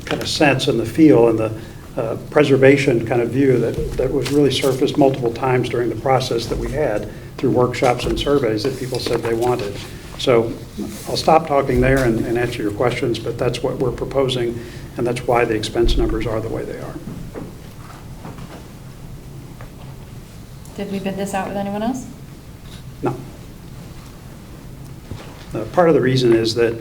kind of sense and the feel and the preservation kind of view that was really surfaced multiple times during the process that we had through workshops and surveys that people said they wanted. So I'll stop talking there and answer your questions, but that's what we're proposing, and that's why the expense numbers are the way they are. Did we bid this out with anyone else? No. Part of the reason is that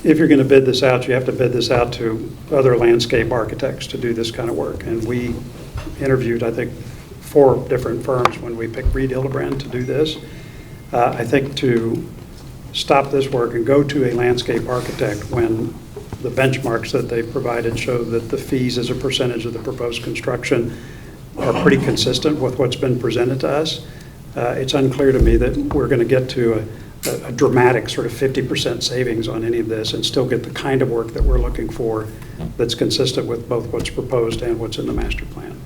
if you're going to bid this out, you have to bid this out to other landscape architects to do this kind of work. And we interviewed, I think, 4 different firms when we picked Reed Hildebrand to do this. I think to stop this work and go to a landscape architect when the benchmarks that they provided show that the fees as a percentage of the proposed construction are pretty consistent with what's been presented to us. It's unclear to me that we're going to get to a dramatic sort of 50% savings on any of this and still get the kind of work that we're looking for that's consistent with both what's proposed and what's in the master plan.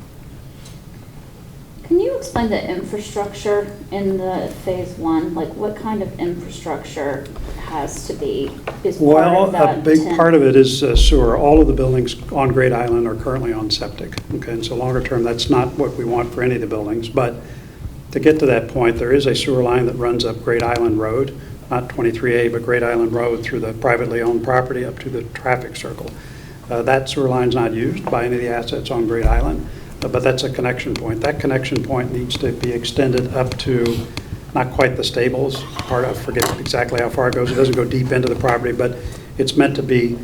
Can you explain the infrastructure in the phase 1? Like what kind of infrastructure has to be Well, a big part of it is sewer. All of the buildings on Great Island are currently on septic. Okay, and so longer term, that's not what we want for any of the buildings. But to get to that point, there is a sewer line that runs up Great Island Road, not 23A, but Great Island Road through the privately owned property up to the traffic circle. That sewer line's not used by any of the assets on Great Island, but that's a connection point. That connection point needs to be extended up to not quite the stables part. I forget exactly how far it goes. It doesn't go deep into the property, but it's meant to be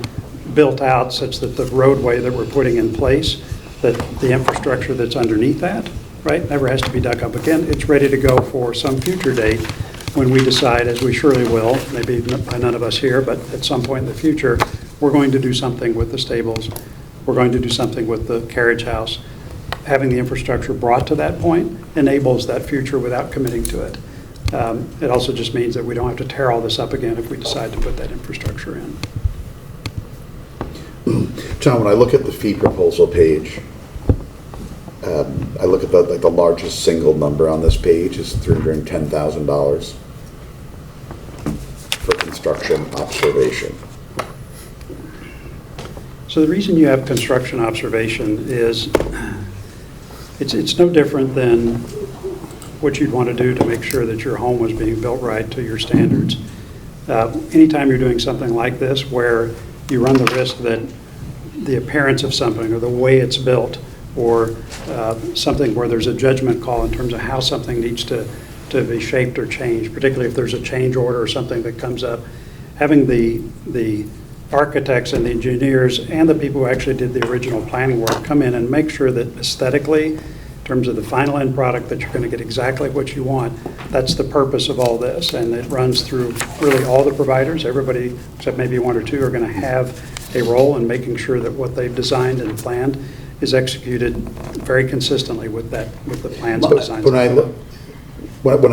built out such that the roadway that we're putting in place, that the infrastructure that's underneath that, right, never has to be dug up again. It's ready to go for some future date when we decide, as we surely will, maybe by none of us here, but at some point in the future, we're going to do something with the stables. We're going to do something with the carriage house. Having the infrastructure brought to that point enables that future without committing to it. It also just means that we don't have to tear all this up again if we decide to put that infrastructure in. John, when I look at the fee proposal page, I look at the largest single number on this page is $310,000 for construction observation. So the reason you have construction observation is it's no different than what you'd want to do to make sure that your home was being built right to your standards. Anytime you're doing something like this where you run the risk that the appearance of something or the way it's built or something where there's a judgment call in terms of how something needs to to be shaped or changed, particularly if there's a change order or something that comes up. Having the architects and the engineers and the people who actually did the original planning work come in and make sure that aesthetically, in terms of the final end product, that you're going to get exactly what you want. That's the purpose of all this, and it runs through really all the providers. Everybody, except maybe one or two, are going to have a role in making sure that what they've designed and planned is executed very consistently with the plans and designs. When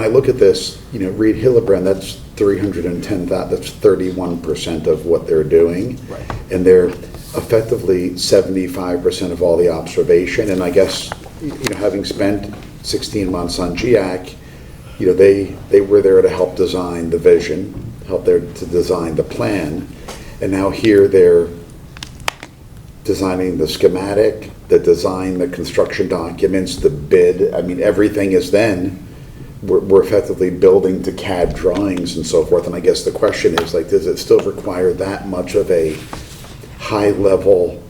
I look at this, Reed Hillebrand, that's 310,000, that's 31% of what they're doing. Right. And they're effectively 75% of all the observation. And I guess, having spent 16 months on GIAC, they were there to help design the vision, help there to design the plan. And now here they're designing the schematic, the design, the construction documents, the bid. I mean, everything is then. We're effectively building to CAD drawings and so forth. And I guess the question is, does it still require that much of a high level?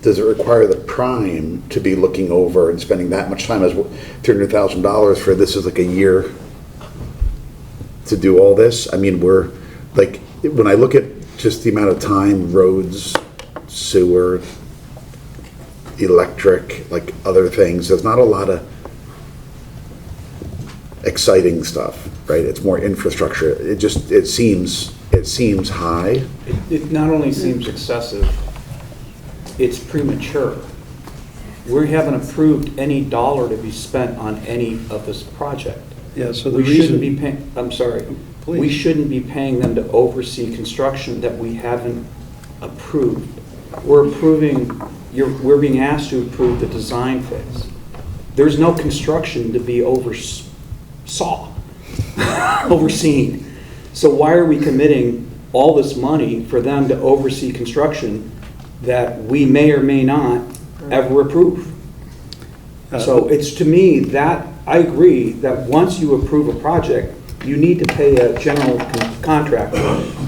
Does it require the prime to be looking over and spending that much time as $300,000 for this is like a year to do all this? I mean, we're when I look at just the amount of time, roads, sewer, electric, other things, there's not a lot of exciting stuff, right? It's more infrastructure. It seems high. It not only seems excessive, it's premature. We haven't approved any dollar to be spent on any of this project. Yeah, so the we reason... shouldn't be paying, I'm sorry, Please. We shouldn't be paying them to oversee construction that we haven't approved. We're being asked to approve the design phase. There's no construction to be overseen. So why are we committing all this money for them to oversee construction that we may or may not ever approve? So it's, to me, that I agree that once you approve a project, you need to pay a general contractor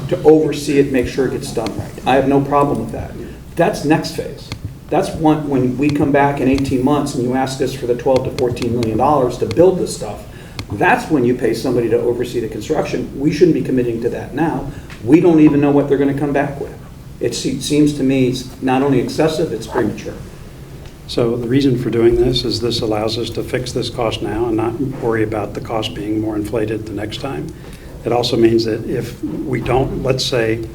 to oversee it, make sure it gets done right. I have no problem with that. That's next phase. That's when we come back in 18 months and you ask us for the $12 to $14 million to build this stuff. That's when you pay somebody to oversee the construction. We shouldn't be committing to that now. We don't even know what they're going to come back with. It seems to me it's not only excessive, it's premature. So the reason for doing this is this allows us to fix this cost now and not worry about the cost being more inflated the next time. It also means that if we don't, let's say,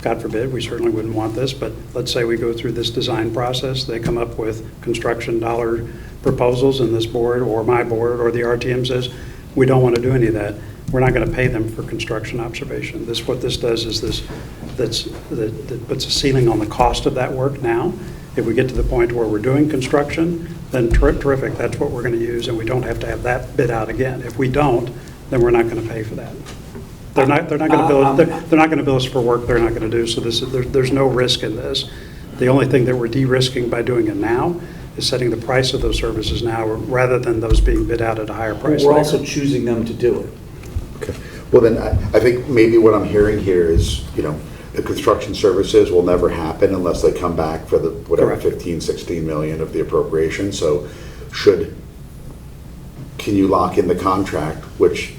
God forbid, we certainly wouldn't want this, but let's say we go through this design process, they come up with construction dollar proposals and this board or my board or the RTM says, we don't want to do any of that. We're not going to pay them for construction observation. What this does is that puts a ceiling on the cost of that work now. If we get to the point where we're doing construction, then terrific, that's what we're going to use, and we don't have to have that bid out again. If we don't, then we're not going to pay for that. They're not going to bill. They're not going to bill us for work they're not going to do. So there's no risk in this. The only thing that we're de-risking by doing it now is setting the price of those services now, rather than those being bid out at a higher price. We're later. also choosing them to do it. Okay. Well, then I think maybe what I'm hearing here is, the construction services will never happen unless they come back for the whatever Correct. 15, 16 million of the appropriation. So can you lock in the contract, which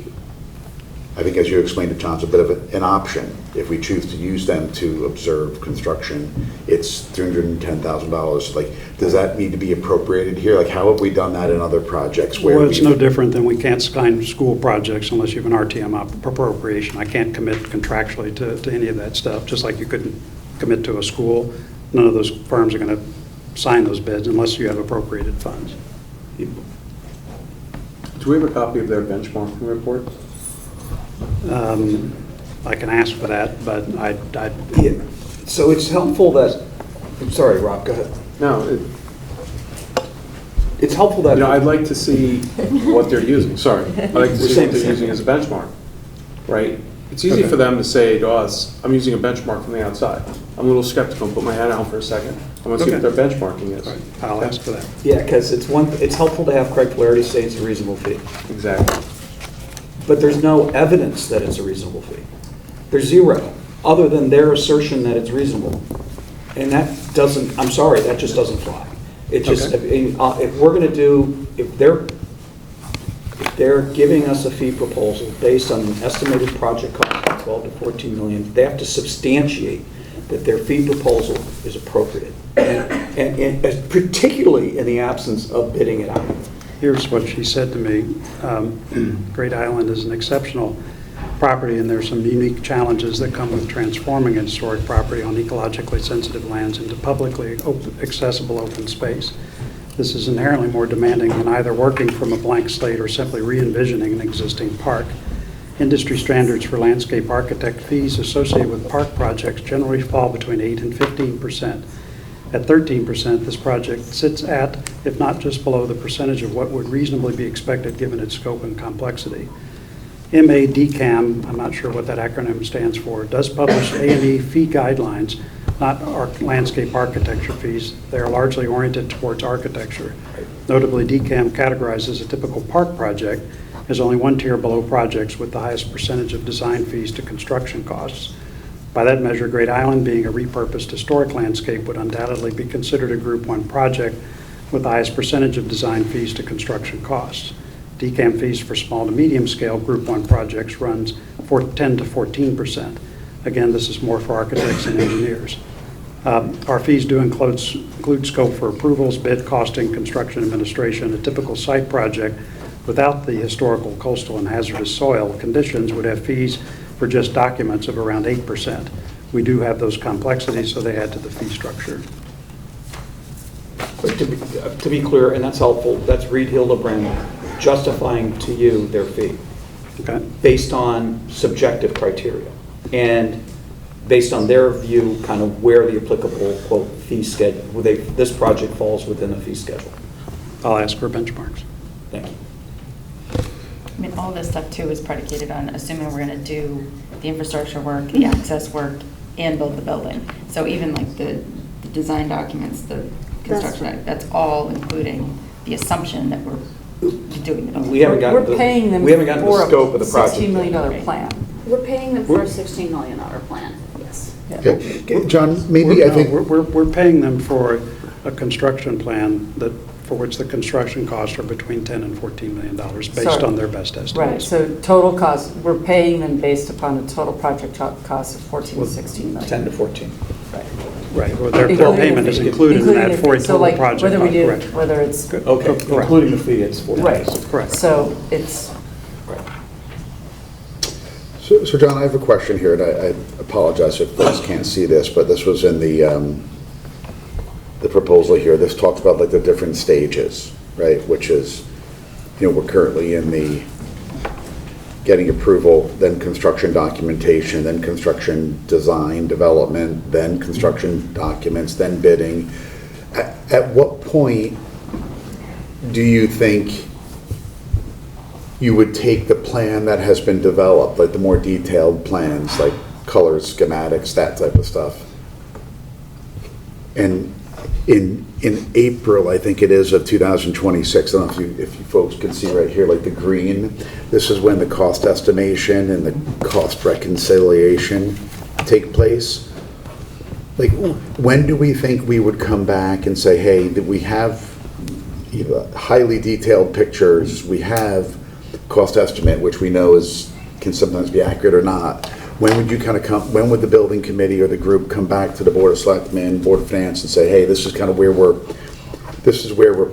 I think, as you explained to John, is a bit of an option. If we choose to use them to observe construction, it's $310,000. Does that need to be appropriated here? How have we done that in other projects? Well, it's no different than we can't sign school projects unless you have an RTM appropriation. I can't commit contractually to any of that stuff, just like you couldn't commit to a school. None of those firms are going to sign those bids unless you have appropriated funds. Do we have a copy of their benchmarking report? I can ask for that, but Yeah. So it's helpful that, I'm sorry, Rob, go ahead. No, It's helpful that. I'd like to see what they're using, sorry. I'd like to see what they're using as a benchmark, right? It's easy for them to say to us, I'm using a benchmark from the outside. I'm a little skeptical, put my head out for a second. I want to see what their benchmarking is. Right. I'll ask for that. Yeah, because it's helpful to have Craig Flaherty say it's a reasonable fee. Exactly. But there's no evidence that it's a reasonable fee. There's zero, other than their assertion that it's reasonable. And that doesn't, I'm sorry, that just doesn't fly. It just, Okay. if we're going to do, if they're giving us a fee proposal based on an estimated project cost of 12 to 14 million. They have to substantiate that their fee proposal is appropriate, and particularly in the absence of bidding it out. Here's what she said to me. Great Island is an exceptional property, and there's some unique challenges that come with transforming a historic property on ecologically sensitive lands into publicly accessible open space. This is inherently more demanding than either working from a blank slate or simply re-envisioning an existing park. Industry standards for landscape architect fees associated with park projects generally fall between 8 and 15%. At 13%, this project sits at, if not just below, the percentage of what would reasonably be expected given its scope and complexity. MADCAM, I'm not sure what that acronym stands for, does publish A&E fee guidelines, not landscape architecture fees. They are largely oriented towards architecture. Notably, DCAM categorizes a typical park project as only one tier below projects with the highest percentage of design fees to construction costs. By that measure, Great Island, being a repurposed historic landscape, would undoubtedly be considered a Group 1 project with the highest percentage of design fees to construction costs. DCAM fees for small to medium scale Group 1 projects runs 10 to 14%. Again, this is more for architects and engineers. Our fees do include scope for approvals, bid, costing, construction administration. A typical site project without the historical, coastal, and hazardous soil conditions would have fees for just documents of around 8%. We do have those complexities, so they add to the fee structure. But to be clear, and that's helpful, that's Reed Hildebrand justifying to you their fee. Okay. Based on subjective criteria and based on their view, kind of where the applicable, quote, fee schedule, this project falls within a fee schedule. I'll ask for benchmarks. Thank you. I mean, all this stuff too is predicated on assuming we're going to do the infrastructure work, the access work, and build the building. So even like the design documents, the construction, that's all including the assumption that we're doing the building. We haven't gotten We're paying them we haven't gotten for the scope of the project. $16 million plan. We're paying them for a $16 million plan, yes. Okay, John, maybe I think, We're paying them for a construction plan that, for which the construction costs are between $10 and $14 million based on their best estimates. Right, so total cost, we're paying them based upon a total project cost of 14 to 16 million. 10 to 14. Right. Right, well, their payment is included in that for a So total like, project. whether we do, Correct. whether it's, Okay, Correct. including the fee, it's 14. right. Correct. So it's, so John, I have a question here, and I apologize if folks can't see this, but this was in the proposal here. This talks about like the different stages, right? Which is, you know, we're currently in the getting approval, then construction documentation, then construction design, development, then construction documents, then bidding. At what point do you think you would take the plan that has been developed, like the more detailed plans, like colors, schematics, that type of stuff, and in April, I think it is, of 2026, I don't know if you folks can see right here, like the green, this is when the cost estimation and the cost reconciliation take place. Like, when do we think we would come back and say, hey, that we have highly detailed pictures, we have cost estimate, which we know can sometimes be accurate or not. When would you kind of when would the building committee or the group come back to the Board of Selectmen, Board of Finance, and say, hey, this is kind of where we're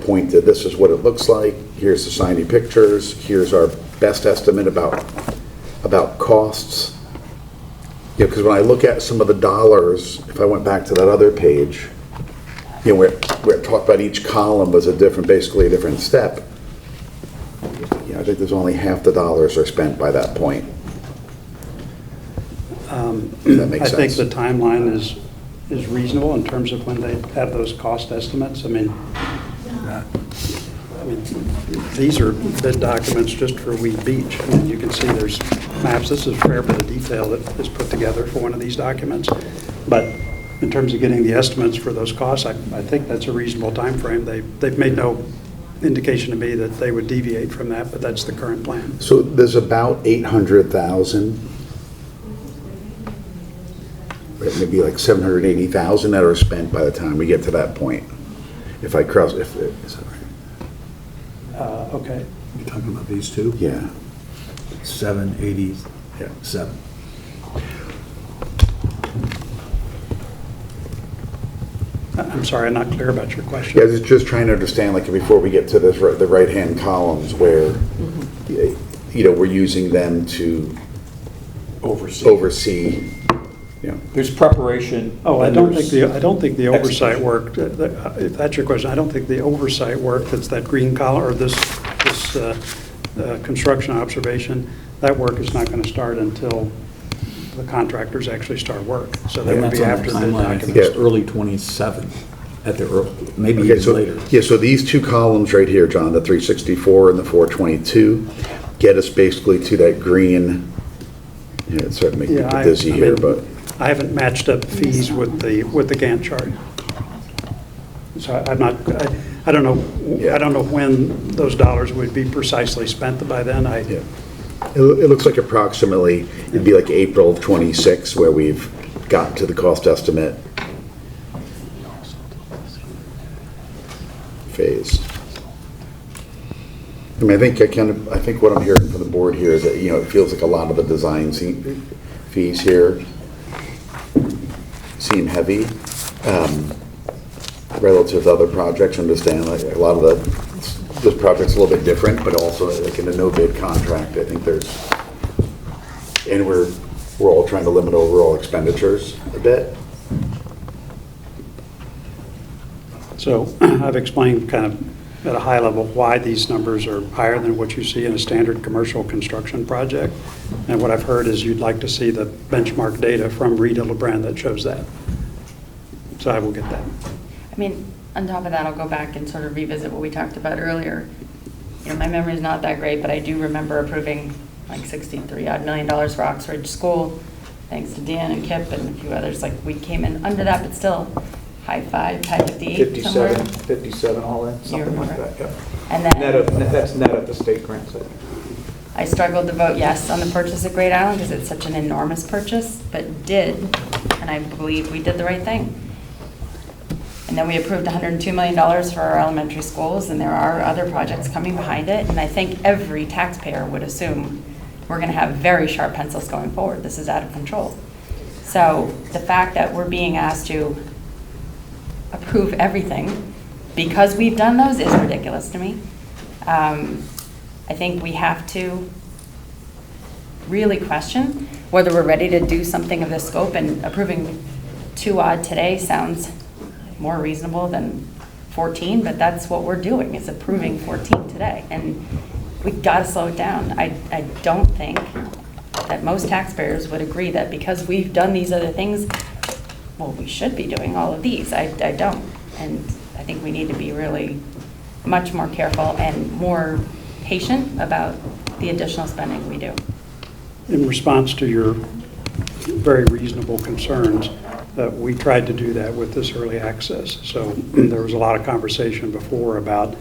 pointed, this is what it looks like, here's the shiny pictures, here's our best estimate about costs? You know, because when I look at some of the dollars, if I went back to that other page, you know, where it talked about each column was basically a different step. You know, I think there's only half the dollars are spent by that point. Does that make sense? I think the timeline is reasonable in terms of when they have those cost estimates. I mean, these are bid documents just for Weed Beach. I mean, you can see there's maps. This is a fair bit of detail that is put together for one of these documents. But in terms of getting the estimates for those costs, I think that's a reasonable time frame. They've made no indication to me that they would deviate from that, but that's the current plan. So there's about 800,000, maybe like 780,000 that are spent by the time we get to that point. If I cross, is that right? Okay. You're talking about these two? Yeah. 787. I'm sorry, I'm not clear about your question. Yeah, just trying to understand, like, before we get to this, the right-hand columns where, you know, we're using them to oversee, you know. There's preparation. Oh, I and don't there's think the oversight execution. work, if that's your question, I don't think the oversight work, that's that green column, or this construction observation, that work is not going to start until the contractors actually start work. So that And would that's be on after the the timeline, I think documents. it's early 27 at the early, maybe Okay, even so, later. yeah, so these two columns right here, John, the 364 and the 422, get us basically to that green, yeah, it's starting to make me Yeah, dizzy I here, mean, but. I haven't matched up fees with the Gantt chart. So I'm not, I don't know, I don't know when those dollars would be precisely spent by then. Yeah. It looks like approximately, it'd be like April of '26 where we've gotten to the cost estimate phase. I mean, I think what I'm hearing from the board here is that, you know, it feels like a lot of the design fees here seem heavy relative to other projects. Understand, like, a lot of this project's a little bit different, but also like in a no bid contract, I think there's, and we're all trying to limit overall expenditures a bit. So I've explained kind of at a high level why these numbers are higher than what you see in a standard commercial construction project. And what I've heard is you'd like to see the benchmark data from Rita LeBrand that shows that. So I will get that. I mean, on top of that, I'll go back and sort of revisit what we talked about earlier. You know, my memory's not that great, but I do remember approving like $63-odd million for Oxford School, thanks to Dan and Kip and a few others. Like, we came in under that, but still high 58 somewhere. 57 all in, something like that, yeah. And then That's net of the state grants, I think. I struggled to vote yes on the purchase of Great Island because it's such an enormous purchase, but did, and I believe we did the right thing. And then we approved $102 million for our elementary schools, and there are other projects coming behind it, and I think every taxpayer would assume we're going to have very sharp pencils going forward. This is out of control. So the fact that we're being asked to approve everything because we've done those is ridiculous to me. I think we have to really question whether we're ready to do something of this scope, and approving 2 odd today sounds more reasonable than 14, but that's what we're doing, is approving 14 today, and we've got to slow it down. I don't think that most taxpayers would agree that because we've done these other things, well, we should be doing all of these. I don't, and I think we need to be really much more careful and more patient about the additional spending we do. In response to your very reasonable concerns, we tried to do that with this early access. So there was a lot of conversation before about,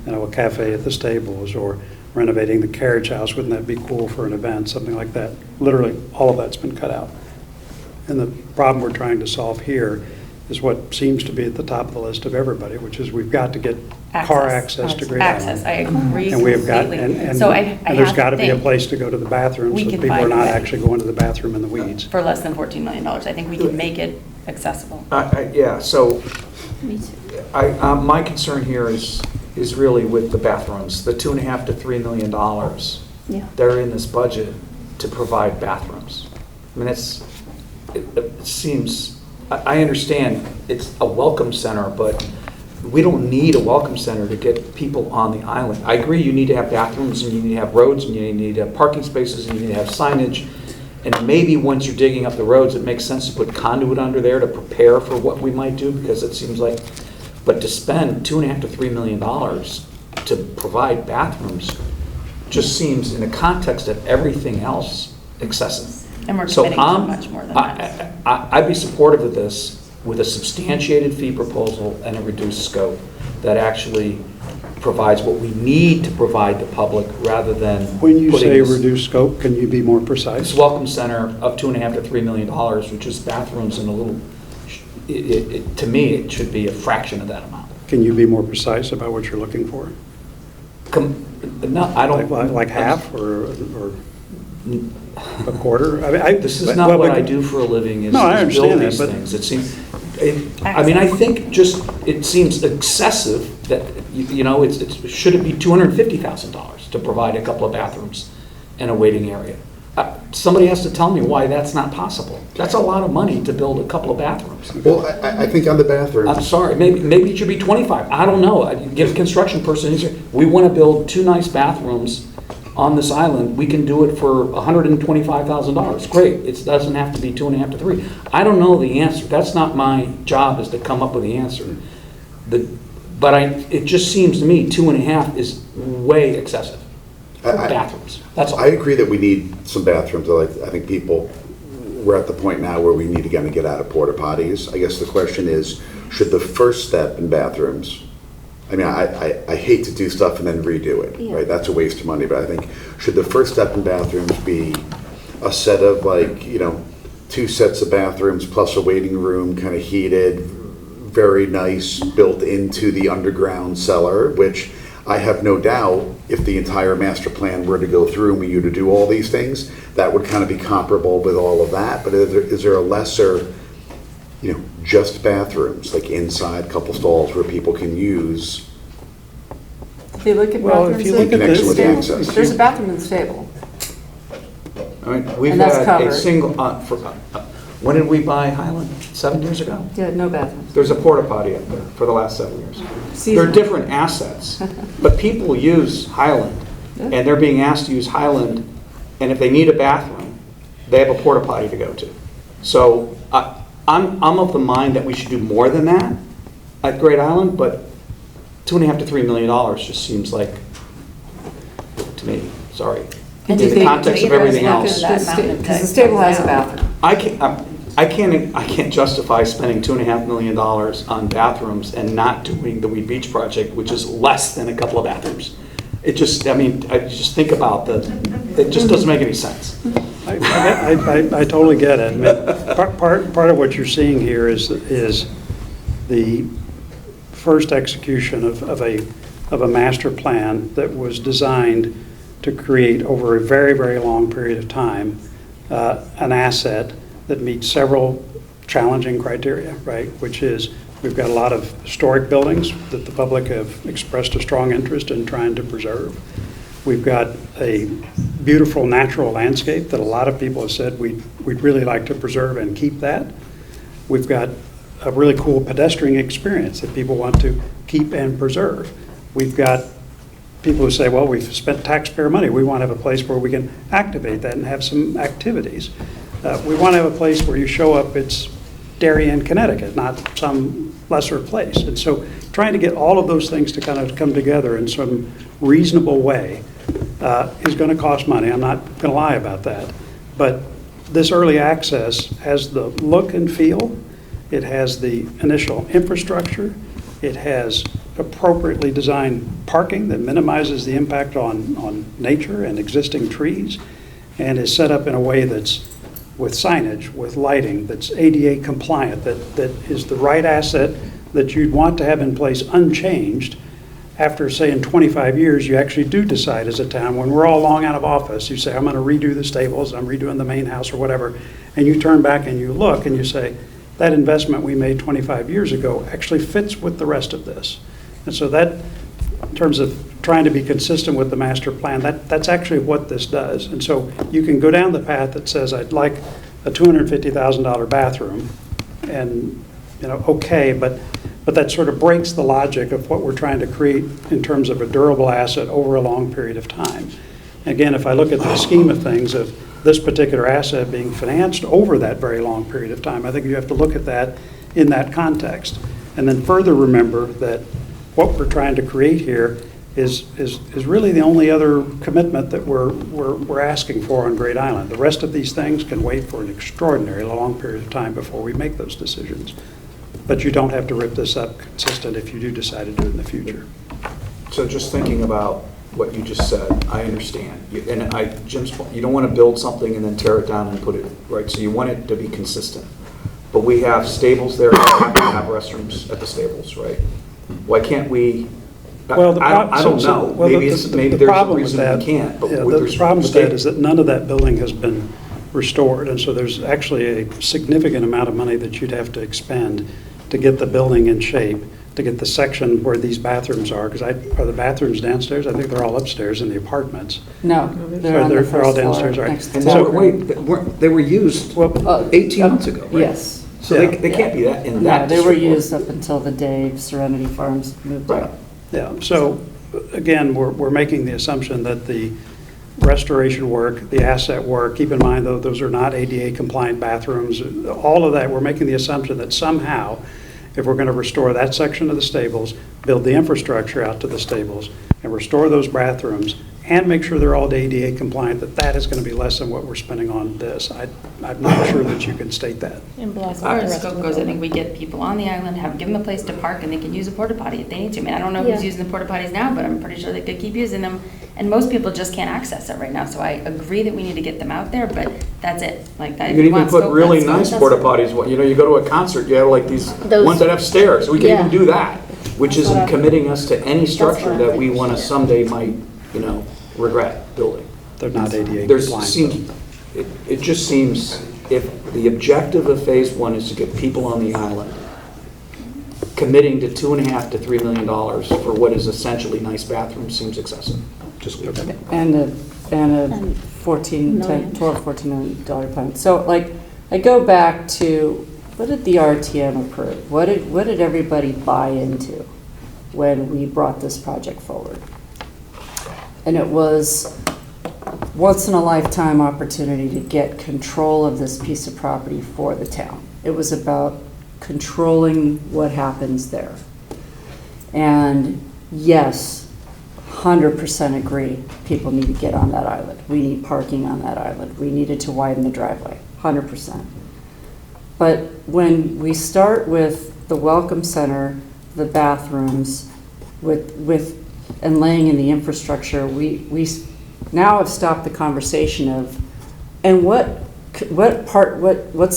you know, a cafe at the stables or renovating the carriage house. Wouldn't that be cool for an event, something like that? Literally, all of that's been cut out. And the problem we're trying to solve here is what seems to be at the top of the list of everybody, which is we've got to get car access to Great Island. Access, I agree And we have got, completely. and So there's have got to be a think place to go to the bathroom we so can people are find a not way. actually going to the bathroom in the weeds. For less than $14 million. I think we can make it accessible. Yeah, so Me too. my concern here is really with the bathrooms, the $2.5 to $3 million Yeah. that are in this budget to provide bathrooms. I mean, it seems, I understand it's a welcome center, but we don't need a welcome center to get people on the island. I agree you need to have bathrooms, and you need to have roads, and you need to have parking spaces, and you need to have signage. And maybe once you're digging up the roads, it makes sense to put conduit under there to prepare for what we might do, because it seems like, but to spend $2.5 to $3 million to provide bathrooms just seems, in the context of everything else, excessive. And we're committing to much more than that. I'd be supportive of this with a substantiated fee proposal and a reduced scope that actually provides what we need to provide the public, rather than When you putting say this- reduced scope, can you be more precise? This welcome center of $2.5 to $3 million, which is bathrooms and a little, to me, it should be a fraction of that amount. Can you be more precise about what you're looking for? No, I don't. Like half or a quarter? I mean, This is not what I do for a living, is No, I is build understand that, these but- things. It seems, I mean, I think just, it seems excessive that, you know, should it be $250,000 to provide a couple of bathrooms and a waiting area? Somebody has to tell me why that's not possible. That's a lot of money to build a couple of bathrooms. Well, I think on the bathrooms. I'm sorry, maybe it should be 25. I don't know. Get a construction person, and say, we want to build 2 nice bathrooms on this island. We can do it for $125,000. Great. It doesn't have to be 2.5 to 3. I don't know the answer. That's not my job, is to come up with the answer. But it just seems to me 2.5 is way excessive for bathrooms. That's all. I agree that we need some bathrooms. I think we're at the point now where we need to get out of porta potties. I guess the question is, should the first step in bathrooms, I mean, I hate to do stuff and then redo it, Yeah. right? That's a waste of money, but I think, should the first step in bathrooms be a set of 2 sets of bathrooms plus a waiting room, kind of heated, very nice, built into the underground cellar, which I have no doubt, if the entire master plan were to go through and we were to do all these things, that would kind of be comparable with all of that. But is there a lesser, just bathrooms, like inside, couple stalls where people can use If you look at Well, bathrooms if you look in at the this- Connection with stable, access. there's a bathroom in the stable. I mean, we've And that's had a covered. single, when did we buy Highland? 7 years ago? Yeah, no bathrooms. There's a porta potty up there for the last 7 years. Seasonal. They're different assets, but people use Highland, and they're being asked to use Highland, and if they need a bathroom, they have a porta potty to go to. So I'm of the mind that we should do more than that at Great Island, but $2.5 to $3 million just seems like, to me, sorry. In the context of everything else. Because the stable has a bathroom. I can't justify spending $2.5 million on bathrooms and not doing the Weed Beach project, which is less than a couple of bathrooms. I just think about it just doesn't make any sense. I totally get it. I mean, part of what you're seeing here is the first execution of a master plan that was designed to create over a very, very long period of time an asset that meets several challenging criteria, right? Which is, we've got a lot of historic buildings that the public have expressed a strong interest in trying to preserve. We've got a beautiful natural landscape that a lot of people have said we'd really like to preserve and keep that. We've got a really cool pedestrian experience that people want to keep and preserve. We've got people who say, well, we've spent taxpayer money. We want to have a place where we can activate that and have some activities. We want to have a place where you show up, it's Darien, Connecticut, not some lesser place. And so trying to get all of those things to kind of come together in some reasonable way is going to cost money. I'm not going to lie about that. But this early access has the look and feel. It has the initial infrastructure. It has appropriately designed parking that minimizes the impact on nature and existing trees, and is set up in a way that's with signage, with lighting, that's ADA compliant, that is the right asset that you'd want to have in place unchanged after, say, in 25 years, you actually do decide as a town, when we're all long out of office, you say, I'm going to redo the stables, I'm redoing the main house or whatever, and you turn back and you look and you say, that investment we made 25 years ago actually fits with the rest of this. And so that, in terms of trying to be consistent with the master plan, that's actually what this does. And so you can go down the path that says, I'd like a $250,000 bathroom, and, okay, but that sort of breaks the logic of what we're trying to create in terms of a durable asset over a long period of time. Again, if I look at the scheme of things of this particular asset being financed over that very long period of time, I think you have to look at that in that context. And then further remember that what we're trying to create here is really the only other commitment that we're asking for on Great Island. The rest of these things can wait for an extraordinary long period of time before we make those decisions. But you don't have to rip this up consistent if you do decide to do it in the future. So just thinking about what you just said, I understand. Jim's point, you don't want to build something and then tear it down and put it, right? So you want it to be consistent. But we have stables there, we have to have restrooms at the stables, right? Why can't we Well, the I don't know. well, Maybe the there's a problem with reason that, we can't, but yeah, with the problem with that state- is that none of that building has been restored, and so there's actually a significant amount of money that you'd have to expend to get the building in shape, to get the section where these bathrooms are, because are the bathrooms downstairs? I think they're all upstairs in the apartments. No, they're on the They're first all floor. downstairs, right. Next to And the So- wait, they were used Well, 18 months ago, right? Yes. So Yeah. they can't be that in No, that they were district. used up until the day Serenity Farms moved Right. out. yeah, so, again, we're making the assumption that the restoration work, the asset work, keep in mind, though, those are not ADA compliant bathrooms, all of that, we're making the assumption that somehow, if we're going to restore that section of the stables, build the infrastructure out to the stables, and restore those bathrooms, and make sure they're all ADA compliant, that is going to be less than what we're spending on this. I'm not sure that you can state that. And plus, our scope goes, I think we get people on the island, give them a place to park, and they can use a porta potty if they need to. I mean, I don't know who's Yeah. using the porta potties now, but I'm pretty sure they could keep using them. And most people just can't access it right now, so I agree that we need to get them out there, but that's it. Like, that. You could even put really nice porta potties. You know, you go to a concert, you have like these Those- ones that have stairs. We can Yeah. even do that, which That's what isn't I- committing us to any what structure I that think we we want to should. someday might, regret building. They're not ADA There's compliant. seems, it just seems, if the objective of phase one is to get people on the island, committing to $2.5 to $3 million for what is essentially nice bathrooms seems excessive. Just And a And 14, million. 12, $14 million plan. So like, I go back to, what did the RTM approve? What did everybody buy into when we brought this project forward? And it was once in a lifetime opportunity to get control of this piece of property for the town. It was about controlling what happens there. And yes, 100% agree, people need to get on that island. We need parking on that island. We needed to widen the driveway, 100%. But when we start with the welcome center, the bathrooms, and laying in the infrastructure, we now have stopped the conversation of, and what's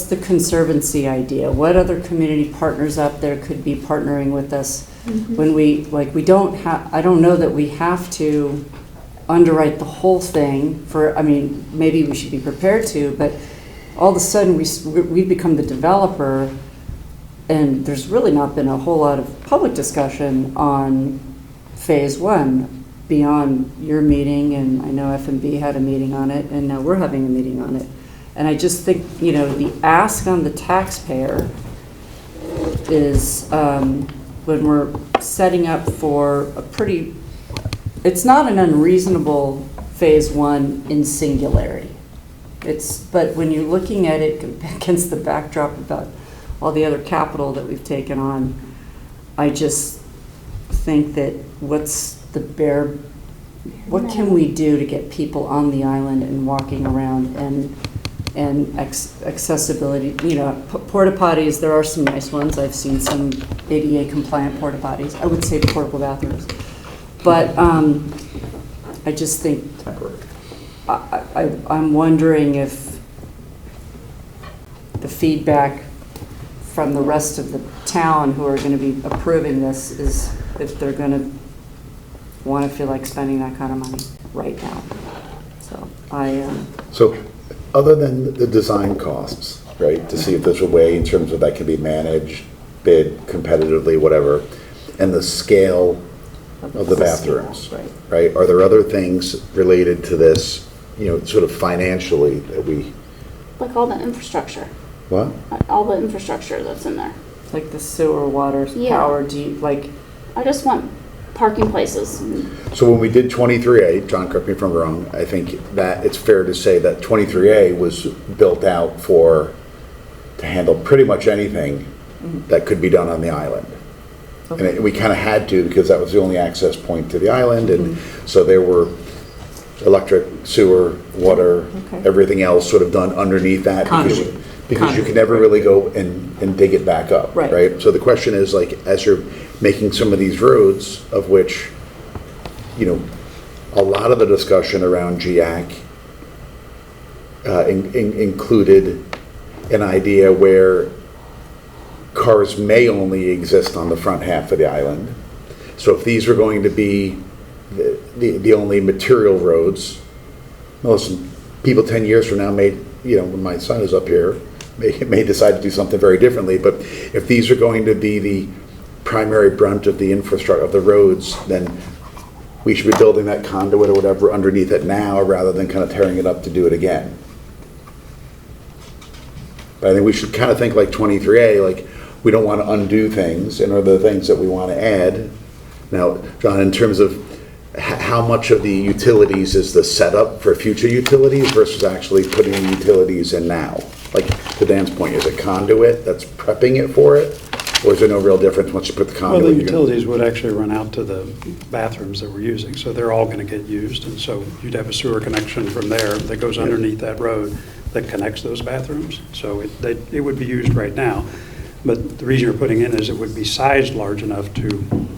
the conservancy idea? What other community partners out there could be partnering with us? When I don't know that we have to underwrite the whole thing maybe we should be prepared to, but all of a sudden we've become the developer, and there's really not been a whole lot of public discussion on phase one beyond your meeting, and I know FMB had a meeting on it, and now we're having a meeting on it. And I just think, the ask on the taxpayer is, when we're setting up for it's not an unreasonable phase one in singularity. But when you're looking at it against the backdrop about all the other capital that we've taken on, I just think that what can we do to get people on the island and walking around and accessibility, porta potties, there are some nice ones. I've seen some ADA compliant porta potties. I would say portable bathrooms. But I just think, I'm wondering if the feedback from the rest of the town who are going to be approving this is if they're going to want to feel like spending that kind of money right now. So, other than the design costs, right, to see if there's a way in terms of that can be managed, bid competitively, whatever, and the scale of the bathrooms, right? Are there other things related to this, sort of financially that we... Like all the infrastructure, What? all the infrastructure that's in there. Like the sewer, water, Yeah. power, I just want parking places. So when we did 23A, John, correct me if I'm wrong, I think that it's fair to say that 23A was built out to handle pretty much anything that could be done on the island. Okay. And we kind of had to, because that was the only access point to the island, and so there were electric, sewer, water, Okay. everything else sort of done underneath that. Because you can never really go and dig it back up, Right. right? So the question is, like, as you're making some of these roads, of which, a lot of the discussion around GIAC included an idea where cars may only exist on the front half of the island. So if these are going to be the only material roads, well, listen, people 10 years from now may, when my son is up here, may decide to do something very differently, but if these are going to be the primary brunt of the infrastructure, of the roads, then we should be building that conduit or whatever underneath it now, rather than kind of tearing it up to do it again. But I think we should kind of think like 23A, like we don't want to undo things, and are the things that we want to add. Now, John, in terms of how much of the utilities is the setup for future utilities versus actually putting the utilities in now? Like, to Dan's point, is it conduit that's prepping it for it? Or is there no real difference once you put the conduit? Well, the utilities would actually run out to the bathrooms that we're using, so they're all going to get used. And so you'd have a sewer connection from there that goes underneath that road that connects those bathrooms. So it would be used right now. But the reason you're putting in is it would be sized large enough to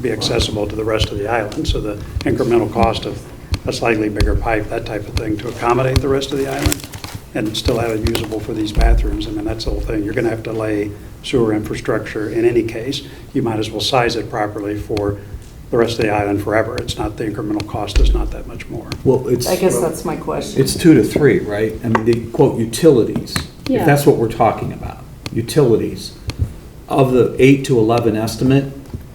be accessible to the rest of the island. So the incremental cost of a slightly bigger pipe, that type of thing, to accommodate the rest of the island and still have it usable for these bathrooms. I mean, that's the whole thing. You're going to have to lay sewer infrastructure in any case. You might as well size it properly for the rest of the island forever. It's not, the incremental cost is not that much more. Well, I guess that's my question. It's 2 to 3, right? I mean, the quote utilities, Yeah. if that's what we're talking about, utilities. Of the 8 to 11 estimate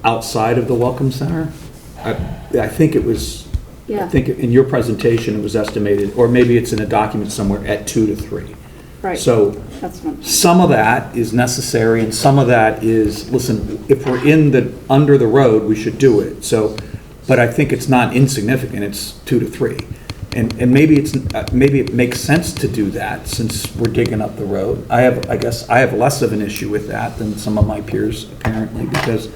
outside of the Welcome Center, I think it was, Yeah. I think in your presentation it was estimated, or maybe it's in a document somewhere, at 2 to 3. Right. So That's what. some of that is necessary and some of that is, listen, if we're under the road, we should do it. So, but I think it's not insignificant, it's 2 to 3. And maybe maybe it makes sense to do that since we're digging up the road. I guess I have less of an issue with that than some of my peers apparently, because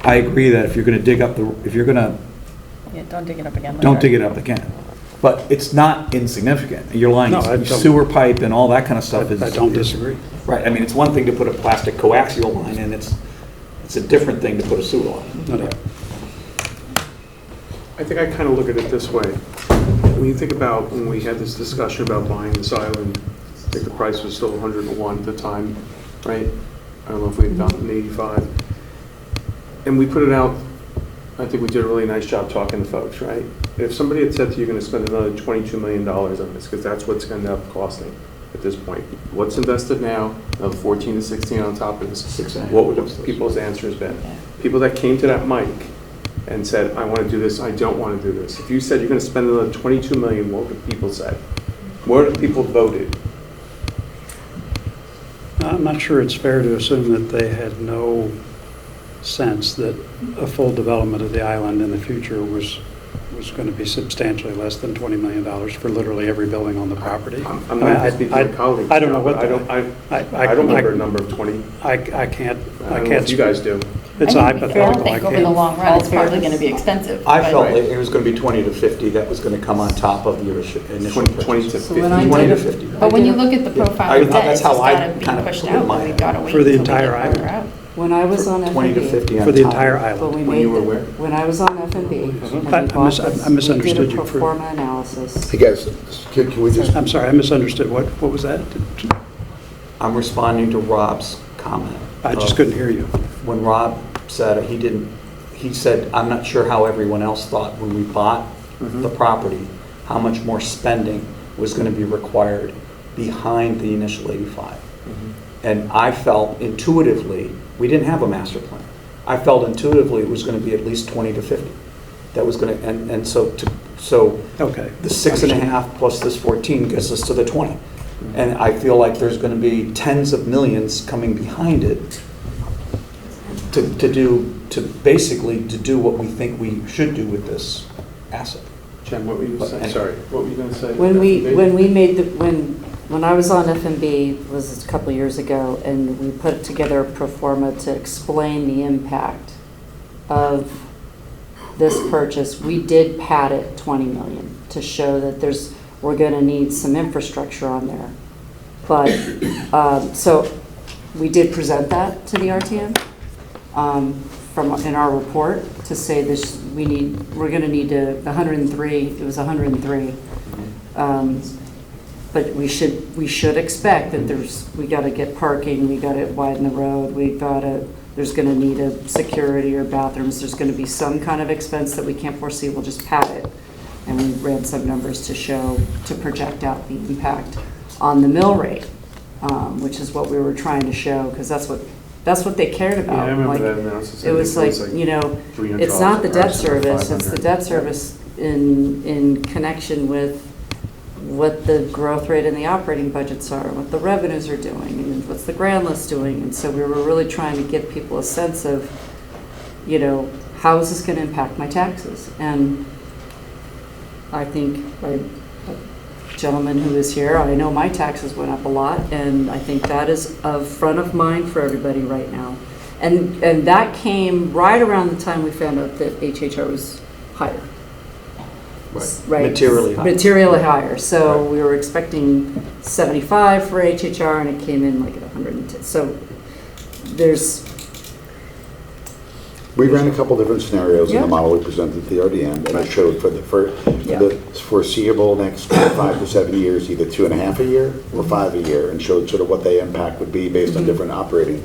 I agree that if you're gonna dig up Yeah, don't dig it up again. don't dig it up again. But it's not insignificant. You're lying, No, I don't. sewer pipe and all that kind of stuff is. I don't disagree. Right, I mean, it's one thing to put a plastic coaxial line in, it's a different thing to put a sewer line. No doubt. I think I kind of look at it this way. When you think about when we had this discussion about buying this island, I think the price was still 101 at the time, right? I don't know if we had gotten an 85. And we put it out, I think we did a really nice job talking to folks, right? If somebody had said to you, you're going to spend another $22 million on this, because that's what's going to end up costing at this point. What's invested now, another 14 to 16 on top of this, what would people's answers been? People that came to that mic and said, I want to do this, I don't want to do this. If you said you're going to spend another $22 million, what would people say? What if people voted? I'm not sure it's fair to assume that they had no sense that a full development of the island in the future was going to be substantially less than $20 million for literally every building on the property. I'm not speaking to my colleagues. I don't know what. I don't remember a number of 20. I can't. I don't know if you guys do. It's a hypothetical. I think over the can't. long run, it's probably going to be expensive. I but- felt it was going to be 20 to 50 that was going to come on top of the initial 20 to purchase. 50. when I 20 to did- 50. But when you look at the profile of debt, That's it's how just I got to be kind of pushed put it in out, my but we've head. got to wait For the until we get entire farther island. out. When I was on 20 to F&B, 50 on For the top. entire when island. we When made you were the- where? when I was on F&B, and we I bought this, I misunderstood we did you a for- pro forma analysis. Hey guys, can we just, I'm sorry, I misunderstood. What was that? I'm responding to Rob's comment. I just couldn't hear you. When Rob said he said, I'm not sure how everyone else thought when we bought the property, how much more spending was going to be required behind the initial 85. And I felt intuitively, we didn't have a master plan. I felt intuitively it was going to be at least 20 to 50. That was going to, and so Okay. the 6.5 plus this 14 gets us to the 20. And I feel like there's going to be tens of millions coming behind it to basically do what we think we should do with this asset. Jen, what were you saying? Sorry, what were you going to say? When I was on F&B, was a couple years ago, and we put together a pro forma to explain the impact of this purchase, we did pad it 20 million to show that we're going to need some infrastructure on there. But, so we did present that to the RTM in our report to say this, we're going to need 103, it was 103. But we should expect that we got to get parking, we got to widen the road, there's gonna need a security or bathrooms, there's gonna be some kind of expense that we can't foresee, we'll just pad it. And we ran some numbers to project out the impact on the mill rate, which is what we were trying to show, because that's what they cared about. Yeah, I remember Like, that analysis. it was like, you know, it's not the debt service, it's the debt service in connection with what the growth rate in the operating budgets are, what the revenues are doing, and what's the grand list doing. And so we were really trying to give people a sense of, you know, how is this going to impact my taxes? And I think a gentleman who is here, I know my taxes went up a lot, and I think that is of front of mind for everybody right now. And that came right around the time we found out that HHR was higher. Right. Materially higher. Materially higher. So we were expecting 75 for HHR, and it came in like at 110. So we ran a couple different scenarios in the model we presented at the RDM, and it showed for the foreseeable next 5 to 7 years, either 2.5 a year or 5 a year, and showed sort of what the impact would be based on different operating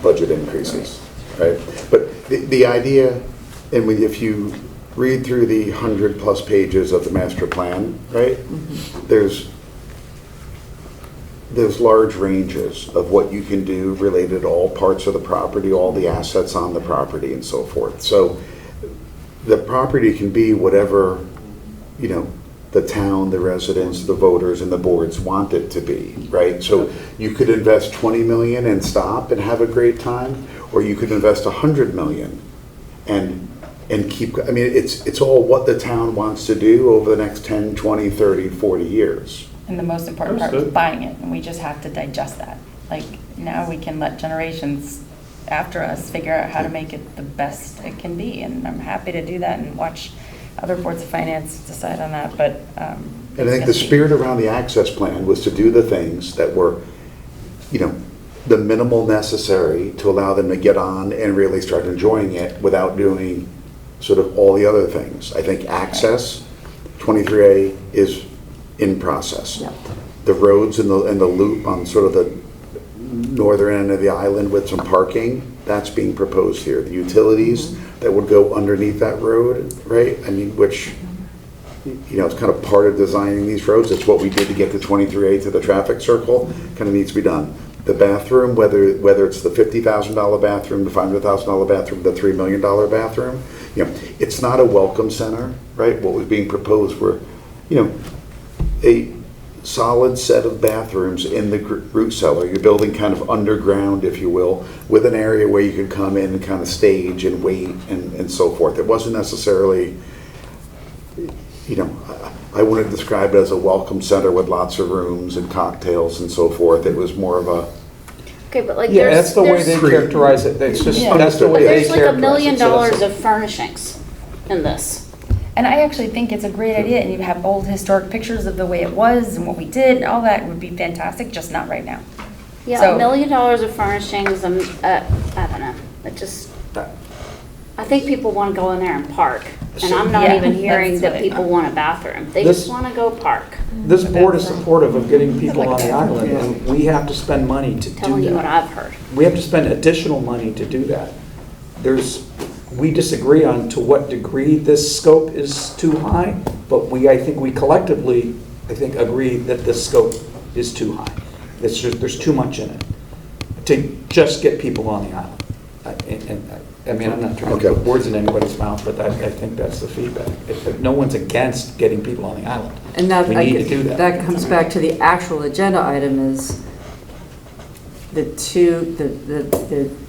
budget increases, right? But the idea, and if you read through the 100+ pages of the master plan, right? There's large ranges of what you can do related to all parts of the property, all the assets on the property, and so forth. So the property can be whatever, you know, the town, the residents, the voters, and the boards want it to be, right? So you could invest 20 million and stop and have a great time, or you could invest 100 million and keep, I mean, it's all what the town wants to do over the next 10, 20, 30, 40 years. And the most important part was buying it, and we just have to digest that. Like, now we can let generations after us figure out how to make it the best it can be, and I'm happy to do that and watch other boards of finance decide on that, but. And I think the spirit around the access plan was to do the things that were, you know, the minimal necessary to allow them to get on and really start enjoying it without doing sort of all the other things. I think access, 23A is in process. Yep. The roads and the loop on sort of the northern end of the island with some parking, that's being proposed here. The utilities that would go underneath that road, right? I mean, which, you know, it's kind of part of designing these roads. It's what we did to get the 23A to the traffic circle, kind of needs to be done. The bathroom, whether it's the $50,000 bathroom, the $500,000 bathroom, the $3 million bathroom, you know, it's not a welcome center, right? What was being proposed were, you know, a solid set of bathrooms in the root cellar. You're building kind of underground, if you will, with an area where you could come in and kind of stage and wait and so forth. It wasn't necessarily, you know, I wouldn't describe it as a welcome center with lots of rooms and cocktails and so forth. It was more of a... Okay, but like Yeah, that's the way they characterize it. That's just, that's the way they there's characterize it. like $1 million So that's of furnishings in this. And I actually think it's a great idea, and you have old historic pictures of the way it was and what we did, and all that would be fantastic, just not right now. Yeah, So- $1 million of furnishings, I don't know, it just, I think people want to go in there and park. And I'm not Yeah, even hearing that's that what people want a bathroom. They This- just want to go park. This board is supportive of getting people on the island, and we have to spend money to do Telling you what that. I've heard. We have to spend additional money to do that. We disagree on to what degree this scope is too high, but I think we collectively, agree that this scope is too high. It's just, there's too much in it to just get people on the island. I mean, I'm not trying to put words in anybody's mouth, but I think that's the feedback. If no one's against getting people on the island. And that, We need to do that. That comes back to the actual agenda item is the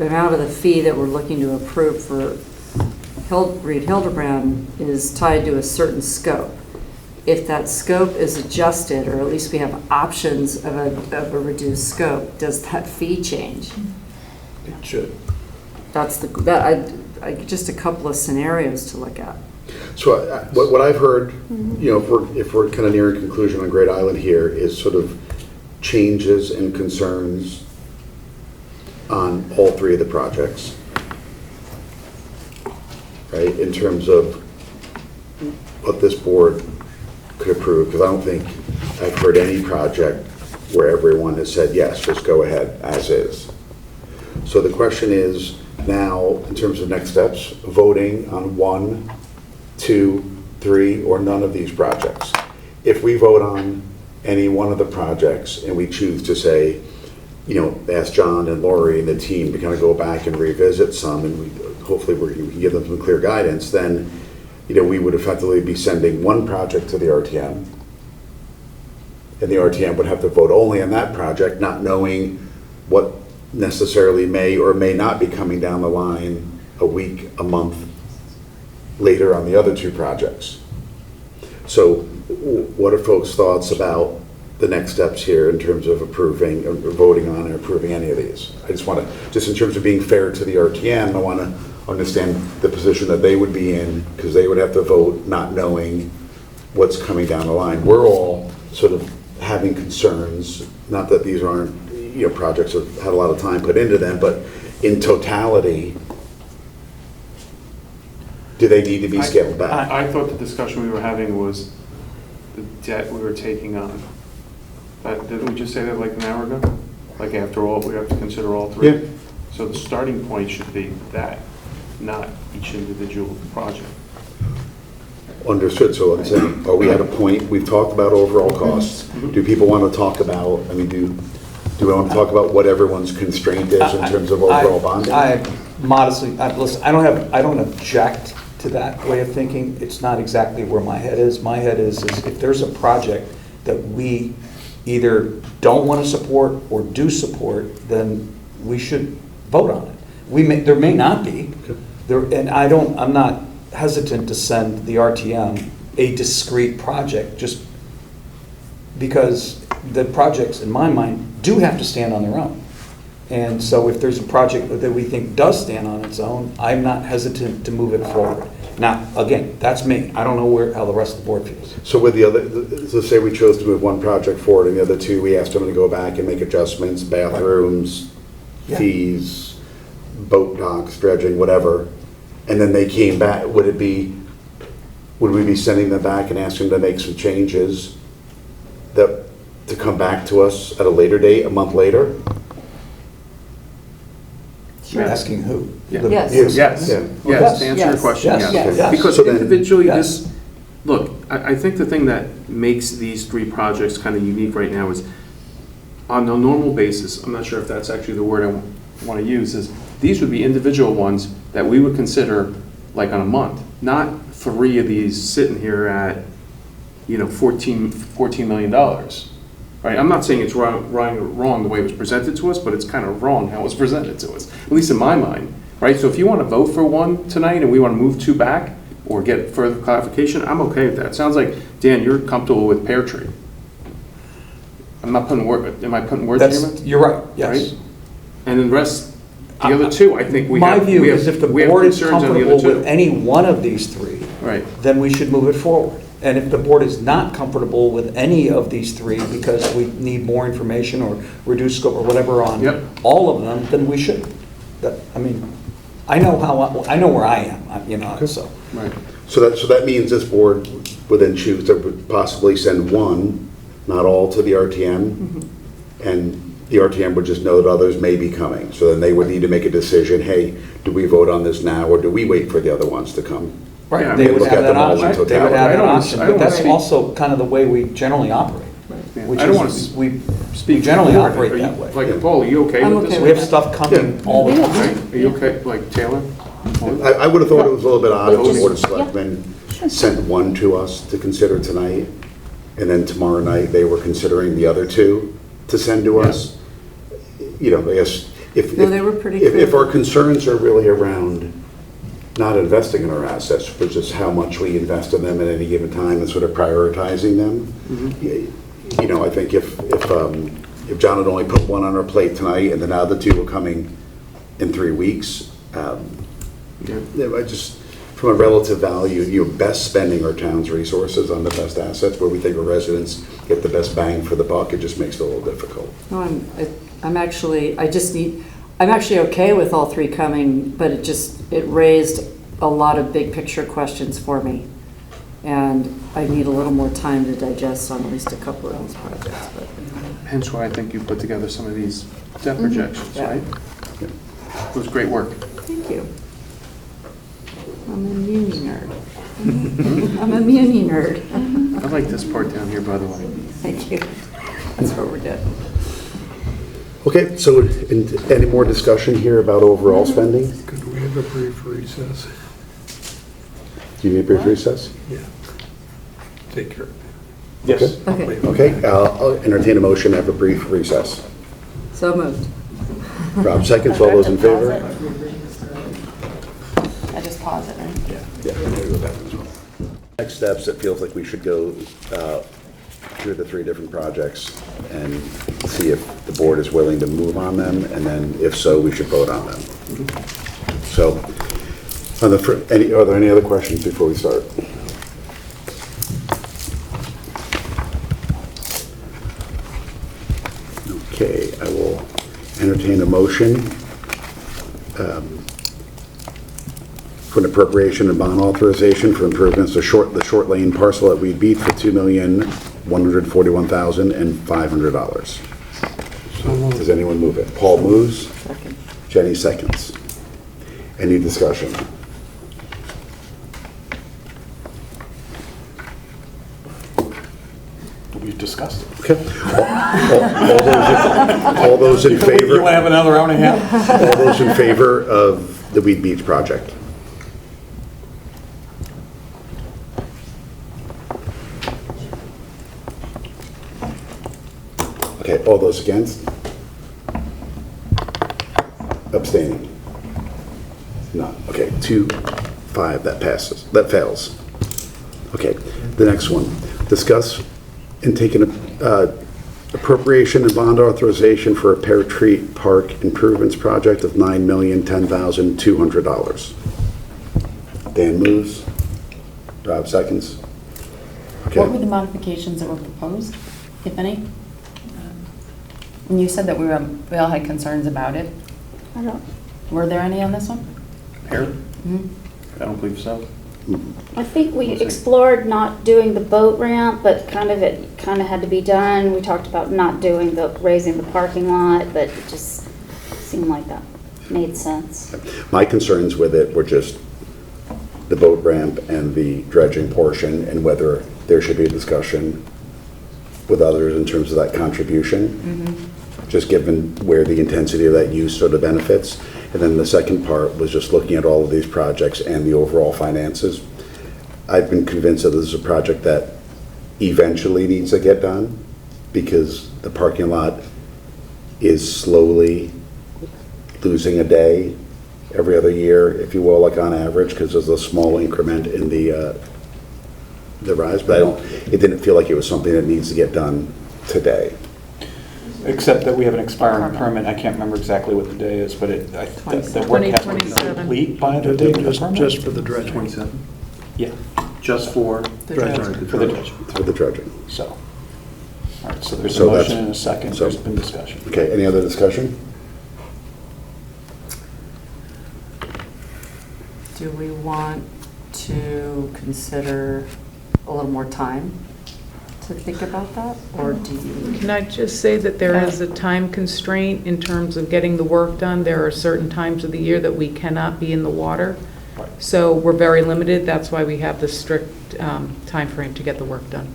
amount of the fee that we're looking to approve for Reed Hildebrand is tied to a certain scope. If that scope is adjusted, or at least we have options of a reduced scope, does that fee change? It should. That's just a couple of scenarios to look at. So what I've heard, you know, if we're kind of nearing conclusion on Great Island here, is sort of changes and concerns on all three of the projects, right? In terms of what this board could approve, because I don't think I've heard any project where everyone has said, yes, just go ahead as is. So the question is now, in terms of next steps, voting on 1, 2, 3, or none of these projects. If we vote on any one of the projects and we choose to say, you know, ask John and Lori and the team to kind of go back and revisit some, and hopefully we can give them some clear guidance, then, you know, we would effectively be sending one project to the RTM, and the RTM would have to vote only on that project, not knowing what necessarily may or may not be coming down the line a week, a month later on the other 2 projects. So what are folks' thoughts about the next steps here in terms of approving or voting on or approving any of these? I just want to, just in terms of being fair to the RTM, I want to understand the position that they would be in, because they would have to vote not knowing what's coming down the line. We're all sort of having concerns, not that these aren't, you know, projects that have had a lot of time put into them, but in totality, do they need to be scaled back? I thought the discussion we were having was the debt we were taking on. Didn't we just say that like an hour ago? Like after all, we have to consider all 3? Yeah. So the starting point should be that, not each individual project. Understood. So I'm saying, are we at a point, we've talked about overall costs. Do people want to talk about, I mean, do we want to talk about what everyone's constraint is in terms of overall bonding? Listen, I don't object to that way of thinking. It's not exactly where my head is. My head is if there's a project that we either don't want to support or do support, then we should vote on it. There may not be. And I'm not hesitant to send the RTM a discrete project just because the projects, in my mind, do have to stand on their own. And so if there's a project that we think does stand on its own, I'm not hesitant to move it forward. Now, again, that's me. I don't know how the rest of the board feels. So with the other, let's say we chose to move one project forward and the other 2, we asked them to go back and make adjustments, bathrooms, fees, boat docks, dredging, whatever, and then they came back, would we be sending them back and asking them to make some changes to come back to us at a later date, a month later? You're asking who? Yes. Yes, to answer your question, yes. Because individually, look, I think the thing that makes these 3 projects kind of unique right now is, on a normal basis, I'm not sure if that's actually the word I want to use, is these would be individual ones that we would consider like on a month, not 3 of these sitting here at, you know, $14 million. Right? I'm not saying it's wrong the way it was presented to us, but it's kind of wrong how it was presented to us, at least in my mind. Right? So if you want to vote for one tonight and we want to move 2 back or get further clarification, I'm okay with that. It sounds like, Dan, you're comfortable with Pear Tree. I'm not putting words, am I putting words in your mouth? You're right, yes. Right? And then the rest, the other 2, I think my view is if the board is comfortable with any one of these 3, right, then we should move it forward. And if the board is not comfortable with any of these 3 because we need more information or reduced scope or whatever on all of them, then we should. I mean, I know where I am, you know, so. Right. So that means this board would then choose to possibly send 1, not all, to the RTM, and the RTM would just know that others may be coming. So then they would need to make a decision, hey, do we vote on this now or do we wait for the other ones to come? Right, Yeah, they would look have at that them all in option. They would totality. have I that don't option, wanna- but that's I don't wanna- also kind of the way we generally operate. Yeah. Which I don't is, want to we generally operate that way. Like, Paul, are you okay I'm with okay this? We have stuff coming all the time. Right? Are you okay, like Taylor? I would have thought it was a little bit odd if the Just- Board of Selectmen sent 1 to us to consider tonight, and then tomorrow night they were considering the other 2 to send to us. You know, I guess No, they were pretty if clear. our concerns are really around not investing in our assets, but just how much we invest in them at any given time and sort of prioritizing them, you know, I think if John had only put 1 on our plate tonight and then now the 2 were coming in 3 weeks, I just, from a relative value, you're best spending our town's resources on the best assets where we think our residents get the best bang for the buck. It just makes it a little difficult. No, I'm actually okay with all 3 coming, but it raised a lot of big picture questions for me. And I need a little more time to digest on at least a couple of these projects. But Hence why I think you put together some of these debt projections, Yeah. right? It was great work. Thank you. I'm a Muni nerd. I'm a Muni nerd. I like this part down here, by the way. Thank you. That's what we're doing. Okay, so any more discussion here about overall spending? Could we have a brief recess? Do you need a brief recess? Yeah. Take care. Yes. Okay, I'll entertain a motion to have a brief recess. So moved. Rob seconds, all those in favor? I just pause it, right? Yeah, I'm gonna go back as well. Next steps, it feels like we should go through the 3 different projects and see if the board is willing to move on them, and then if so, we should vote on them. So, are there any other questions before we start? Okay, I will entertain a motion for an appropriation and bond authorization for improvements to the short lane parcel at Weed Beach for $2,141,500. So moved. Does anyone move it? Paul moves. Second. Jenny seconds. Any discussion? We've discussed it. Okay. All those in favor? You want to have another hour and a half? All those in favor of the Weed Beach project? Okay, all those against? Abstaining? None. Okay, 2, 5, that passes, that fails. Okay, the next one. Discuss and take an appropriation and bond authorization for a Pear Tree Park improvements project of $9,010,200. Dan moves. Rob seconds. Okay. What were the modifications that were proposed, if any? When you said that we all had concerns about it, I don't, were there any on this one? Pear? I don't believe so. I think we explored not doing the boat ramp, but it kind of had to be done. We talked about not doing raising the parking lot, but it just seemed like that made sense. My concerns with it were just the boat ramp and the dredging portion, and whether there should be a discussion with others in terms of that contribution, just given where the intensity of that use sort of benefits. And then the second part was just looking at all of these projects and the overall finances. I've been convinced that this is a project that eventually needs to get done, because the parking lot is slowly losing a day every other year, if you will, like on average, because there's a small increment in the rise. But it didn't feel like it was something that needs to get done today. Except that we have an expiring permit. I can't remember exactly what the day is, but the work has to be 2027. complete by the date of the permit? Just for the dredging. 27? Yeah, Just for? The dredging. for the dredging. For the dredging. So, all right, so there's a So that's- motion and a second. so- There's been discussion. Okay, any other discussion? Do we want to consider a little more time to think about that, or do you? Can I just say that there is a time constraint in terms of getting the work done? There are certain times of the year that we cannot be in the water. So we're very limited. That's why we have the strict timeframe to get the work done,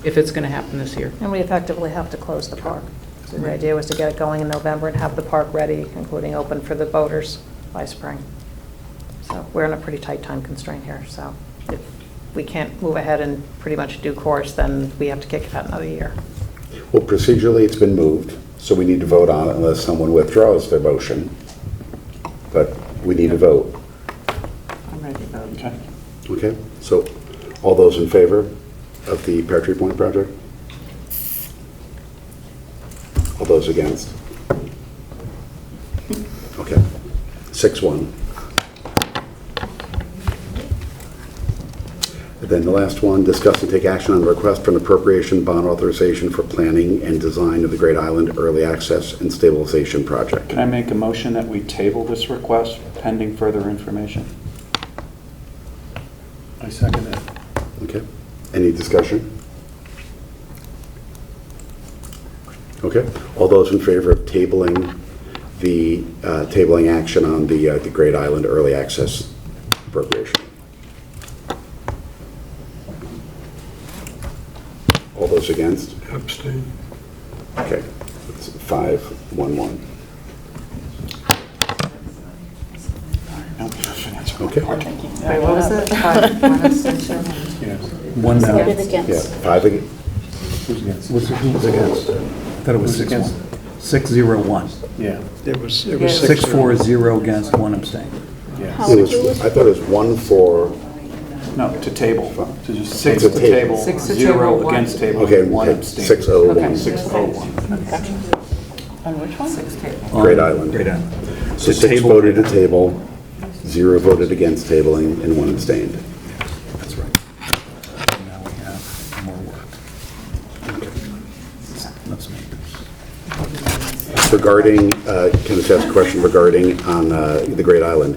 if it's going to happen this year. And we effectively have to close the park. So the idea was to get it going in November and have the park ready, including open for the boaters by spring. So we're in a pretty tight time constraint here, so if we can't move ahead in pretty much due course, then we have to kick it out another year. Well, procedurally, it's been moved, so we need to vote on it unless someone withdraws their motion. But we need a vote. I'm ready to vote. Okay. Okay, so all those in favor of the Pear Tree Point project? All those against? Okay, 6-1. And then the last one, discuss and take action on the request for an appropriation bond authorization for planning and design of the Great Island Early Access and Stabilization Project. Can I make a motion that we table this request pending further information? I second it. Okay, any discussion? Okay, all those in favor of tabling the tabling action on the Great Island Early Access Appropriation. All those against? Abstain. Okay, it's 5-1-1. Okay. Wait, what was it? One abstention? One no. Voted Yeah, against. 5 against. Who's against? Who's against? I thought it was 6-0-1. Yeah. It was Yeah. 6-4-0 against, 1 abstain. Howard, It who was, was I thought it was 1 for, No, to table. To just 6 to table. 6 to 0 table, 1. against table, okay, 1 abstain. 6-0-1. 6-0-1. On which one? 6 table. Great Island. Great Island. So To 6 table voted to Great Island. table, 0 voted against tabling, and 1 abstained. That's right. Now we have more work. Let's make this. Regarding, can I just ask a question regarding on the Great Island?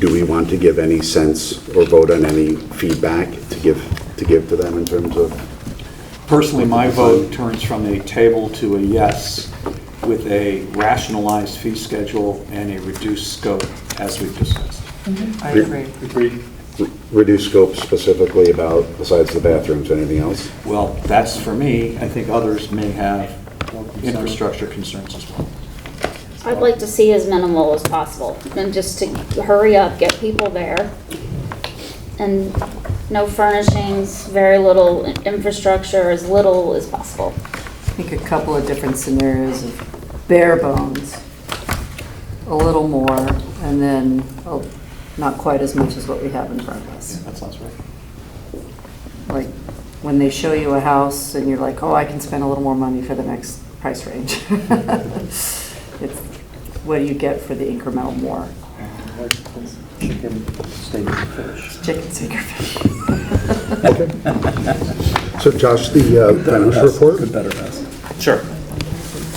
Do we want to give any sense or vote on any feedback to give to them in terms of? Personally, my vote turns from a table to a yes with a rationalized fee schedule and a reduced scope as we've discussed. I agree. Agreed? Reduce scope specifically about, besides the bathrooms, anything else? Well, that's for me. I think others may have infrastructure concerns as well. I'd like to see as minimal as possible, and just to hurry up, get people there. And no furnishings, very little infrastructure, as little as possible. I think a couple of different scenarios of bare bones, a little more, and then not quite as much as what we have in front of us. That sounds right. Like when they show you a house and you're like, oh, I can spend a little more money for the next price range. It's what do you get for the incremental more? Chicken, steak, and fish. Chicken, steak, or fish. So Josh, the financial report? Good, better, best. Sure.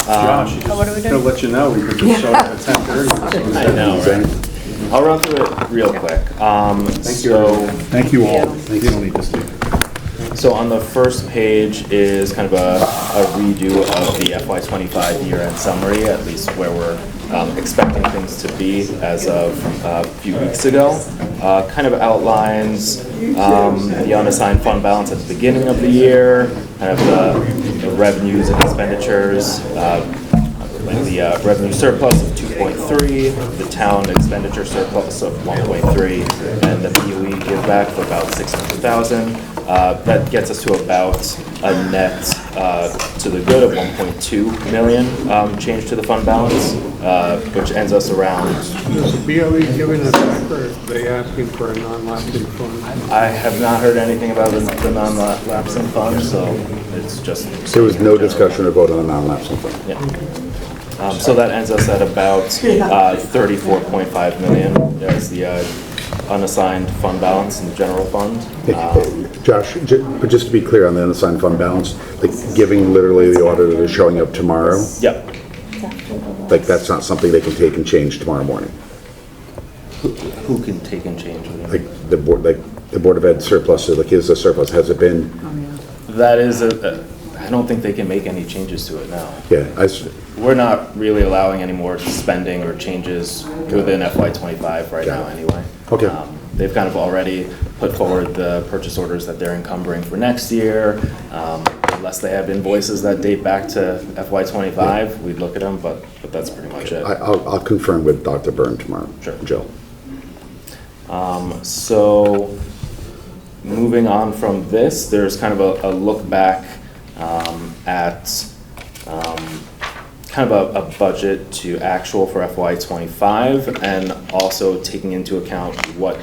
Josh, what are we doing? gonna let you know, we could just show up at 10:30. I know, right? I'll run through it real quick. Thank you. Thank you all. You don't need to stay. So on the first page is kind of a redo of the FY25 year-end summary, at least where we're expecting things to be as of a few weeks ago. Kind of outlines the unassigned fund balance at the beginning of the year, kind of the revenues and expenditures, like the revenue surplus of 2.3, the town expenditure surplus of 1.3, and the PUE give back for about 600,000. That gets us to about a net to the good of 1.2 million change to the fund balance, which ends us around. Is the BOE giving us back, or are they asking for a non-lapsing fund? I have not heard anything about the non-lapsing fund, so it's just. There was no discussion or vote on the non-lapsing fund. Yeah. So that ends us at about 34.5 million as the unassigned fund balance in the general fund. Josh, but just to be clear on the unassigned fund balance, like giving literally the auditor is showing up tomorrow, Yep. like that's not something they can take and change tomorrow morning. Who can take and change it? Like the Board of Ed surplus, like here's the surplus, has it been? That is I don't think they can make any changes to it now. Yeah, We're not really allowing any more spending or changes within FY25 right now anyway. Okay. They've kind of already put forward the purchase orders that they're encumbering for next year. Unless they have invoices that date back to FY25, we'd look at them, but that's pretty much it. I'll confirm with Dr. Byrne tomorrow. Sure. Jill. So moving on from this, there's kind of a look back at kind of a budget to actual for FY25, and also taking into account what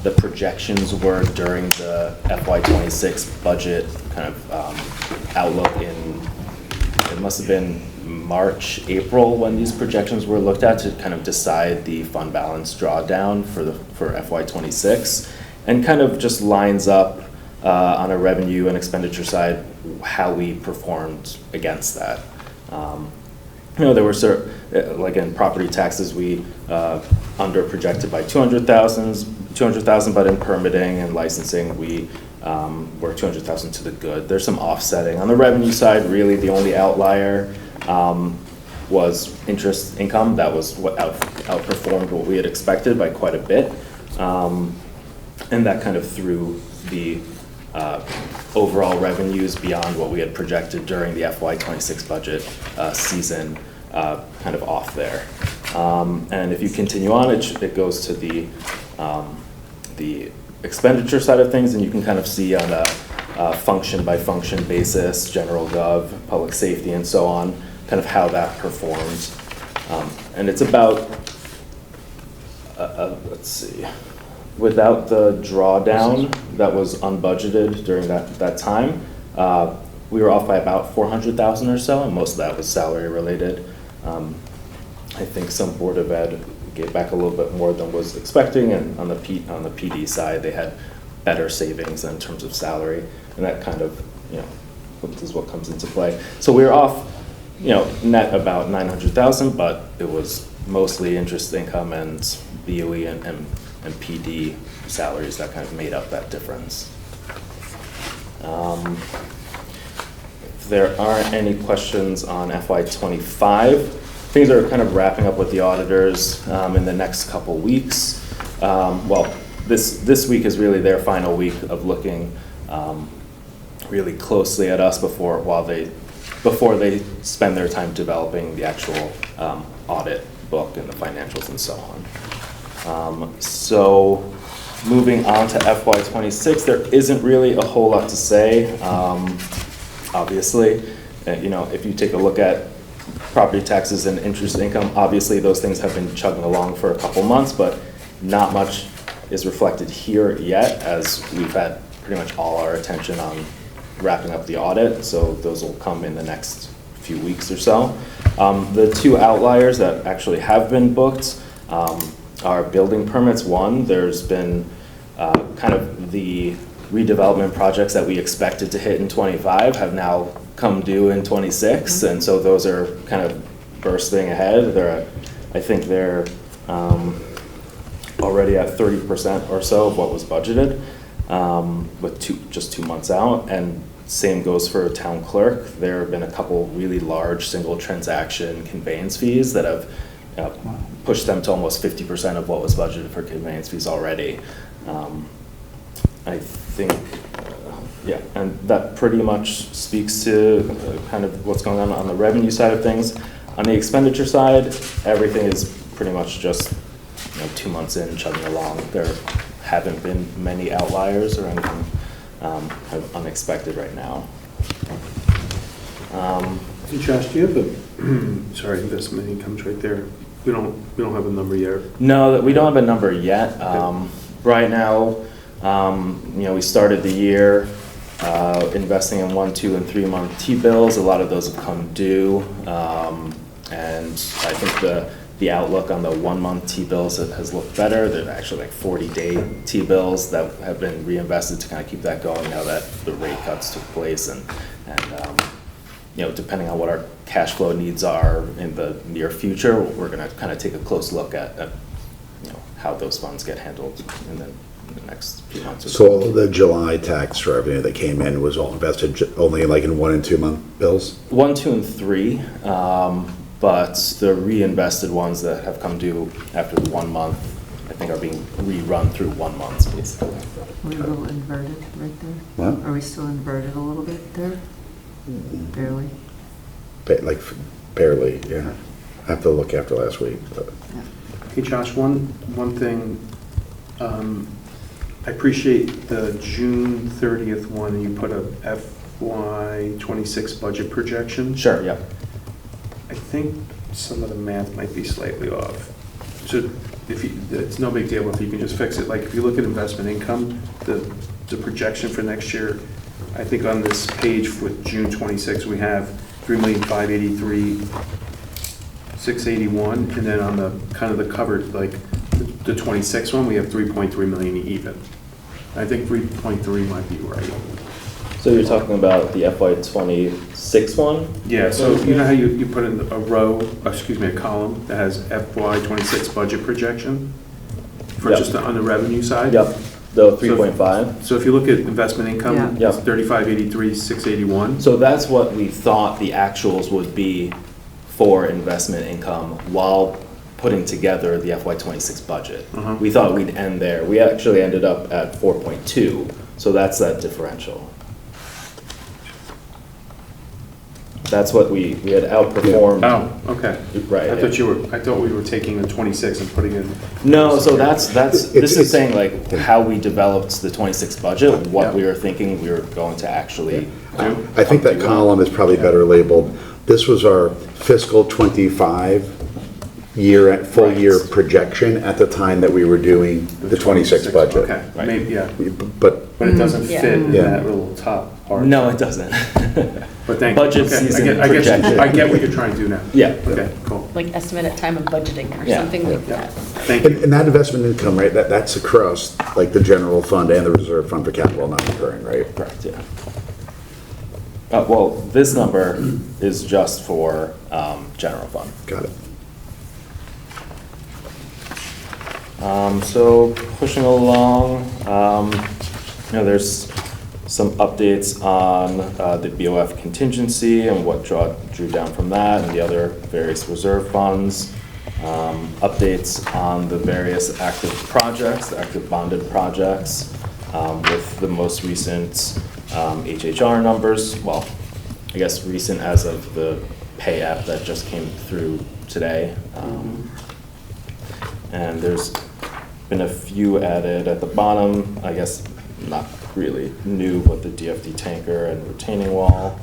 the projections were during the FY26 budget kind of outlook it must have been March, April when these projections were looked at to kind of decide the fund balance drawdown for FY26, and kind of just lines up on a revenue and expenditure side how we performed against that. There were like in property taxes, we under projected by 200,000, but in permitting and licensing, we were 200,000 to the good. There's some offsetting. On the revenue side, really the only outlier was interest income. That was what outperformed what we had expected by quite a bit. And that kind of threw the overall revenues beyond what we had projected during the FY26 budget season kind of off there. And if you continue on, it goes to the expenditure side of things, and you can kind of see on a function by function basis, general gov, public safety, and so on, kind of how that performs. And it's about, let's see, without the drawdown that was unbudgeted during that time, we were off by about 400,000 or so, and most of that was salary related. I think some Board of Ed gave back a little bit more than was expecting, and on the PD side, they had better savings in terms of salary, and that kind of, is what comes into play. So we were off, net about 900,000, but it was mostly interest income and BOE and PD salaries that kind of made up that difference. If there aren't any questions on FY25, things are kind of wrapping up with the auditors in the next couple weeks. Well, this week is really their final week of looking really closely at us before they spend their time developing the actual audit book and the financials and so on. So moving on to FY26, there isn't really a whole lot to say. Obviously, if you take a look at property taxes and interest income, obviously those things have been chugging along for a couple months, but not much is reflected here yet, as we've had pretty much all our attention on wrapping up the audit, so those will come in the next few weeks or so. The two outliers that actually have been booked are building permits. One, there's been kind of the redevelopment projects that we expected to hit in 25 have now come due in 26, and so those are kind of bursting ahead. I think they're already at 30% or so of what was budgeted, with just 2 months out. And same goes for town clerk. There have been a couple really large single transaction conveyance fees that have pushed them to almost 50% of what was budgeted for conveyance fees already. I think, yeah, and that pretty much speaks to kind of what's going on the revenue side of things. On the expenditure side, everything is pretty much just 2 months in, chugging along. There haven't been many outliers or anything unexpected right now. Hey Josh, do you have sorry, investment income's right there. We don't have a number yet. No, we don't have a number yet. Right now, we started the year investing in 1, 2, and 3 month T-bills. A lot of those have come due, and I think the outlook on the 1 month T-bills has looked better. They're actually like 40-day T-bills that have been reinvested to kind of keep that going now that the rate cuts took place, and depending on what our cash flow needs are in the near future, we're going to kind of take a close look at how those funds get handled in the next few months or so. So all of the July tax revenue that came in was all invested only like in 1 and 2 month bills? 1, 2, and 3, but the reinvested ones that have come due after 1 month, I think, are being rerun through 1 month, basically. We're a little inverted right there. What? Are we still inverted a little bit there? Barely? Like barely, yeah. I have to look after last week. But. Hey Josh, one thing, I appreciate the June 30th one. You put a FY26 budget projection. Sure, yeah. I think some of the math might be slightly off. So it's no big deal if you can just fix it. Like if you look at investment income, the projection for next year, I think on this page with June 26, we have 3,583,681, and then on the kind of the covered, like the 26 one, we have 3.3 million even. I think 3.3 might be right. So you're talking about the FY26 one? Yeah, so you know how you put in a column that has FY26 budget projection for just on the revenue side? Yep, the 3.5. So if you look at investment income, Yeah. it's 3583,681. So that's what we thought the actuals would be for investment income while putting together the FY26 budget. Uh-huh. We thought we'd end there. We actually ended up at 4.2, so that's that differential. That's what we had outperformed. Oh, okay. Right. I thought we were taking the 26 and putting it in. No, so this It's- is saying like how we developed the 26 budget, what Yeah. we were thinking we were going to actually do. I think that column is probably better labeled. This was our fiscal '25 full year projection at the time that we were doing the '26 budget. Okay, Right. maybe, yeah. But But it doesn't fit in Yeah. that little top part. No, it doesn't. But thank you. Budget Okay, season I projection. get what you're trying to do now. Yeah. Okay, cool. Like estimate at time of budgeting or Yeah. something like Yeah. that. Thank you. And that investment income, right, that's across like the general fund and the reserve fund for capital non-recurring, right? Correct, yeah. Well, this number is just for general fund. Got it. So pushing along, there's some updates on the BOF contingency and what drew down from that and the other various reserve funds. Updates on the various active projects, the active bonded projects, with the most recent HHR numbers. Well, I guess recent as of the pay app that just came through today. And there's been a few added at the bottom, I guess not really new, but the DFD tanker and retaining wall.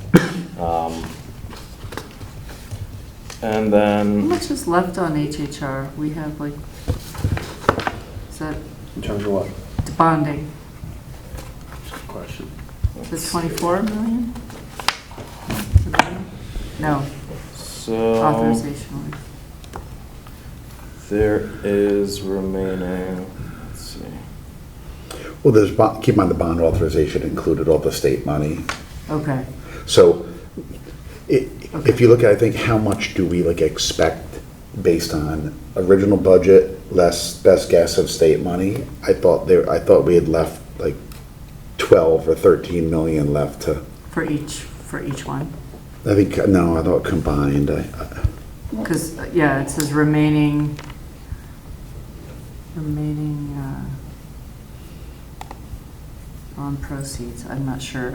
And How then, much is left on HHR? We have like, is that In terms of what? the bonding? Good question. Is it 24 million? No, so authorization. there is remaining, let's see. Well, keep in mind the bond authorization included all the state money. Okay. So if you look at, I think, how much do we like expect based on original budget, less best guess of state money? I thought we had left like 12 or 13 million left to, For each one? I think, no, I thought combined. Because, yeah, it says remaining on proceeds. I'm not sure.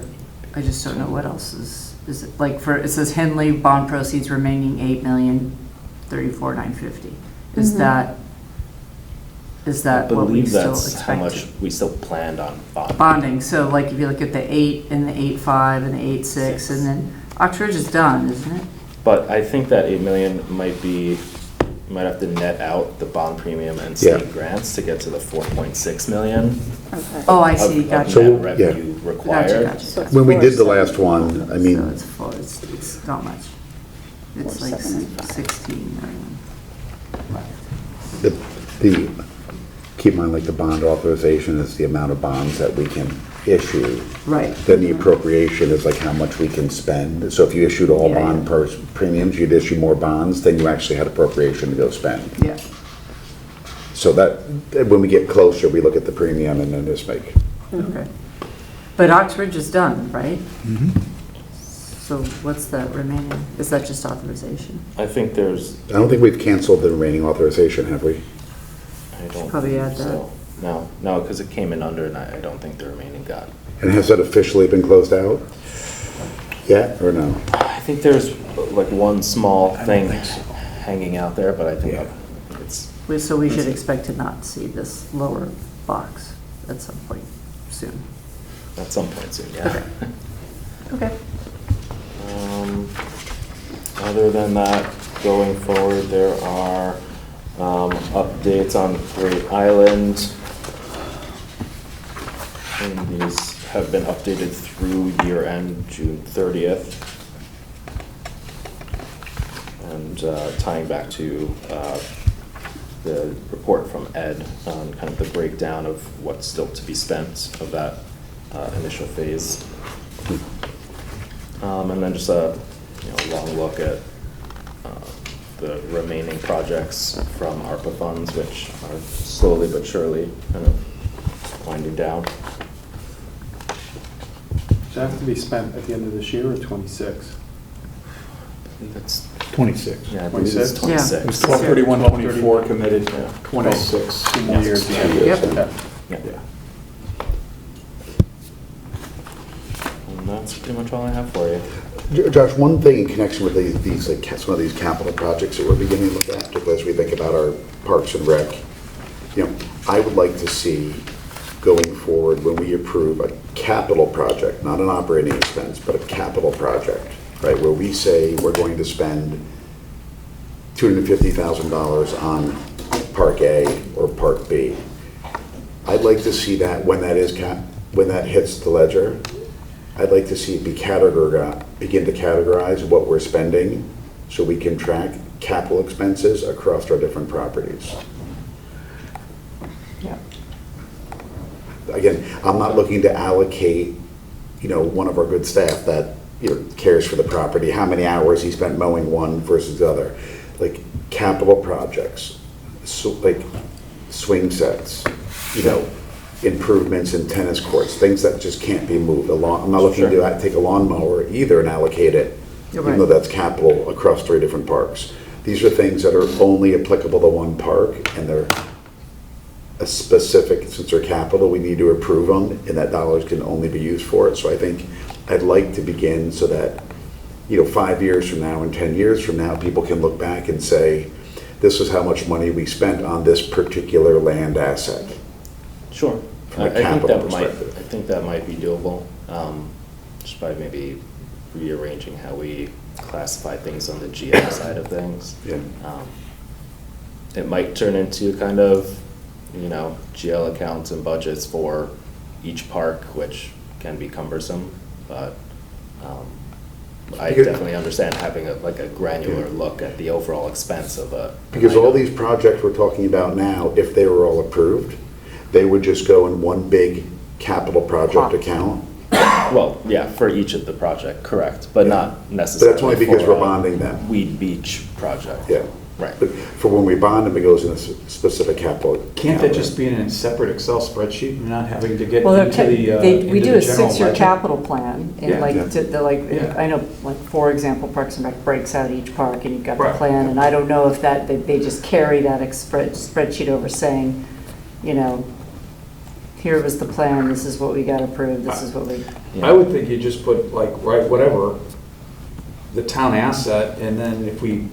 I just don't know what else is it like it says Henley bond proceeds remaining 8,034,950. Is that I what we believe still that's how much expected? we still planned on bonding. Bonding, so like if you look at the 8 and the 8.5 and the 8.6 and then Oxbridge is done, isn't it? But I think that 8 million might have to net out the bond premium and state Yeah. grants to get to the 4.6 million. Okay. Oh, I of- see, of gotcha. So, net revenue required. Gotcha. So it's When we did the 4.7. last one, I mean, So it's full, it's not much. It's like 4.75. 16 million. keep in mind, like the bond authorization is the amount of bonds that we can issue. Right. Then the appropriation is like how much we can spend. So if you issued all Yeah, bond premiums, you'd issue more bonds, then you actually had appropriation to go spend. Yeah. So that, when we get closer, we look at the premium and then just make. Okay. But Oxbridge is done, right? Mm-hmm. So what's the remaining? Is that just authorization? I think there's, I don't think we've canceled the remaining authorization, have we? I don't Probably think add that. so. No, because it came in under, and I don't think the remaining got. And has that officially been closed out? Yet, or no? I think there's like one small thing hanging out there, but I think Yeah. it's, So we should expect to not see this lower box at some point soon. at some point soon, yeah. Okay. Other than that, going forward, there are updates on Great Island. And these have been updated through year end, June 30th. And tying back to the report from Ed on kind of the breakdown of what's still to be spent of that initial phase. And then just a long look at the remaining projects from ARPA funds, which are slowly but surely kind of winding down. Does that have to be spent at the end of this year or 26? That's, 26. yeah, I believe it's 26? 26. It was 12/31/24 committed, 26, 2 more years. Yep. Yeah. And that's pretty much all I have for you. Josh, one thing in connection with these like, some of these capital projects that we're beginning to look at, particularly as we think about our parks and rec, I would like to see going forward when we approve a capital project, not an operating expense, but a capital project, right, where we say we're going to spend $250,000 on Park A or Park B. I'd like to see that when that is when that hits the ledger, I'd like to see it begin to categorize what we're spending so we can track capital expenses across our different properties. Yeah. Again, I'm not looking to allocate, one of our good staff that, cares for the property, how many hours he spent mowing one versus the other. Like capital projects, so like swing sets, improvements in tennis courts, things that just can't be moved. I'm not looking to take a lawnmower either and allocate it, even though that's capital across 3 different parks. These are things that are only applicable to one park, and they're a specific, since they're capital, we need to approve them, and that dollars can only be used for it. So I think I'd like to begin so that, 5 years from now and 10 years from now, people can look back and say, this is how much money we spent on this particular land asset. Sure. From a I think capital that might. perspective. I think that might be doable. Just by maybe rearranging how we classify things on the GL side of things. Yeah. It might turn into kind of, GL accounts and budgets for each park, which can be cumbersome, but I definitely understand having a granular look at the overall expense of a. Because all these projects we're talking about now, if they were all approved, they would just go in one big capital project account. Well, yeah, for each of the project, correct, but not necessarily. But that's only because for we're a bonding them. Weed Beach project. Yeah. Right. But for when we bond them, it goes in a specific capital. Can't that account. just be in a separate Excel spreadsheet and not having to get Well, into the we do into a the general 6-year ledger? capital plan, and Yeah. I know, for example, Parks and Rec breaks out each park, and you've got the Right. plan, and I don't know if they just carry that spreadsheet over saying, here was the plan, this is what we got approved, this is what we. I would think you just put whatever, the town asset, and then if we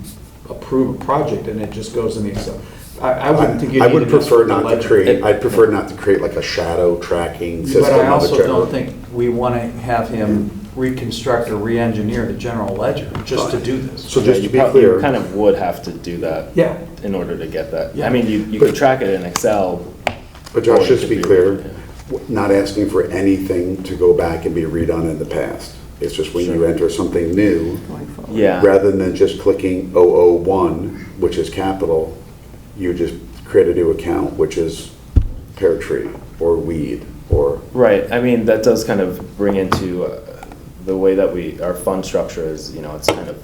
approve a project and it just goes in the Excel. I wouldn't think you I need would to mess prefer with the not to ledger. create, I'd prefer not to create like a shadow tracking system. But I of also the general- don't think we want to have him reconstruct or re-engineer the general ledger just to do this. So just to be You clear. kind of would have to do that. Yeah. In order to get that. Yeah. I mean, you could track it in Excel. But Josh, or it just to could be clear, not asking for anything to go back and be redone in the past. It's just when you Sure. enter something new, Yeah. rather than just clicking 001, which is capital, you just create a new account, which is pear tree or weed or. Right, I mean, that does kind of bring into the way that our fund structure is, it's kind of,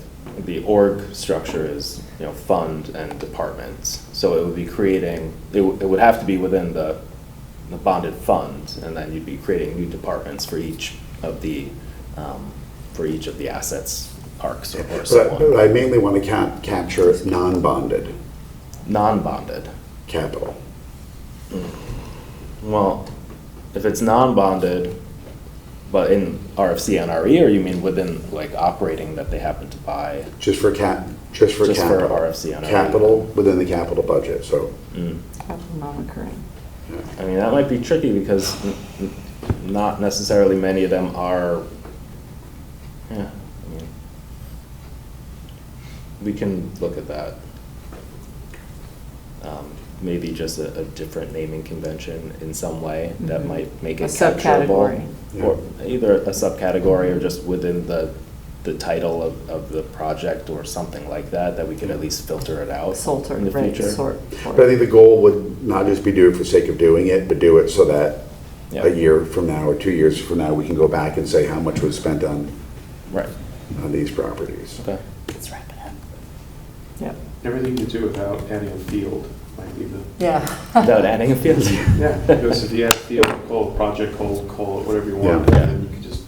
the org structure is, fund and departments. So it would be creating, it would have to be within the bonded fund, and then you'd be creating new departments for each of the assets, parks or so But on. I mainly want to capture non-bonded Non-bonded. capital. Well, if it's non-bonded, but in RFC NRE, or you mean within operating that they happen to buy? Just for Just for capital. RFC NRE. Capital within the capital budget, so. Capital non-recurring. I mean, that might be tricky because not necessarily many of them are, I mean, we can look at that. Maybe just a different naming convention in some way that might make it A capturable. subcategory. Or either a subcategory or just within the title of the project or something like that we could at least filter it out in the future. But I think the goal would not just be do it for sake of doing it, but do it so that a year from now or 2 years from now, we can go back and say how much was spent on these properties. Okay. Let's wrap it up. Yep. Everything you do without adding a field might be the. Yeah. Without adding a field? Yeah, because if you add a field, call it project, call it whatever you want, Yeah. and then you can just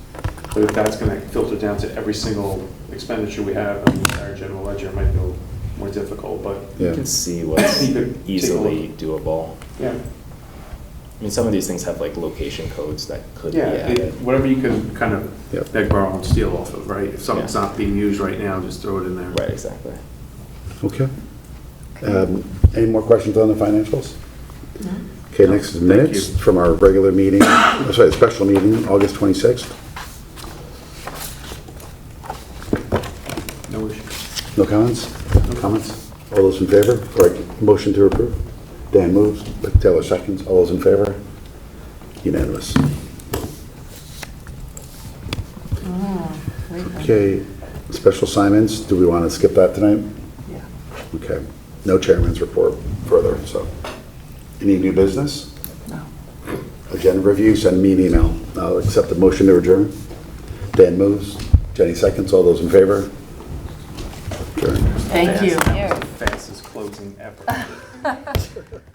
But if that's gonna filter down to every single expenditure we have on the entire general ledger, it might be a little more difficult, but You Yeah. can see what's You could take a easily doable. yeah. I mean, some of these things have like location codes that could be Yeah, added. whatever you can kind of Yep. beg, borrow, and steal off of, right? If something's not being used right now, just throw it in there. Right, exactly. Okay. Any more questions on the financials? No. Okay, next is minutes you. from our regular meeting, special meeting, August 26th. No issue. No comments? Comments? All those in favor? Or motion to approve? Dan moves, Taylor seconds. All those in favor? Unanimous. Okay, special assignments, do we want to skip that tonight? Yeah. Okay, no chairman's report further, so. Any new business? No. Agenda review, send me an email. I'll accept the motion to adjourn. Dan moves, Jenny seconds. All those in favor? Adjourn. Thank you. That was the fastest closing ever.